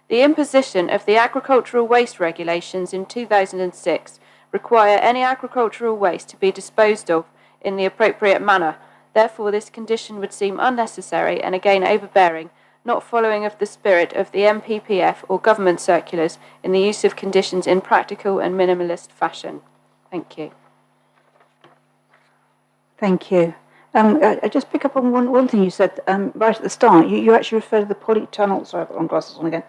Speaker 11: The imposition of the agricultural waste regulations in 2006 require any agricultural waste to be disposed of in the appropriate manner. Therefore, this condition would seem unnecessary and again overbearing, not following of the spirit of the MPPF or government circulars in the use of conditions in practical and minimalist fashion. Thank you.
Speaker 1: Thank you. I just pick up on one thing you said right at the start. You actually referred to the polytunnel. Sorry, I've got wrong glasses on again.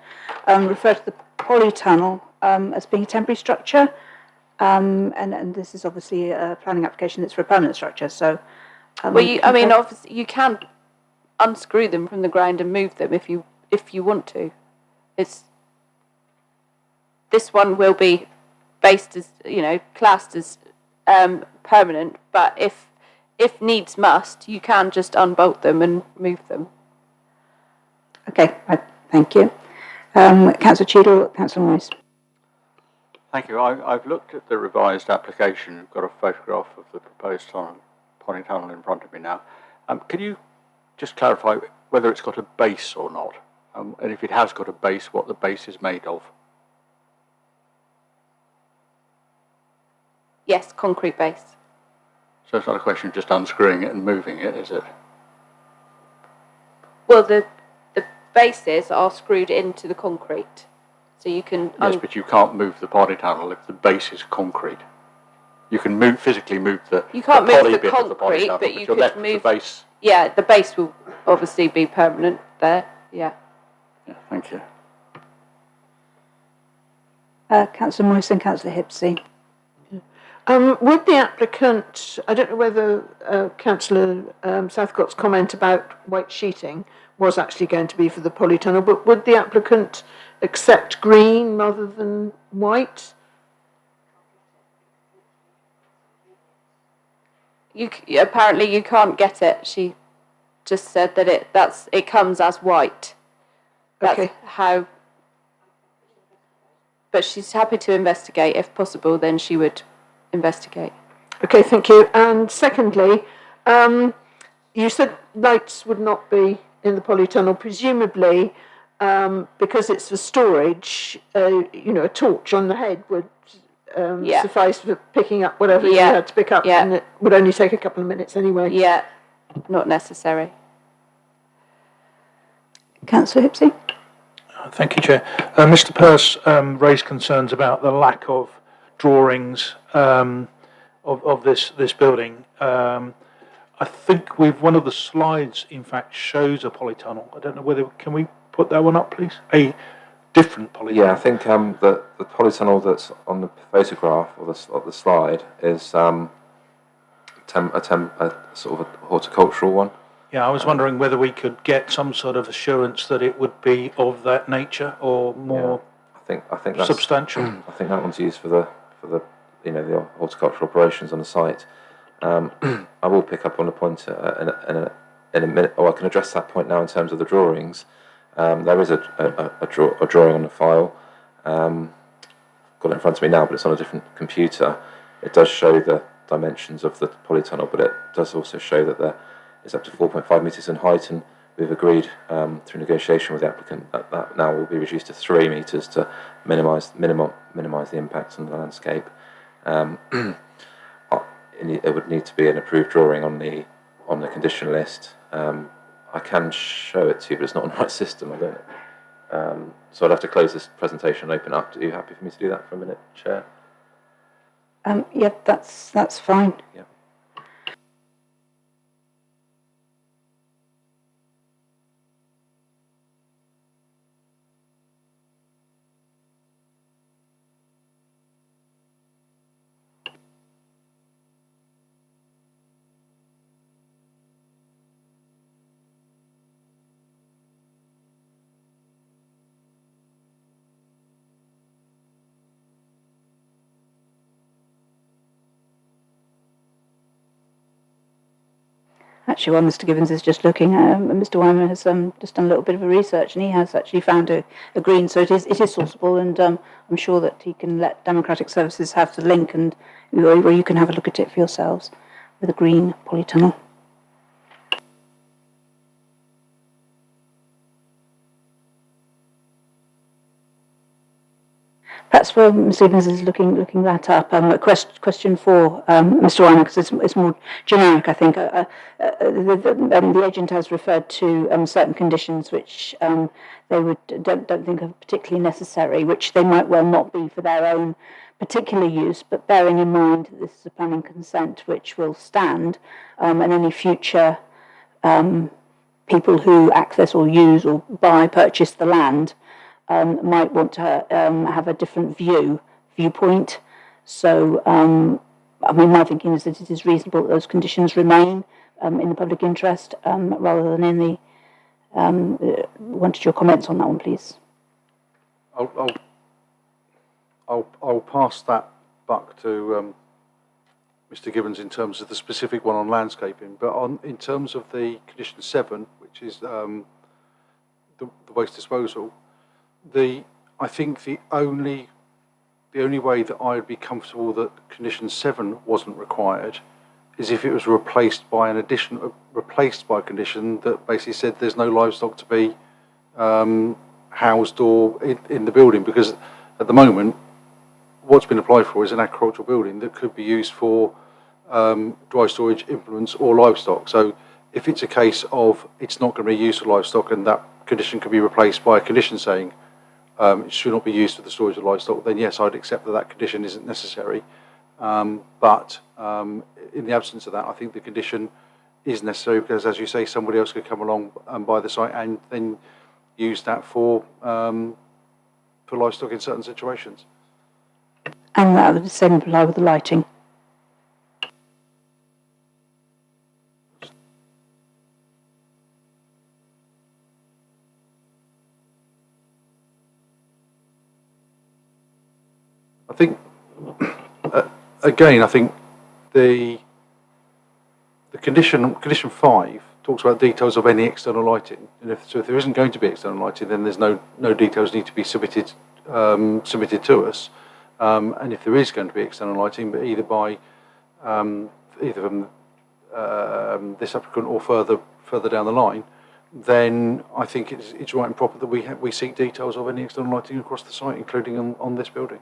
Speaker 1: Referred to the polytunnel as being a temporary structure, and this is obviously a planning application that's for a permanent structure. So,
Speaker 11: obviously you can unscrew them from the ground and move them if you want to. This one will be based as classed as permanent, but if needs must, you can just unbolt them and move them.
Speaker 1: Okay, thank you. Councillor Cheadle, Councillor Moyes.
Speaker 13: Thank you. I've looked at the revised application. I've got a photograph of the proposed polytunnel in front of me now. Can you just clarify whether it's got a base or not? And if it has got a base, what the base is made of?
Speaker 11: Yes, concrete base.
Speaker 13: So it's not a question of just unscrewing it and moving it, is it?
Speaker 11: Well, the bases are screwed into the concrete, so you can.
Speaker 13: Yes, but you can't move the polytunnel if the base is concrete. You can physically move the.
Speaker 11: You can't
Speaker 13: the
Speaker 11: move the
Speaker 13: bit
Speaker 11: concrete,
Speaker 13: of the
Speaker 11: but you
Speaker 13: you're
Speaker 11: could
Speaker 13: left
Speaker 11: move
Speaker 13: with the base.
Speaker 11: Yeah, the base will obviously be permanent there. Yeah.
Speaker 13: Yeah, thank you.
Speaker 1: Councillor Moyes and Councillor Hipsey.
Speaker 4: Would the applicant, I don't know whether Councillor Southcott's comment about white sheeting was actually going to be for the polytunnel, but would the applicant accept green rather than white?
Speaker 11: Apparently you can't get it. She just said that it comes as white. That's
Speaker 4: Okay.
Speaker 11: how. But she's happy to investigate. If possible, then she would investigate.
Speaker 4: Okay, thank you. And secondly, you said lights would not be in the polytunnel. Presumably, because it's for storage, a torch on the head would suffice for picking up whatever you had to pick up, and it would only take a couple of minutes anyway.
Speaker 11: Yeah, not necessary.
Speaker 1: Councillor Hipsey.
Speaker 5: Thank you, Chair. Mr. Peirce raised concerns about the lack of drawings of this building. I think one of the slides, in fact, shows a polytunnel. I don't know whether can we put that one up, please? A different polytunnel.
Speaker 3: Yeah, I think the polytunnel that's on the photograph or the slide is a sort of a horticultural one.
Speaker 5: Yeah, I was wondering whether we could get some sort of assurance that it would be of that nature or more.
Speaker 3: Yeah, I think that's
Speaker 5: substantial.
Speaker 3: I think that one's used for the the horticultural operations on the site. I will pick up on the point in a minute, or I can address that point now in terms of the drawings. There is a drawing on the file. Got it in front of me now, but it's on a different computer. It does show the dimensions of the polytunnel, but it does also show that there is up to 4.5 metres in height, and we've agreed through negotiation with the applicant that now will be reduced to 3 metres to minimise the impact on the landscape. It would need to be an approved drawing on the condition list. I can show it to you, but it's not on my system. I don't. So I'd have to close this presentation and open up. Are you happy for me to do that for a minute, Chair?
Speaker 1: Yeah, that's fine.
Speaker 3: Yeah.
Speaker 1: Actually, while Mr. Gibbons is just looking, Mr. Wyman has just done a little bit of a research, and he has actually found a green, so it is sourceable, and I'm sure that he can let Democratic Services have the link, and where you can have a look at it for yourselves with a green polytunnel. Perhaps for Ms. Evans is looking that up. A question for Mr. Ryan, because it's more generic, I think. The agent has referred to certain conditions which they don't think are particularly necessary, which they might well not be for their own particular use, but bearing in mind that this is a planning consent which will stand, and any future people who access or use or purchase the land might want to have a different viewpoint. So, I mean, my thinking is that it is reasonable that those conditions remain in the public interest rather than in the. Wanted your comments on that one, please.
Speaker 6: I'll pass that buck to Mr. Gibbons in terms of the specific one on landscaping, but in terms of the condition 7, which is the waste disposal, I think the only way that I would be comfortable that condition 7 wasn't required is if it was replaced by a condition that basically said there's no livestock to be housed or in the building, because at the moment what's been applied for is an agricultural building that could be used for dry storage, implements or livestock. So if it's a case of it's not going to be used for livestock and that condition can be replaced by a condition saying it should not be used for the storage of livestock, then yes, I'd accept that condition isn't necessary. But in the absence of that, I think the condition is necessary because, as you say, somebody else could come along and buy the site and then use that for livestock in certain situations.
Speaker 1: And that would the same apply with the lighting.
Speaker 6: I think, again, I think the condition 5 talks about details of any external lighting, and if there isn't going to be external lighting, then there's no details need to be submitted to us. And if there is going to be external lighting, but either by either from this applicant or further down the line, then I think it's right and proper that we seek details of any external lighting across the site, including on this building.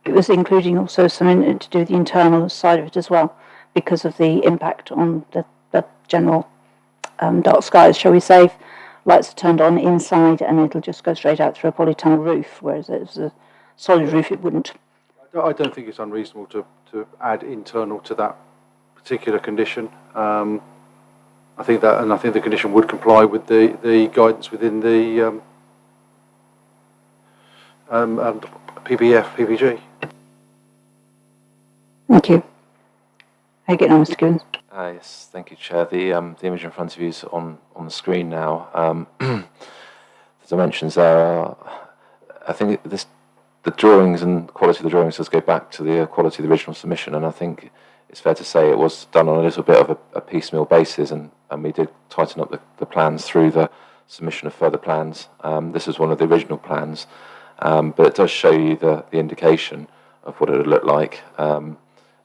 Speaker 1: It was including also something to do with the internal side of it as well, because of the impact on the general dark skies, shall we say. Lights are turned on inside and it'll just go straight out through a polytunnel roof, whereas if it was a solid roof, it wouldn't.
Speaker 6: I don't think it's unreasonable to add internal to that particular condition. I think the condition would comply with the guidance within the PPG.
Speaker 1: Thank you. How are you getting on, Mr. Gibbons?
Speaker 3: Yes, thank you, Chair. The image in front of you is on the screen now. The dimensions there are, I think the drawings and quality of the drawings does go back to the quality of the original submission, and I think it's fair to say it was done on a little bit of a piecemeal basis, and we did tighten up the plans through the submission of further plans. This is one of the original plans, but it does show you the indication of what it would look like.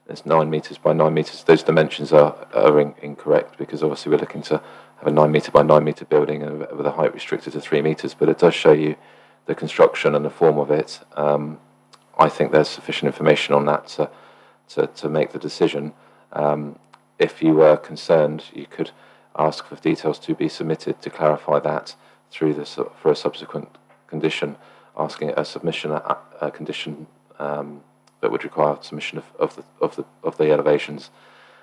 Speaker 3: It's 9 metres by 9 metres. Those dimensions are incorrect because obviously we're looking to have a 9 metre by 9 metre building with a height restricted to 3 metres, but it does show you the construction and the form of it. I think there's sufficient information on that to make the decision. If you were concerned, you could ask for details to be submitted to clarify that through this for a subsequent condition, asking a submission a condition that would require submission of the elevations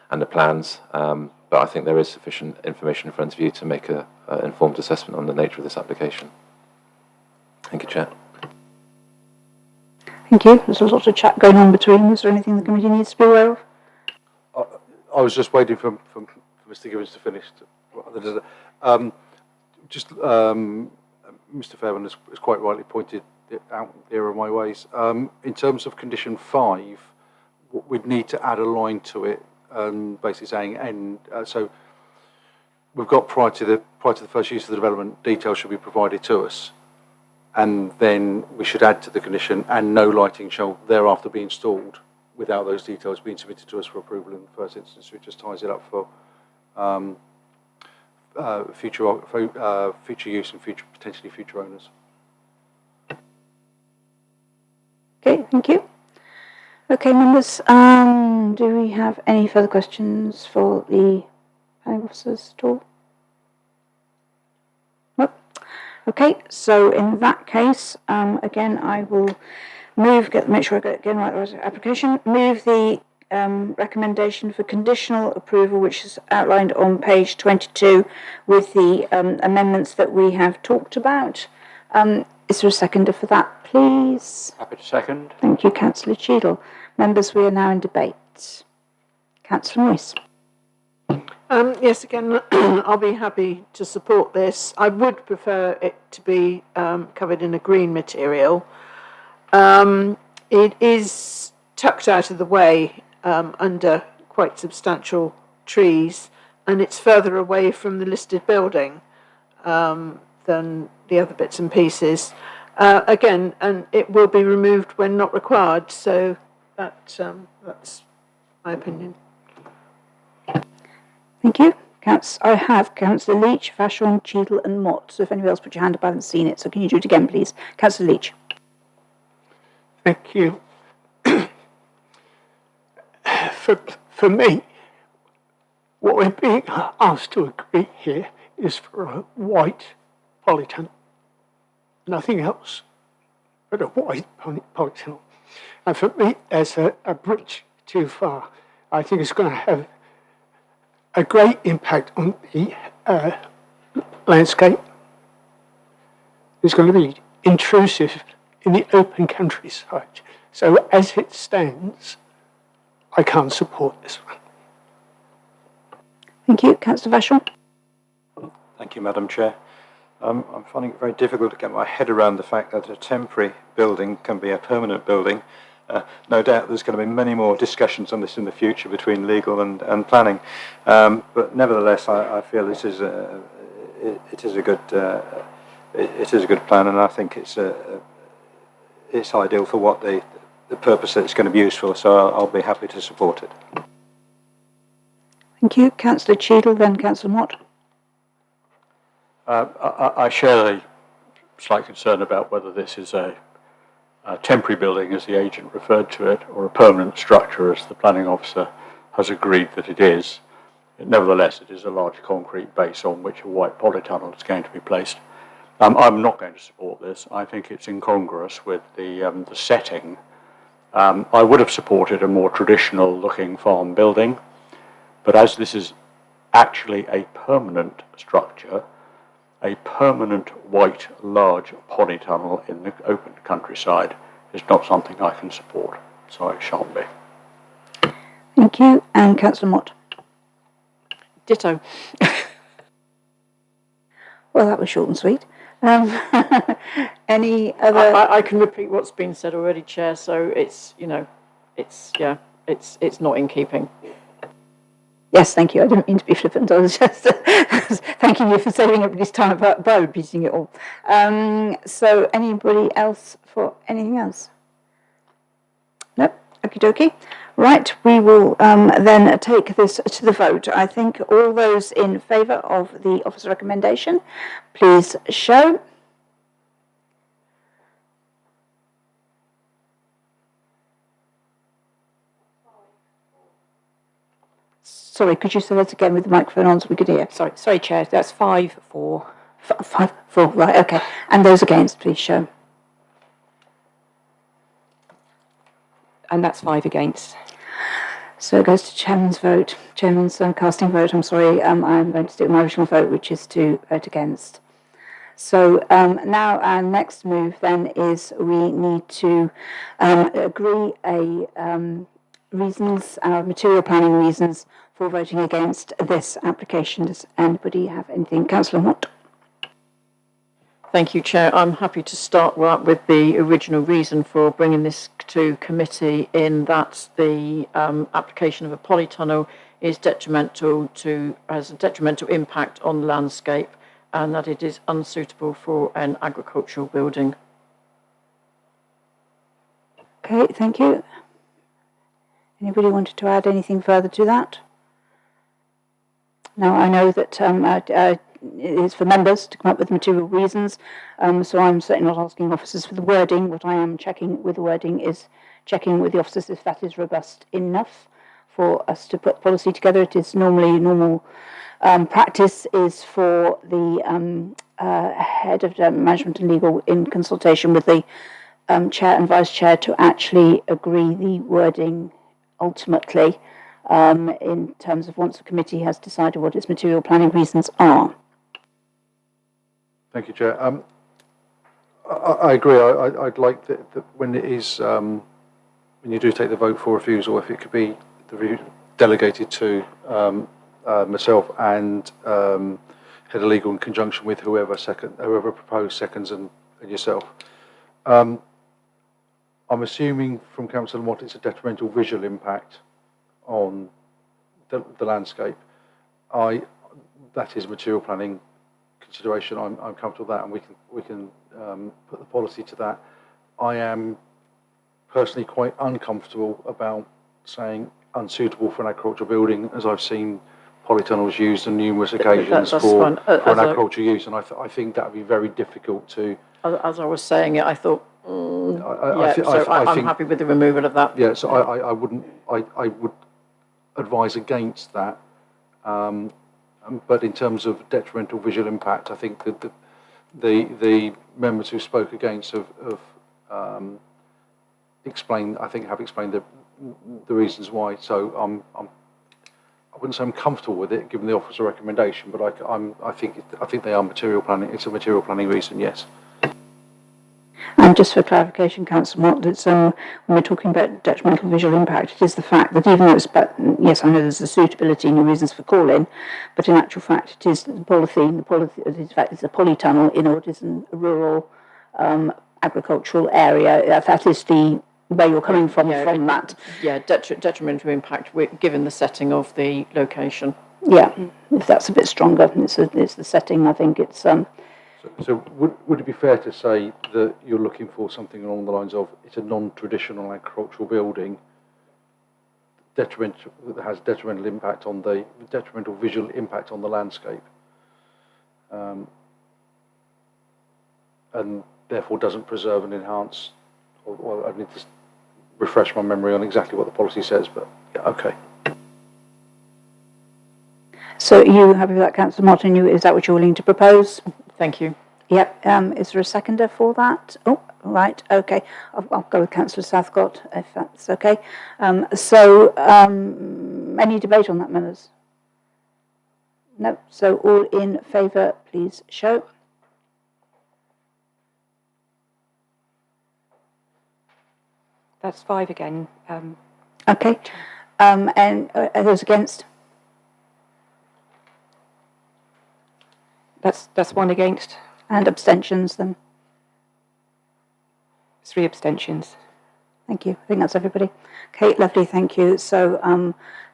Speaker 3: and the plans. But I think there is sufficient information in front of you to make an informed assessment on the nature of this application. Thank you, Chair.
Speaker 1: Thank you. There's a lot of chat going on between. Is there anything the committee needs to be aware of?
Speaker 6: I was just waiting for Mr. Gibbons to finish. Mr. Fairbairn has quite rightly pointed out the error of my ways. In terms of condition 5, we'd need to add a line to it, basically saying so we've got prior to the first use of the development, details should be provided to us, and then we should add to the condition, and no lighting shall thereafter be installed without those details being submitted to us for approval in the first instance. It just ties it up for future use and potentially future owners.
Speaker 1: Okay, thank you. Okay, members, do we have any further questions for the planning officers at all? Nope. Okay, so in that case, again, I will make sure I get the right application, move the recommendation for conditional approval, which is outlined on page 22 with the amendments that we have talked about. Is there a seconder for that, please?
Speaker 13: Happy to second.
Speaker 1: Thank you, Councillor Cheadle. Members, we are now in debate. Councillor Moyes.
Speaker 4: Yes, again, I'll be happy to support this. I would prefer it to be covered in a green material. It is tucked out of the way under quite substantial trees, and it's further away from the listed building than the other bits and pieces. Again, and it will be removed when not required, so that's my opinion.
Speaker 1: Thank you. I have Councillor Leach, Vashon, Cheadle and Mott. So if anyone else put your hand up, I haven't seen it. So can you do it again, please? Councillor Leach.
Speaker 15: Thank you. For me, what we're being asked to agree here is for a white polytunnel. Nothing else but a white polytunnel. And for me, there's a bridge too far. I think it's going to have a great impact on the landscape. It's going to be intrusive in the open countryside. So as it stands, I can't support this one.
Speaker 1: Thank you. Councillor Vashon.
Speaker 8: Thank you, Madam Chair. I'm finding it very difficult to get my head around the fact that a temporary building can be a permanent building. No doubt there's going to be many more discussions on this in the future between legal and planning. But nevertheless, I feel this is it is a good plan, and I think it's ideal for what the purpose that it's going to be used for. So I'll be happy to support it.
Speaker 1: Thank you. Councillor Cheadle, then Councillor Mott.
Speaker 13: I share the slight concern about whether this is a temporary building, as the agent referred to it, or a permanent structure, as the planning officer has agreed that it is. Nevertheless, it is a large concrete base on which a white polytunnel is going to be placed. I'm not going to support this. I think it's incongruous with the setting. I would have supported a more traditional-looking farm building, but as this is actually a permanent structure, a permanent white large polytunnel in the open countryside is not something I can support, so it shan't be.
Speaker 1: Thank you. And Councillor Mott.
Speaker 7: Ditto.
Speaker 1: Well, that was short and sweet. Any other?
Speaker 7: I can repeat what's been said already, Chair. So it's it's not in keeping.
Speaker 1: Yes, thank you. I didn't mean to be flippant. I was just thanking you for saving everybody's time by repeating it all. So anybody else for anything else? Nope. Okie dokie. Right, we will then take this to the vote. I think all those in favour of the officer recommendation, please show. Sorry, could you say that again with the microphone on so we could hear?
Speaker 2: Sorry, Chair, that's 5-4.
Speaker 1: 5-4, right, okay. And those against, please show.
Speaker 2: And that's 5 against.
Speaker 1: So it goes to Chairman's vote. Chairman's casting vote, I'm sorry. I'm going to stick with my original vote, which is to vote against. So now our next move then is we need to agree our material planning reasons for voting against this application. Does anybody have anything? Councillor Mott.
Speaker 7: Thank you, Chair. I'm happy to start with the original reason for bringing this to committee, in that the application of a polytunnel is has a detrimental impact on the landscape, and that it is unsuitable for an agricultural building.
Speaker 1: Okay, thank you. Anybody wanted to add anything further to that? Now, I know that is for members to come up with material reasons. So I'm certainly not asking officers for the wording. What I am checking with the wording is checking with the officers if that is robust enough for us to put policy together. It is normal practice is for the head of management and legal, in consultation with the chair and vice chair, to actually agree the wording ultimately, in terms of once the committee has decided what its material planning reasons are.
Speaker 6: Thank you, Chair. I agree. I'd like that when it is, when you do take the vote for refusal, if it could be delegated to myself and head of legal in conjunction with whoever proposed seconds and yourself. I'm assuming from Councillor Mott it's a detrimental visual impact on the landscape. That is material planning consideration. I'm comfortable with that, and we can put the policy to that. I am personally quite uncomfortable about saying unsuitable for an agricultural building, as I've seen polytunnels used on numerous occasions for an agricultural use, and I think that would be very difficult to.
Speaker 7: As I was saying it, I thought,
Speaker 6: I
Speaker 7: I'm
Speaker 6: think,
Speaker 7: happy with the removal of that.
Speaker 6: Yeah, so I would advise against that. But in terms of detrimental visual impact, I think that the members who spoke against have explained. I think have explained the reasons why. So I wouldn't say I'm comfortable with it, given the officer's recommendation, but I think they are material planning. It's a material planning reason, yes.
Speaker 1: And just for clarification, Councillor Mott, it's, when we're talking about detrimental visual impact, it is the fact that even though it's yes, I know there's a suitability and reasons for calling, but in actual fact it is the polythene, in fact it's a polytunnel in what is a rural agricultural area. That is the where you're coming from that.
Speaker 7: Yeah, detrimental impact given the setting of the location.
Speaker 1: Yeah, if that's a bit stronger, it's the setting, I think it's...
Speaker 6: So would it be fair to say that you're looking for something along the lines of it's a non-traditional agricultural building that has detrimental impact on the detrimental visual impact on the landscape, and therefore doesn't preserve and enhance? Well, I need to refresh my memory on exactly what the policy says, but yeah, okay.
Speaker 1: So are you happy with that, Councillor Martin? Is that what you're willing to propose?
Speaker 7: Thank you.
Speaker 1: Yep. Is there a seconder for that? Oh, right. Okay. I'll go with Councillor Southcott, if that's okay. Any debate on that, members? No. So all in favour, please show.
Speaker 2: That's 5 again.
Speaker 1: Okay. And are those against?
Speaker 2: That's 1 against.
Speaker 1: And abstentions then?
Speaker 2: 3 abstentions.
Speaker 1: Thank you. I think that's everybody. Okay, lovely, thank you. So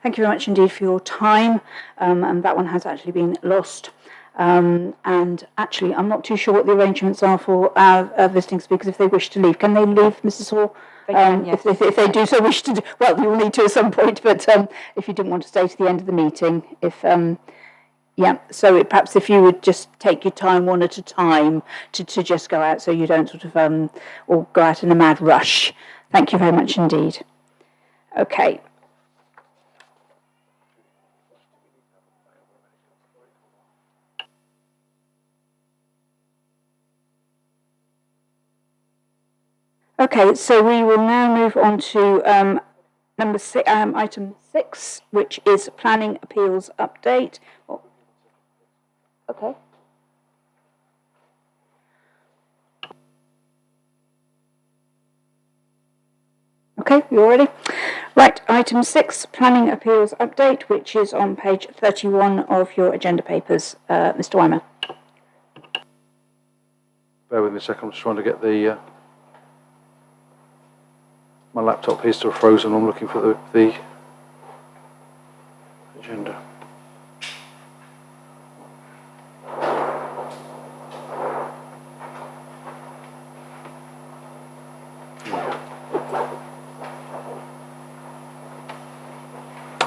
Speaker 1: thank you very much indeed for your time. And that one has actually been lost. And actually, I'm not too sure what the arrangements are for our visiting speakers if they wish to leave. Can they leave, Mrs. Hall?
Speaker 2: They can, yes.
Speaker 1: If they do so wish to do, well, you'll need to at some point, but if you didn't want to stay to the end of the meeting, yeah, so perhaps if you would just take your time one at a time to just go out so you don't sort of, or go out in a mad rush. Thank you very much indeed. Okay. Okay, so we will now move on to item 6, which is planning appeals update. Okay. Okay, you all ready? Right, item 6, planning appeals update, which is on page 31 of your agenda papers. Mr. Weimer.
Speaker 6: Bear with me a second, I'm just trying to get the... my laptop is still frozen, I'm looking for the agenda.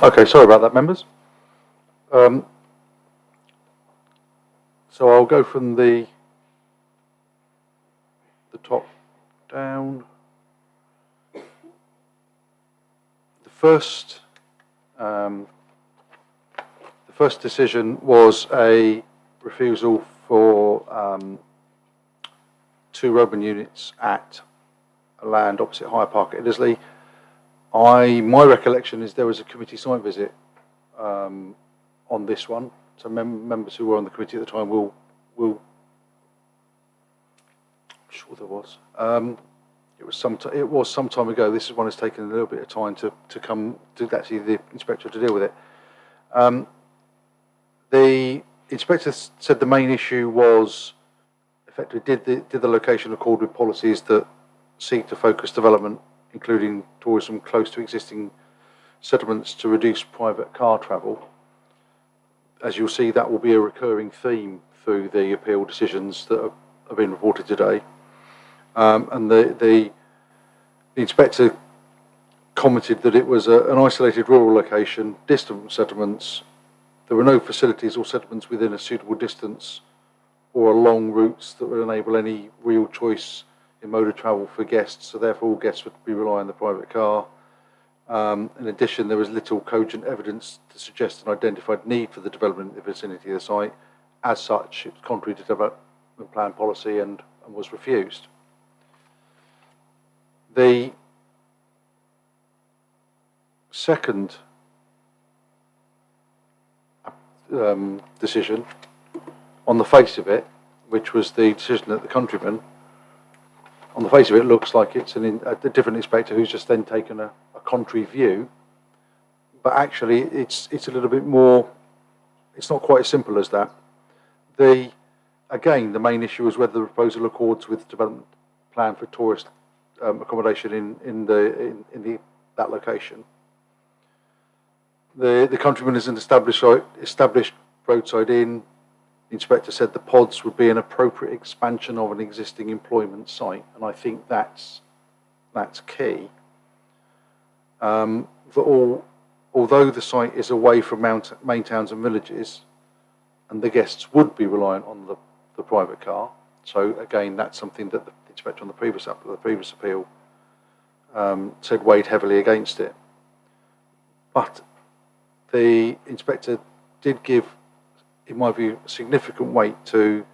Speaker 6: Okay, sorry about that, members. So I'll go from the top down. The first decision was a refusal for 2 Roman units at a land opposite Higher Park at Iddesleigh. My recollection is there was a committee site visit on this one. So members who were on the committee at the time will I'm sure there was. It was some time ago. This is one that's taken a little bit of time to come to actually the inspector to deal with it. The inspector said the main issue was effectively did the location accord with policies that seek to focus development, including tourism close to existing settlements, to reduce private car travel. As you'll see, that will be a recurring theme through the appeal decisions that have been reported today. And the inspector commented that it was an isolated rural location, distant from settlements. There were no facilities or settlements within a suitable distance or along routes that would enable any real choice in mode of travel for guests, so therefore all guests would be relying on the private car. In addition, there was little cogent evidence to suggest an identified need for the development in the vicinity of the site. As such, it was contrary to development plan policy and was refused. The second decision, on the face of it, which was the decision at the Countryman, on the face of it looks like it's a different inspector who's just then taken a contrary view, but actually it's a little bit more, it's not quite as simple as that. Again, the main issue is whether the proposal accords with the development plan for tourist accommodation in that location. The Countryman is an established roadside inn. The inspector said the pods would be an appropriate expansion of an existing employment site, and I think that's key. Although the site is away from main towns and villages, and the guests would be reliant on the private car, so again that's something that the inspector on the previous appeal said weighed heavily against it. But the inspector did give, in my view, significant weight to,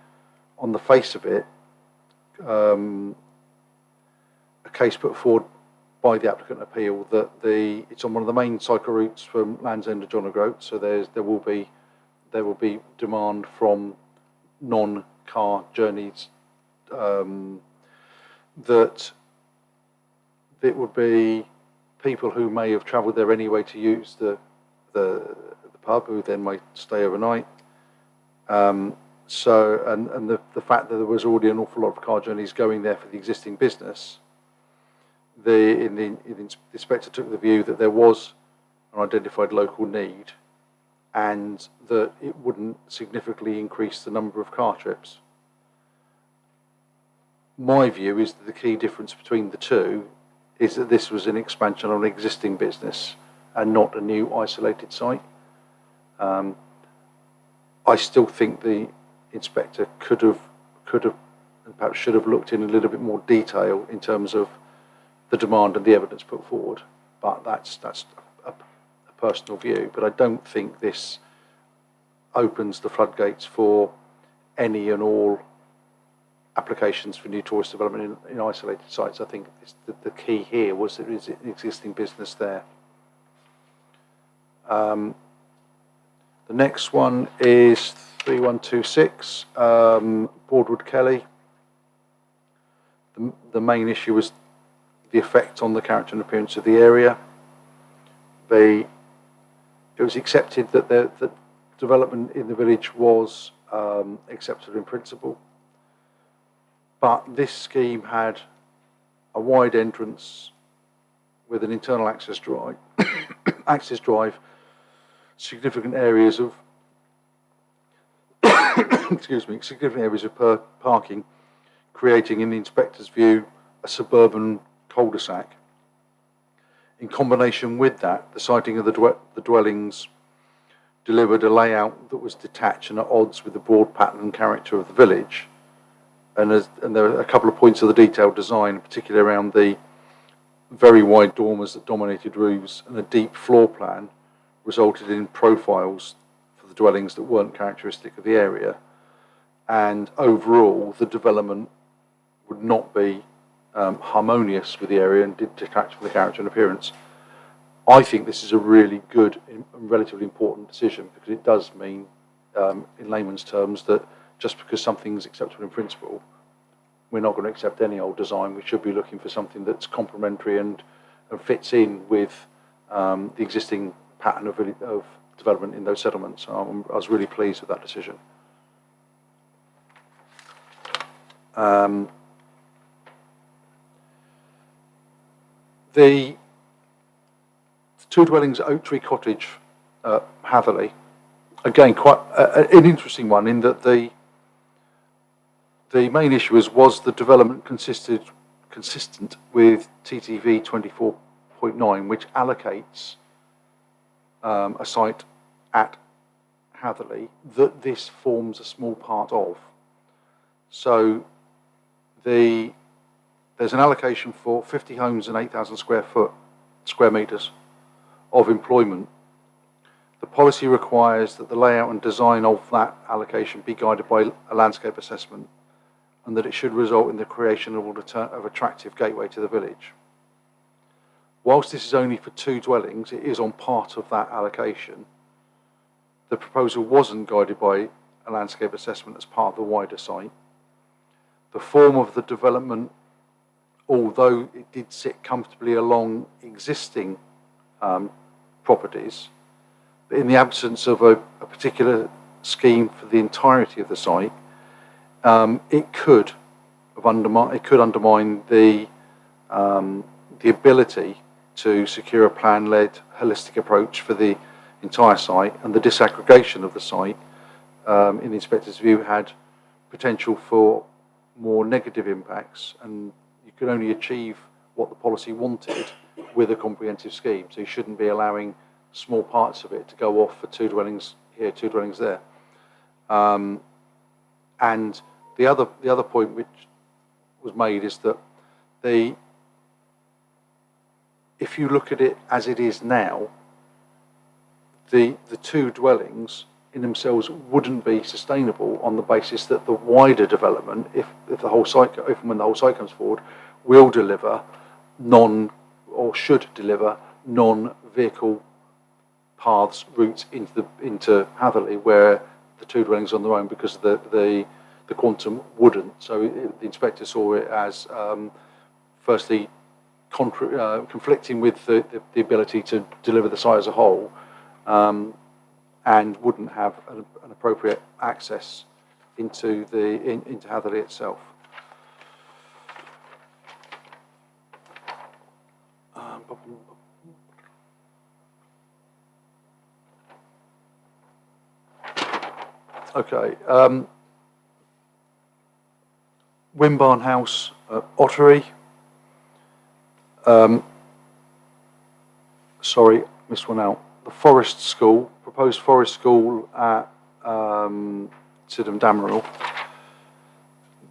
Speaker 6: on the face of it, a case put forward by the applicant appeal that it's on one of the main cycle routes from Land's End to John O'Groat, so there will be demand from non-car journeys, that it would be people who may have travelled there anyway to use the pub, who then might stay overnight. So the fact that there was already an awful lot of car journeys going there for the existing business, the inspector took the view that there was an identified local need and that it wouldn't significantly increase the number of car trips. My view is that the key difference between the two is that this was an expansion on an existing business and not a new isolated site. I still think the inspector could have and perhaps should have looked in a little bit more detail in terms of the demand and the evidence put forward, but that's a personal view. But I don't think this opens the floodgates for any and all applications for new tourist development in isolated sites. I think the key here was there is an existing business there. The next one is 3126 Broadwood Kelly. The main issue was the effect on the character and appearance of the area. It was accepted that the development in the village was accepted in principle, but this scheme had a wide entrance with an internal access drive, significant areas of significant areas of parking, creating, in the inspector's view, a suburban cul-de-sac. In combination with that, the siting of the dwellings delivered a layout that was detached and at odds with the broad pattern and character of the village. And there are a couple of points of the detailed design, particularly around the very wide dormers that dominated roofs and a deep floor plan, resulted in profiles for the dwellings that weren't characteristic of the area. And overall, the development would not be harmonious with the area and did detract from the character and appearance. I think this is a really good and relatively important decision, because it does mean, in layman's terms, that just because something's acceptable in principle, we're not going to accept any old design. We should be looking for something that's complementary and fits in with the existing pattern of development in those settlements. I was really pleased with that decision. The two dwellings at Oak Tree Cottage, Hatherley, again, quite an interesting one, in that the main issue was the development consistent with TTV 24.9, which allocates a site at Hatherley that this forms a small part of. So there's an allocation for 50 homes and 8,000 square metres of employment. The policy requires that the layout and design of that allocation be guided by a landscape assessment, and that it should result in the creation of attractive gateway to the village. Whilst this is only for two dwellings, it is on part of that allocation. The proposal wasn't guided by a landscape assessment as part of the wider site. The form of the development, although it did sit comfortably along existing properties, but in the absence of a particular scheme for the entirety of the site, it could undermine the ability to secure a plan-led holistic approach for the entire site, and the disaggregation of the site, in the inspector's view, had potential for more negative impacts, and you could only achieve what the policy wanted with a comprehensive scheme. So you shouldn't be allowing small parts of it to go off for two dwellings here, two dwellings there. And the other point which was made is that if you look at it as it is now, the two dwellings in themselves wouldn't be sustainable on the basis that the wider development, if and when the whole site comes forward, will deliver should deliver non-vehicle paths, routes into Hatherley, where the two dwellings on their own, because the quantum wouldn't. So the inspector saw it as firstly conflicting with the ability to deliver the site as a whole, and wouldn't have an appropriate access into Hatherley itself. Okay. Wimbarn House at Ottery. Sorry, missed one out. The Forest School, proposed Forest School at Sydenham Damerel.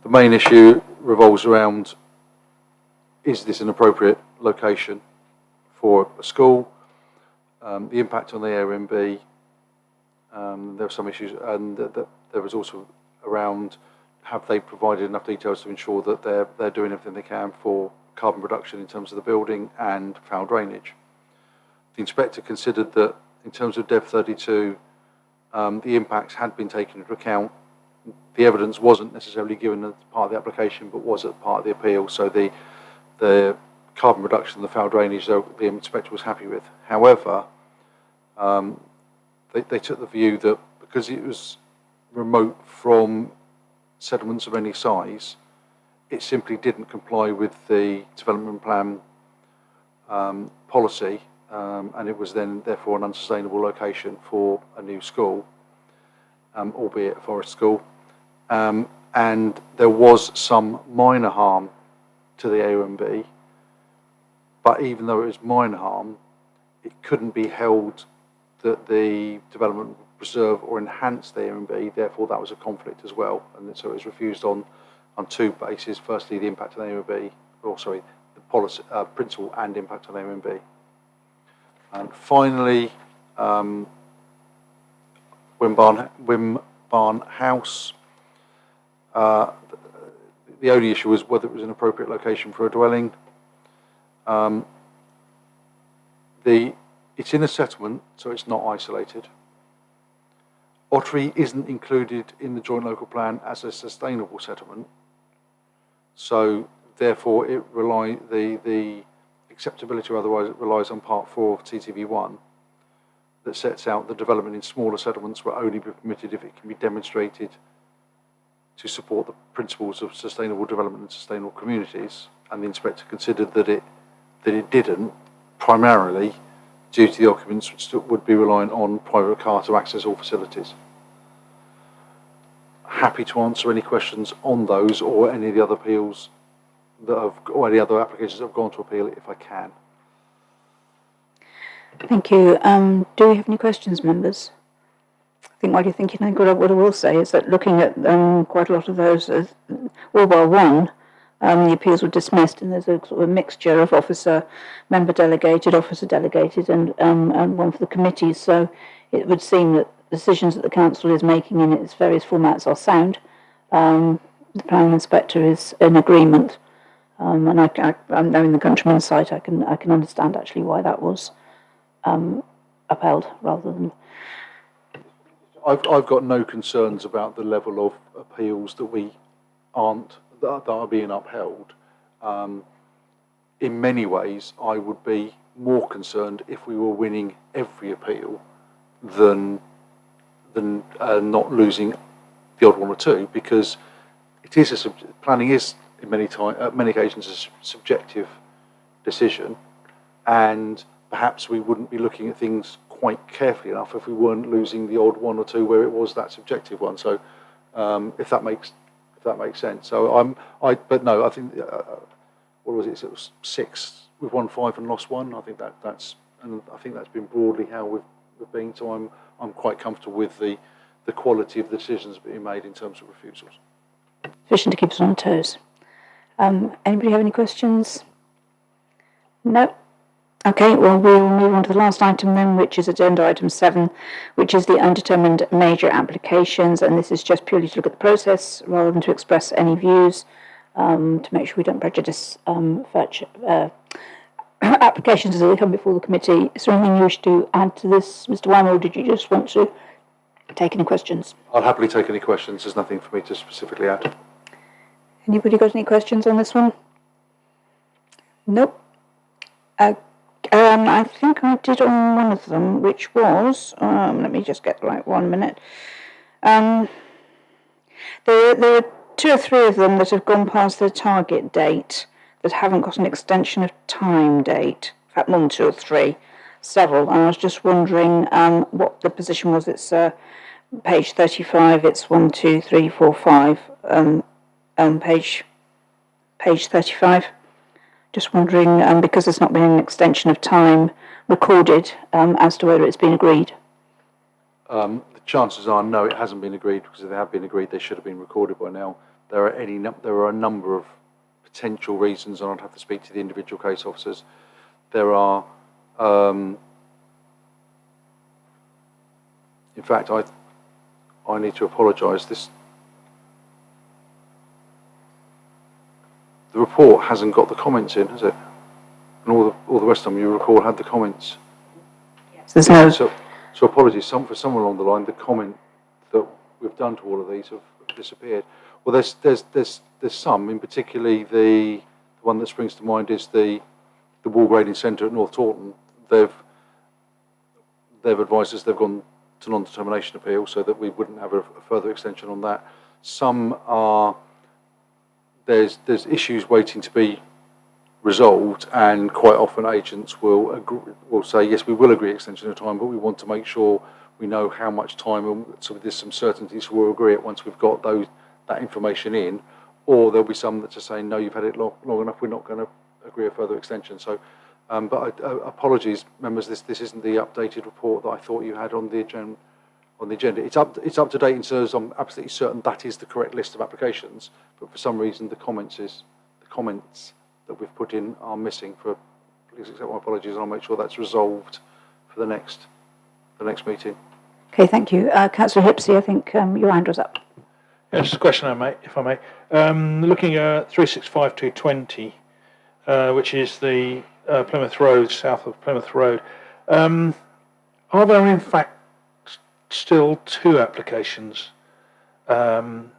Speaker 6: The main issue revolves around, is this an appropriate location for a school? The impact on the Airbnb. There were some issues, and there was also around, have they provided enough details to ensure that they're doing everything they can for carbon reduction in terms of the building and foul drainage. The inspector considered that in terms of Dev 32, the impacts had been taken into account. The evidence wasn't necessarily given as part of the application, but was as part of the appeal. So the carbon reduction and the foul drainage, the inspector was happy with. However, they took the view that because it was remote from settlements of any size, it simply didn't comply with the development plan policy, and it was then therefore an unsustainable location for a new school, albeit a forest school. And there was some minor harm to the AONB, but even though it was minor harm, it couldn't be held that the development would preserve or enhance the Airbnb, therefore that was a conflict as well, and so it was refused on two bases. Firstly, the impact on Airbnb, the policy, principle and impact on Airbnb. And finally, Wimbarn House. The only issue was whether it was an appropriate location for a dwelling. It's in a settlement, so it's not isolated. Ottery isn't included in the joint local plan as a sustainable settlement, so therefore the acceptability or otherwise it relies on Part 4 of TTV1 that sets out the development in smaller settlements will only be permitted if it can be demonstrated to support the principles of sustainable development and sustainable communities, and the inspector considered that it didn't, primarily due to the occupants which would be reliant on private car to access all facilities. Happy to answer any questions on those or any of the other appeals or any other applications that have gone to appeal if I can.
Speaker 1: Thank you. Do we have any questions, members? I think while you're thinking, I think what I will say is that looking at quite a lot of those, all bar one, the appeals were dismissed, and there's a sort of a mixture of member delegated, officer delegated, and one for the committees. So it would seem that decisions that the council is making in its various formats are sound. The planning inspector is in agreement, and I'm knowing the Countryman's site, I can understand actually why that was upheld rather than.
Speaker 6: I've got no concerns about the level of appeals that are being upheld. In many ways, I would be more concerned if we were winning every appeal than not losing the odd one or two, because planning is in many occasions a subjective decision, and perhaps we wouldn't be looking at things quite carefully enough if we weren't losing the odd one or two where it was that subjective one. So, if that makes sense. So I think what was it? It was 6. We've won 5 and lost 1. I think that's been broadly how we've been. So I'm quite comfortable with the quality of the decisions being made in terms of refusals.
Speaker 1: Sufficient to keep us on our toes. Anybody have any questions? No. Okay, well, we'll move on to the last item then, which is agenda item 7, which is the undetermined major applications, and this is just purely to look at the process rather than to express any views, to make sure we don't prejudice applications as they come before the committee. Is there anything you wish to add to this, Mr. Wyman, or did you just want to take any questions?
Speaker 6: I'll happily take any questions. There's nothing for me to specifically add.
Speaker 1: Anybody got any questions on this one? Nope. I think I did on one of them, which was, let me just get like 1 minute. There are 2 or 3 of them that have gone past their target date that haven't got an extension of time date. In fact, more than 2 or 3, several. And I was just wondering what the position was. It's page 35. It's 1, 2, 3, 4, 5. Page 35. Just wondering, because there's not been an extension of time recorded, as to whether it's been agreed.
Speaker 6: The chances are no, it hasn't been agreed, because if they have been agreed, they should have been recorded by now. There are a number of potential reasons, and I'd have to speak to the individual case officers. There are, in fact, I need to apologise. The report hasn't got the comments in, has it? And all the rest of them, you recall, had the comments.
Speaker 1: Yes. There's no.
Speaker 6: So apologies. For someone along the line, the comment that we've done to all of these have disappeared. Well, there's some, in particularly the one that springs to mind is the wall grading centre at North Taunton. They've advised us they've gone to non-determination appeal, so that we wouldn't have a further extension on that. Some are. There's issues waiting to be resolved, and quite often agents will say, yes, we will agree extension of time, but we want to make sure we know how much time, and so there's some certainty, so we'll agree it once we've got that information in. Or there'll be some that are saying, no, you've had it long enough, we're not going to agree a further extension. So But apologies, members. This isn't the updated report that I thought you had on the agenda. It's up to date in terms. I'm absolutely certain that is the correct list of applications. But for some reason, the comments that we've put in are missing. Please accept my apologies, and I'll make sure that's resolved for the next meeting.
Speaker 1: Okay, thank you. Councillor Hipsey, I think your hand was up.
Speaker 5: Yes, a question, if I may. Looking at 365220, which is the Plymouth Road, south of Plymouth Road, are there in fact still 2 applications on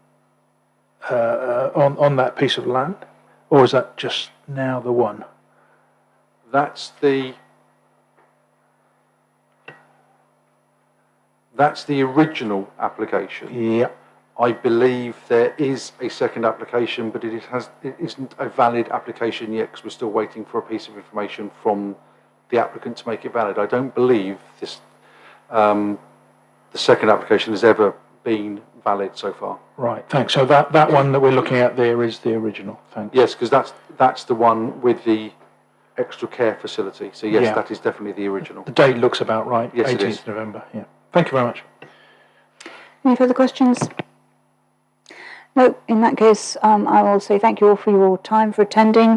Speaker 5: that piece of land, or is that just now the one?
Speaker 6: That's the original application.
Speaker 5: Yeah.
Speaker 6: I believe there is a second application, but it isn't a valid application yet because we're still waiting for a piece of information from the applicant to make it valid. I don't believe this the second application has ever been valid so far.
Speaker 5: Right, thanks. So that one that we're looking at there is the original. Thanks.
Speaker 6: Yes, because that's the one with the extra care facility. So yes,
Speaker 5: Yeah.
Speaker 6: that is definitely the original.
Speaker 5: The date looks about right.
Speaker 6: Yes,
Speaker 5: 18th
Speaker 6: it is.
Speaker 5: November. Yeah. Thank you very much.
Speaker 1: Any further questions? No, in that case, I will say thank you all for your time for attending.